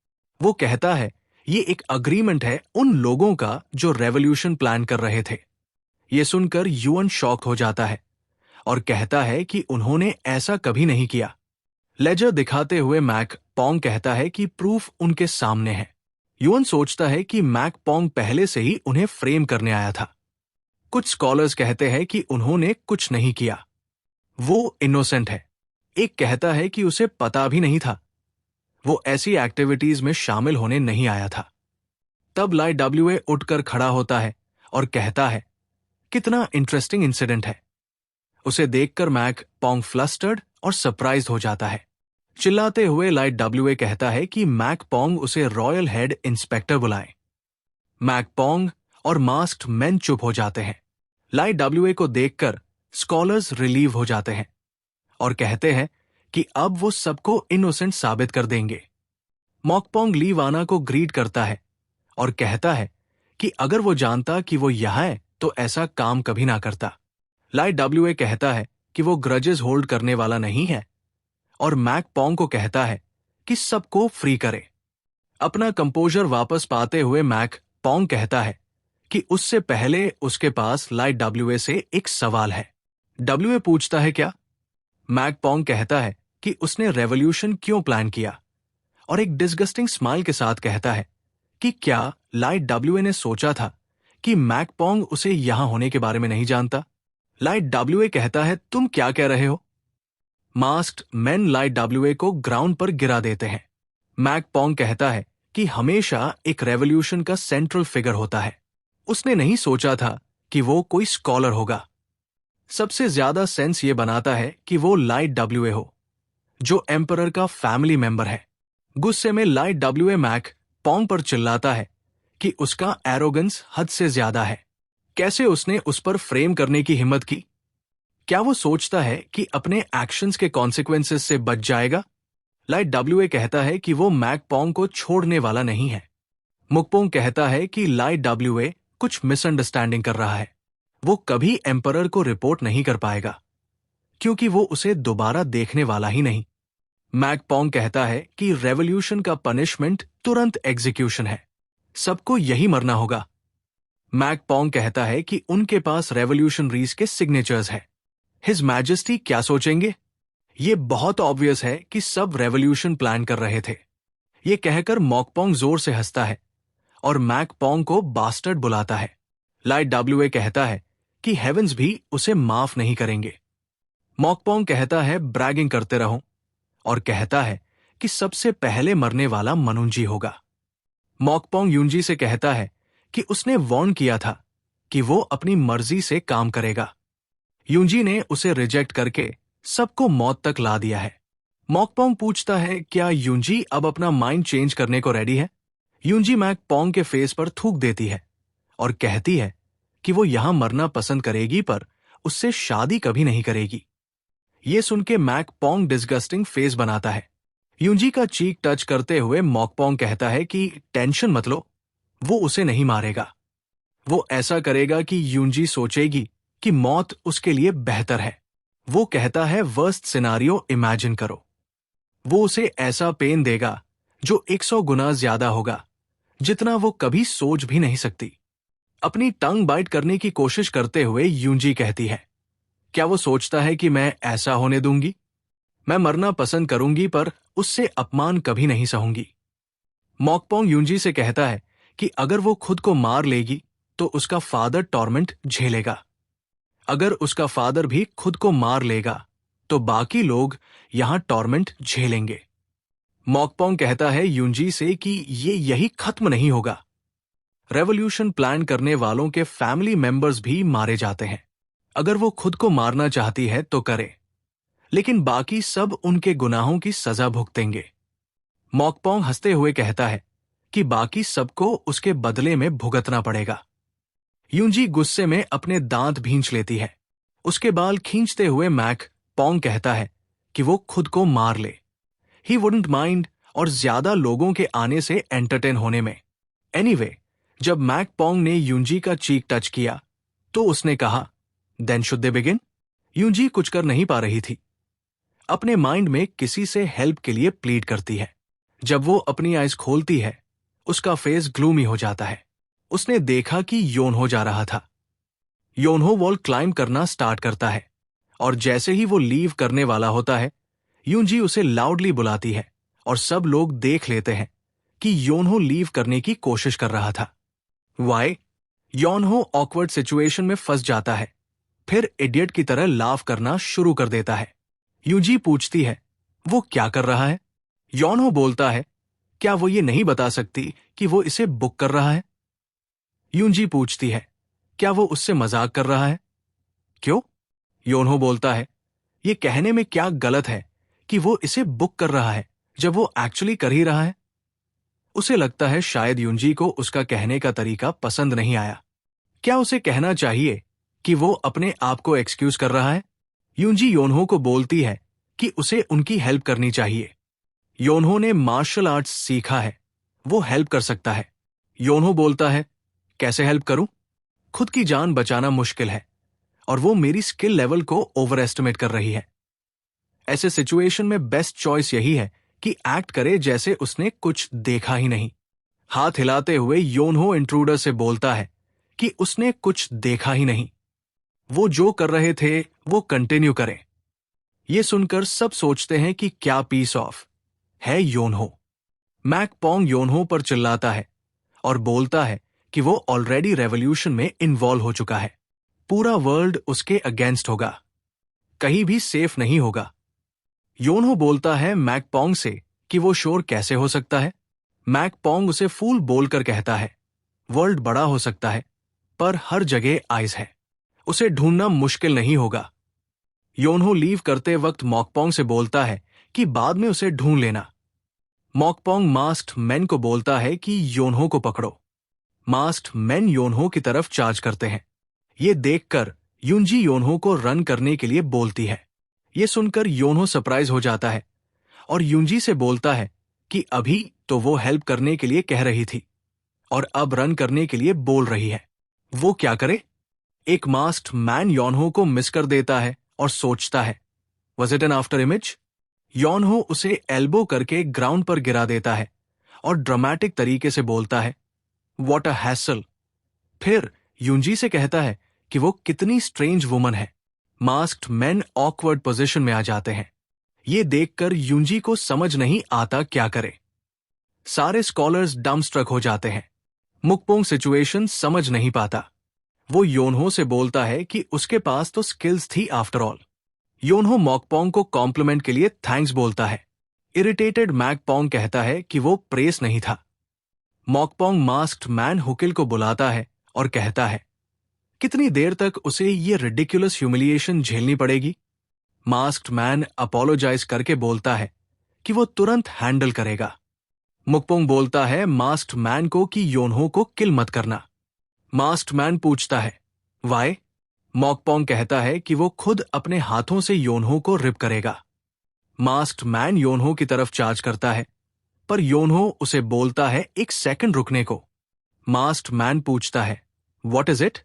वो कहता है ये एक अग्रीमेंट है उन लोगों का जो रेवोल्यूशन प्लान कर रहे थे। ये सुनकर युअन शॉक हो जाता है और कहता है कि उन्होंने ऐसा कभी नहीं किया। लेजर दिखाते हुए मैकपोंग कहता है कि प्रूफ उनके सामने है। युअन सोचता है कि मैकपोंग पहले से ही उन्हें फ्रेम करने आया था। कुछ स्कॉलर्स कहते हैं कि उन्होंने कुछ नहीं किया, वो इनोसेंट है। एक कहता है कि उसे पता भी नहीं था, वो ऐसी एक्टिविटीज में शामिल होने नहीं आया था। तब लाई डब्ल्यूए उठकर खड़ा होता है और कहता है, कितना इंटरेस्टिंग इंसिडेंट है। उसे देखकर मैकपोंग फ्लस्टर्ड और सरप्राइज हो जाता है। चिल्लाते हुए लाई डब्ल्यूए कहता है कि मैकपोंग उसे रॉयल हेड इंस्पेक्टर बुलाए। मैकपोंग और मास्क्ड मैन चुप हो जाते हैं। लाई डब्ल्यूए को देखकर स्कॉलर्स रिलीव हो जाते हैं और कहते हैं कि अब वो सबको इनोसेंट साबित कर देंगे। मॉकपोंग ली वाना को ग्रीट करता है और कहता है कि अगर वो जानता कि वो यहां है तो ऐसा काम कभी ना करता। लाई डब्ल्यूए कहता है कि वो ग्रजेस होल्ड करने वाला नहीं है और मैकपोंग को कहता है कि सबको फ्री करे। अपना कंपोजर वापस पाते हुए मैकपोंग कहता है कि उससे पहले उसके पास लाई डब्ल्यूए से एक सवाल है। डब्ल्यूए पूछता है क्या? मैकपोंग कहता है कि उसने रेवोल्यूशन क्यों प्लान किया और एक डिस्गस्टिंग स्माइल के साथ कहता है कि क्या लाई डब्ल्यूए ने सोचा था कि मैकपोंग उसे यहां होने के बारे में नहीं जानता। लाई डब्ल्यूए कहता है, तुम क्या कह रहे हो? मास्क्ड मैन लाई डब्ल्यूए को ग्राउंड पर गिरा देते हैं। मैकपोंग कहता है कि हमेशा एक रेवोल्यूशन का सेंट्रल फिगर होता है। उसने नहीं सोचा था कि वो कोई स्कॉलर होगा। सबसे ज्यादा सेंस ये बनाता है कि वो लाई डब्ल्यूए हो, जो एम्परर का फैमिली मेंबर है। गुस्से में लाई डब्ल्यूए मैकपोंग पर चिल्लाता है कि उसका एरोगेंस हद से ज्यादा है। कैसे उसने उस पर फ्रेम करने की हिम्मत की? क्या वो सोचता है कि अपने एक्शंस के कॉन्सिक्वेंसेस से बच जाएगा? लाई डब्ल्यूए कहता है कि वो मैकपोंग को छोड़ने वाला नहीं है। मुकपोंग कहता है कि लाई डब्ल्यूए कुछ मिसअंडरस्टैंडिंग कर रहा है। वो कभी एम्परर को रिपोर्ट नहीं कर पाएगा क्योंकि वो उसे दोबारा देखने वाला ही नहीं। मैकपोंग कहता है कि रेवोल्यूशन का पनिशमेंट तुरंत एग्जीक्यूशन है, सबको यही मरना होगा। मैकपोंग कहता है कि उनके पास रेवोल्यूशनरीज के सिग्नेचर्स है। हिज मैजेस्टी क्या सोचेंगे? ये बहुत ऑब्वियस है कि सब रेवोल्यूशन प्लान कर रहे थे। ये कहकर मॉकपोंग जोर से हंसता है और मैकपोंग को बास्टर्ड बुलाता है। लाई डब्ल्यूए कहता है कि हेवेंस भी उसे माफ नहीं करेंगे। मॉकपोंग कहता है ब्रैगिंग करते रहो और कहता है कि सबसे पहले मरने वाला मनुंजी होगा। मॉकपोंग यूंजी से कहता है कि उसने वार्न किया था कि वो अपनी मर्जी से काम करेगा। यूंजी ने उसे रिजेक्ट करके सबको मौत तक ला दिया है। मॉकपोंग पूछता है क्या यूंजी अब अपना माइंड चेंज करने को रेडी है। यूंजी मैकपोंग के फेस पर थूक देती है और कहती है कि वो यहां मरना पसंद करेगी पर उससे शादी कभी नहीं करेगी। ये सुन के मैकपोंग डिस्गस्टिंग फेस बनाता है। यूंजी का चीक टच करते हुए मॉकपोंग कहता है कि टेंशन मत लो, वो उसे नहीं मारेगा। वो ऐसा करेगा कि यूंजी सोचेगी कि मौत उसके लिए बेहतर है। वो कहता है वर्स्ट सिनारियो इमेजिन करो। वो उसे ऐसा पेन देगा जो 100 गुना ज्यादा होगा, जितना वो कभी सोच भी नहीं सकती। अपनी टंग बाइट करने की कोशिश करते हुए यूंजी कहती है, क्या वो सोचता है कि मैं ऐसा होने दूंगी? मैं मरना पसंद करूंगी पर उससे अपमान कभी नहीं सहूंगी। मॉकपोंग यूंजी से कहता है कि अगर वो खुद को मार लेगी तो उसका फादर टॉर्मेंट झेलेगा। अगर उसका फादर भी खुद को मार लेगा तो बाकी लोग यहां टॉर्मेंट झेलेंगे। मॉकपोंग कहता है यूंजी से कि ये यही खत्म नहीं होगा। रेवोल्यूशन प्लान करने वालों के फैमिली मेंबर्स भी मारे जाते हैं। अगर वो खुद को मारना चाहती है तो करे, लेकिन बाकी सब उनके गुनाहों की सजा भुगतेंगे। मॉकपोंग हंसते हुए कहता है कि बाकी सबको उसके बदले में भुगतना पड़ेगा। यूंजी गुस्से में अपने दांत भींच लेती है। उसके बाल खींचते हुए मैकपोंग कहता है कि वो खुद को मार ले। ही वुडंट माइंड और ज्यादा लोगों के आने से एंटरटेन होने में। एनीवे, जब मैकपोंग ने यूंजी का चीक टच किया तो उसने कहा, देन शुड दे बिगिन? यूंजी कुछ कर नहीं पा रही थी। अपने माइंड में किसी से हेल्प के लिए प्लीड करती है। जब वो अपनी आइज खोलती है, उसका फेस ग्लूमी हो जाता है। उसने देखा कि योनहो जा रहा था। योनहो वॉल क्लाइंब करना स्टार्ट करता है और जैसे ही वो लीव करने वाला होता है, यूंजी उसे लाउडली बुलाती है और सब लोग देख लेते हैं कि योनहो लीव करने की कोशिश कर रहा था। वाई? योनहो ऑकवर्ड सिचुएशन में फंस जाता है, फिर इडियट की तरह लाफ करना शुरू कर देता है। यूंजी पूछती है, वो क्या कर रहा है? योनहो बोलता है, क्या वो ये नहीं बता सकती कि वो इसे बुक कर रहा है? यूंजी पूछती है, क्या वो उससे मजाक कर रहा है? क्यों? योनहो बोलता है, ये कहने में क्या गलत है कि वो इसे बुक कर रहा है जब वो एक्चुअली कर ही रहा है। उसे लगता है शायद यूंजी को उसका कहने का तरीका पसंद नहीं आया। क्या उसे कहना चाहिए कि वो अपने आप को एक्सक्यूज कर रहा है? यूंजी योनहो को बोलती है कि उसे उनकी हेल्प करनी चाहिए। योनहो ने मार्शल आर्ट्स सीखा है, वो हेल्प कर सकता है। योनहो बोलता है, कैसे हेल्प करूं? खुद की जान बचाना मुश्किल है और वो मेरी स्किल लेवल को ओवर एस्टिमेट कर रही है। ऐसे सिचुएशन में बेस्ट चॉइस यही है कि एक्ट करे जैसे उसने कुछ देखा ही नहीं। हाथ हिलाते हुए योनहो इंट्रूडर से बोलता है कि उसने कुछ देखा ही नहीं। वो जो कर रहे थे वो कंटिन्यू करें। ये सुनकर सब सोचते हैं कि क्या पीस ऑफ है योनहो। मैकपोंग योनहो पर चिल्लाता है और बोलता है कि वो ऑलरेडी रेवोल्यूशन में इन्वॉल्व हो चुका है। पूरा वर्ल्ड उसके अगेंस्ट होगा, कहीं भी सेफ नहीं होगा। योनहो बोलता है मैकपोंग से कि वो श्योर कैसे हो सकता है। मैकपोंग उसे फूल बोलकर कहता है, वर्ल्ड बड़ा हो सकता है पर हर जगह आइज है, उसे ढूंढना मुश्किल नहीं होगा। योनहो लीव करते वक्त मॉकपोंग से बोलता है कि बाद में उसे ढूंढ लेना। मॉकपोंग मास्क्ड मैन को बोलता है कि योनहो को पकड़ो। मास्क्ड मैन योनहो की तरफ चार्ज करते हैं। ये देखकर यूंजी योनहो को रन करने के लिए बोलती है। ये सुनकर योनहो सरप्राइज हो जाता है और यूंजी से बोलता है कि अभी तो वो हेल्प करने के लिए कह रही थी और अब रन करने के लिए बोल रही है। वो क्या करे? एक मास्क्ड मैन योनहो को मिस कर देता है और सोचता है, Was it an afterimage? योनहो उसे एल्बो करके ग्राउंड पर गिरा देता है और ड्रामेटिक तरीके से बोलता है, What a hassle। फिर यूंजी से कहता है कि वो कितनी स्ट्रेंज वुमन है। मास्क्ड मैन ऑकवर्ड पोजीशन में आ जाते हैं। ये देखकर यूंजी को समझ नहीं आता क्या करे। सारे स्कॉलर्स डम्बस्ट्रक हो जाते हैं। मुकपोंग सिचुएशन समझ नहीं पाता। वो योनहो से बोलता है कि उसके पास तो स्किल्स थी आफ्टर ऑल। योनहो मॉकपोंग को कॉम्प्लीमेंट के लिए थैंक्स बोलता है। इरिटेटेड मैकपोंग कहता है कि वो प्रेस नहीं था। मॉकपोंग मास्क्ड मैन हुकिल को बुलाता है और कहता है कितनी देर तक उसे ये रिडिकुलस ह्यूमिलिएशन झेलनी पड़ेगी। मास्क्ड मैन अपोलोजाइज करके बोलता है कि वो तुरंत हैंडल करेगा। मुकपोंग बोलता है मास्क्ड मैन को कि योनहो को किल मत करना। मास्क्ड मैन पूछता है वाई। मॉकपोंग कहता है कि वो खुद अपने हाथों से योनहो को रिप करेगा। मास्क्ड मैन योनहो की तरफ चार्ज करता है, पर योनहो उसे बोलता है एक सेकंड रुकने को। मास्क्ड मैन पूछता है व्हाट इज इट।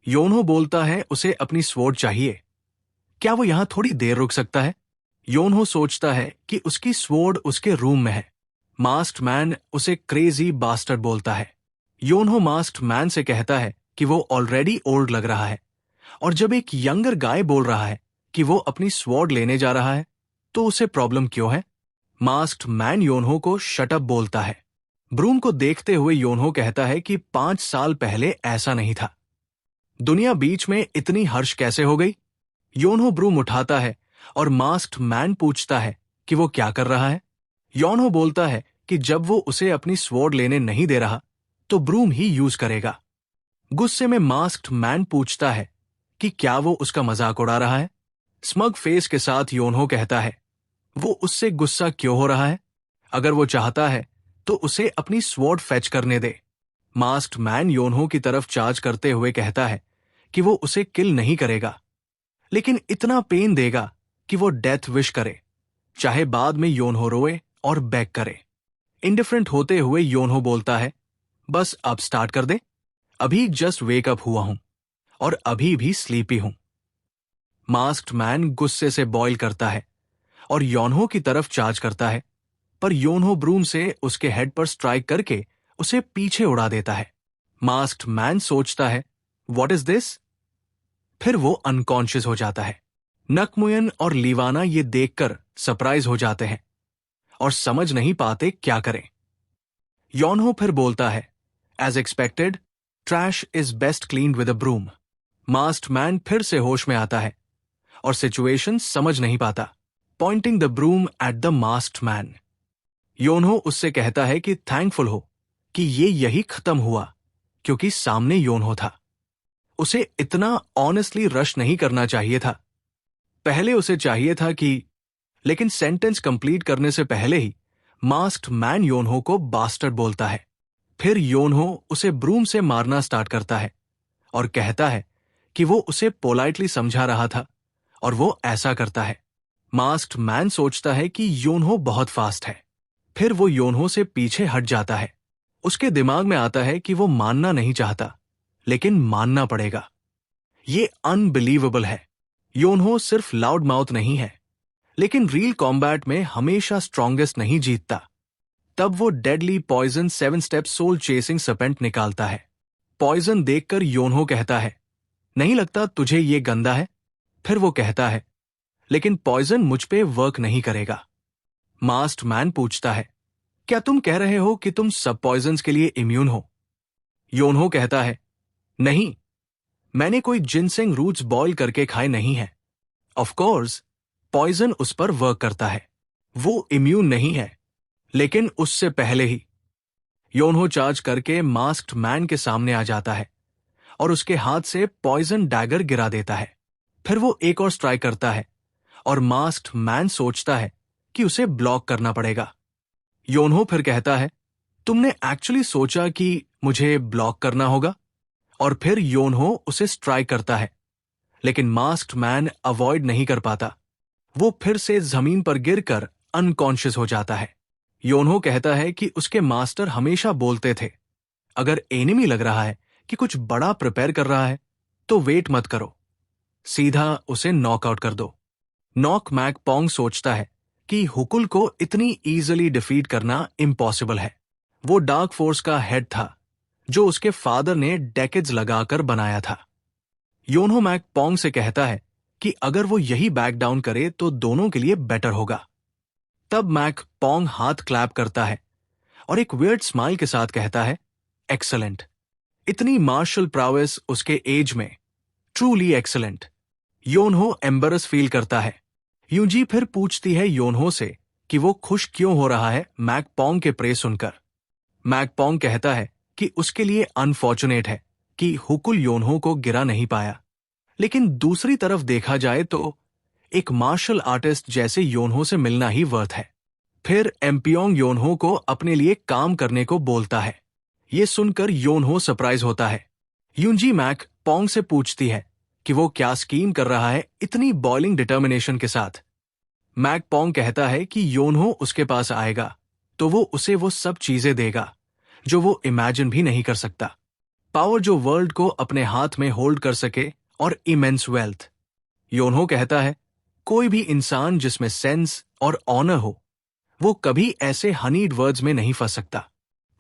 योनहो बोलता है उसे अपनी स्वॉर्ड चाहिए। क्या वो यहां थोड़ी देर रुक सकता है। योनहो सोचता है कि उसकी स्वॉर्ड उसके रूम में है। मास्क्ड मैन उसे क्रेजी बास्टर्ड बोलता है। योनहो मास्क्ड मैन से कहता है कि वो ऑलरेडी ओल्ड लग रहा है, और जब एक यंगर गाय बोल रहा है कि वो अपनी स्वॉर्ड लेने जा रहा है तो उसे प्रॉब्लम क्यों है। मास्क्ड मैन योनहो को शट अप बोलता है। ब्रूम को देखते हुए योनहो कहता है कि 5 साल पहले ऐसा नहीं था। दुनिया बीच में इतनी हर्ष कैसे हो गई। योनहो ब्रूम उठाता है और मास्क्ड मैन पूछता है कि वो क्या कर रहा है। योनहो बोलता है कि जब वो उसे अपनी स्वॉर्ड लेने नहीं दे रहा तो ब्रूम ही यूज करेगा। गुस्से में मास्क्ड मैन पूछता है कि क्या वो उसका मजाक उड़ा रहा है। स्मग फेस के साथ योनहो कहता है वो उससे गुस्सा क्यों हो रहा है। अगर वो चाहता है तो उसे अपनी स्वॉर्ड फेच करने दे। मास्क्ड मैन योनहो की तरफ चार्ज करते हुए कहता है कि वो उसे किल नहीं करेगा, लेकिन इतना पेन देगा कि वो डेथ विश करे, चाहे बाद में योनहो रोए और बैक करे। इंडिफरेंट होते हुए योनहो बोलता है बस अब स्टार्ट कर दे, अभी जस्ट वेक अप हुआ हूं और अभी भी स्लीपी हूं। मास्क्ड मैन गुस्से से बॉयल करता है और योनहो की तरफ चार्ज करता है, पर योनहो ब्रूम से उसके हेड पर स्ट्राइक करके उसे पीछे उड़ा देता है। मास्क्ड मैन सोचता है व्हाट इज दिस, फिर वो अनकॉन्शियस हो जाता है। नकमुयन और लीवाना ये देखकर सरप्राइज हो जाते हैं और समझ नहीं पाते क्या करें। योनहो फिर बोलता है as expected trash is best cleaned with a broom. Masked man फिर से होश में आता है और सिचुएशन समझ नहीं पाता, pointing the broom at the masked man. योनहो उससे कहता है कि थैंकफुल हो कि ये यही खत्म हुआ, क्योंकि सामने योनहो था। उसे इतना ऑनेस्टली रश नहीं करना चाहिए था। पहले उसे चाहिए था कि, लेकिन सेंटेंस कंप्लीट करने से पहले ही मास्क्ड मैन योनहो को बास्टर्ड बोलता है। फिर योनहो उसे ब्रूम से मारना स्टार्ट करता है और कहता है कि वो उसे पोलाइटली समझा रहा था और वो ऐसा करता है। मास्क्ड मैन सोचता है कि योनहो बहुत फास्ट है। फिर वो योनहो से पीछे हट जाता है। उसके दिमाग में आता है कि वो मानना नहीं चाहता, लेकिन मानना पड़ेगा। ये अनबिलीवेबल है। योनहो सिर्फ लाउड माउथ नहीं है, लेकिन रियल कॉम्बैट में हमेशा स्ट्रॉन्गेस्ट नहीं जीतता। तब वो deadly poison 7 step soul chasing serpent निकालता है। पॉइजन देखकर योनहो कहता है नहीं लगता तुझे ये गंदा है। फिर वो कहता है लेकिन पॉइजन मुझ पे वर्क नहीं करेगा। मास्क्ड मैन पूछता है क्या तुम कह रहे हो कि तुम सब पॉइजन्स के लिए इम्यून हो। योनहो कहता है नहीं, मैंने कोई जिनसेंग रूट्स बॉयल करके खाए नहीं है। ऑफ कोर्स पॉइजन उस पर वर्क करता है, वो इम्यून नहीं है, लेकिन उससे पहले ही। योनहो चार्ज करके मास्क्ड मैन के सामने आ जाता है और उसके हाथ से पॉइजन डैगर गिरा देता है। फिर वो एक और स्ट्राइक करता है और मास्क्ड मैन सोचता है कि उसे ब्लॉक करना पड़ेगा। योनहो फिर कहता है तुमने एक्चुअली सोचा कि मुझे ब्लॉक करना होगा, और फिर योनहो उसे स्ट्राइक करता है, लेकिन मास्क्ड मैन अवॉइड नहीं कर पाता। वो फिर से जमीन पर गिरकर अनकॉन्शियस हो जाता है। योनहो कहता है कि उसके मास्टर हमेशा बोलते थे अगर एनिमी लग रहा है कि कुछ बड़ा प्रिपेयर कर रहा है तो वेट मत करो, सीधा उसे नॉकआउट कर दो। नॉक मैक पोंग सोचता है कि हुकुल को इतनी इजीली डिफीट करना इम्पॉसिबल है। वो डार्क फोर्स का हेड था जो उसके फादर ने डेकेड्स लगाकर बनाया था। योनहो मैक पोंग से कहता है कि अगर वो यही बैक डाउन करे तो दोनों के लिए बेटर होगा। तब मैक पोंग हाथ क्लैप करता है और एक वियर्ड स्माइल के साथ कहता है एक्सलेंट। इतनी मार्शल प्रावेस उसके एज में, ट्रूली एक्सलेंट। योनहो एम्बरस फील करता है यूजी फिर पूछती है योनहो से कि वो खुश क्यों हो रहा है मैक पोंग के प्रे सुनकर। मैक पोंग कहता है कि उसके लिए अनफॉर्चुनेट है कि हुकुल योनहो को गिरा नहीं पाया, लेकिन दूसरी तरफ देखा जाए तो एक मार्शल आर्टिस्ट जैसे योनहो से मिलना ही वर्थ है। फिर एम्पियोंग योनहो को अपने लिए काम करने को बोलता है। ये सुनकर योनहो सरप्राइज होता है। यूंजी मैक पोंग से पूछती है कि वो क्या स्कीम कर रहा है इतनी बॉइलिंग डिटर्मिनेशन के साथ। मैक पोंग कहता है कि योनहो उसके पास आएगा तो वो उसे वो सब चीजें देगा जो वो इमेजिन भी नहीं कर सकता। पावर जो वर्ल्ड को अपने हाथ में होल्ड कर सके और इमेंस वेल्थ। योनहो कहता है कोई भी इंसान जिसमें सेंस और ऑनर हो वो कभी ऐसे हनीड वर्ड्स में नहीं फंस सकता,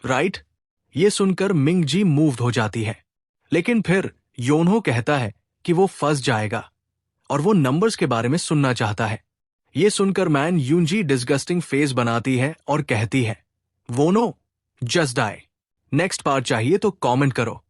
राइट? ये सुनकर मिंगजी मूव्ड हो जाती है, लेकिन फिर योनहो कहता है कि वो फंस जाएगा और वो नंबर्स के बारे में सुनना चाहता है। ये सुनकर मैन यूंजी डिस्गस्टिंग फेस बनाती है और कहती है वो no just die. Next part चाहिए तो कमेंट करो।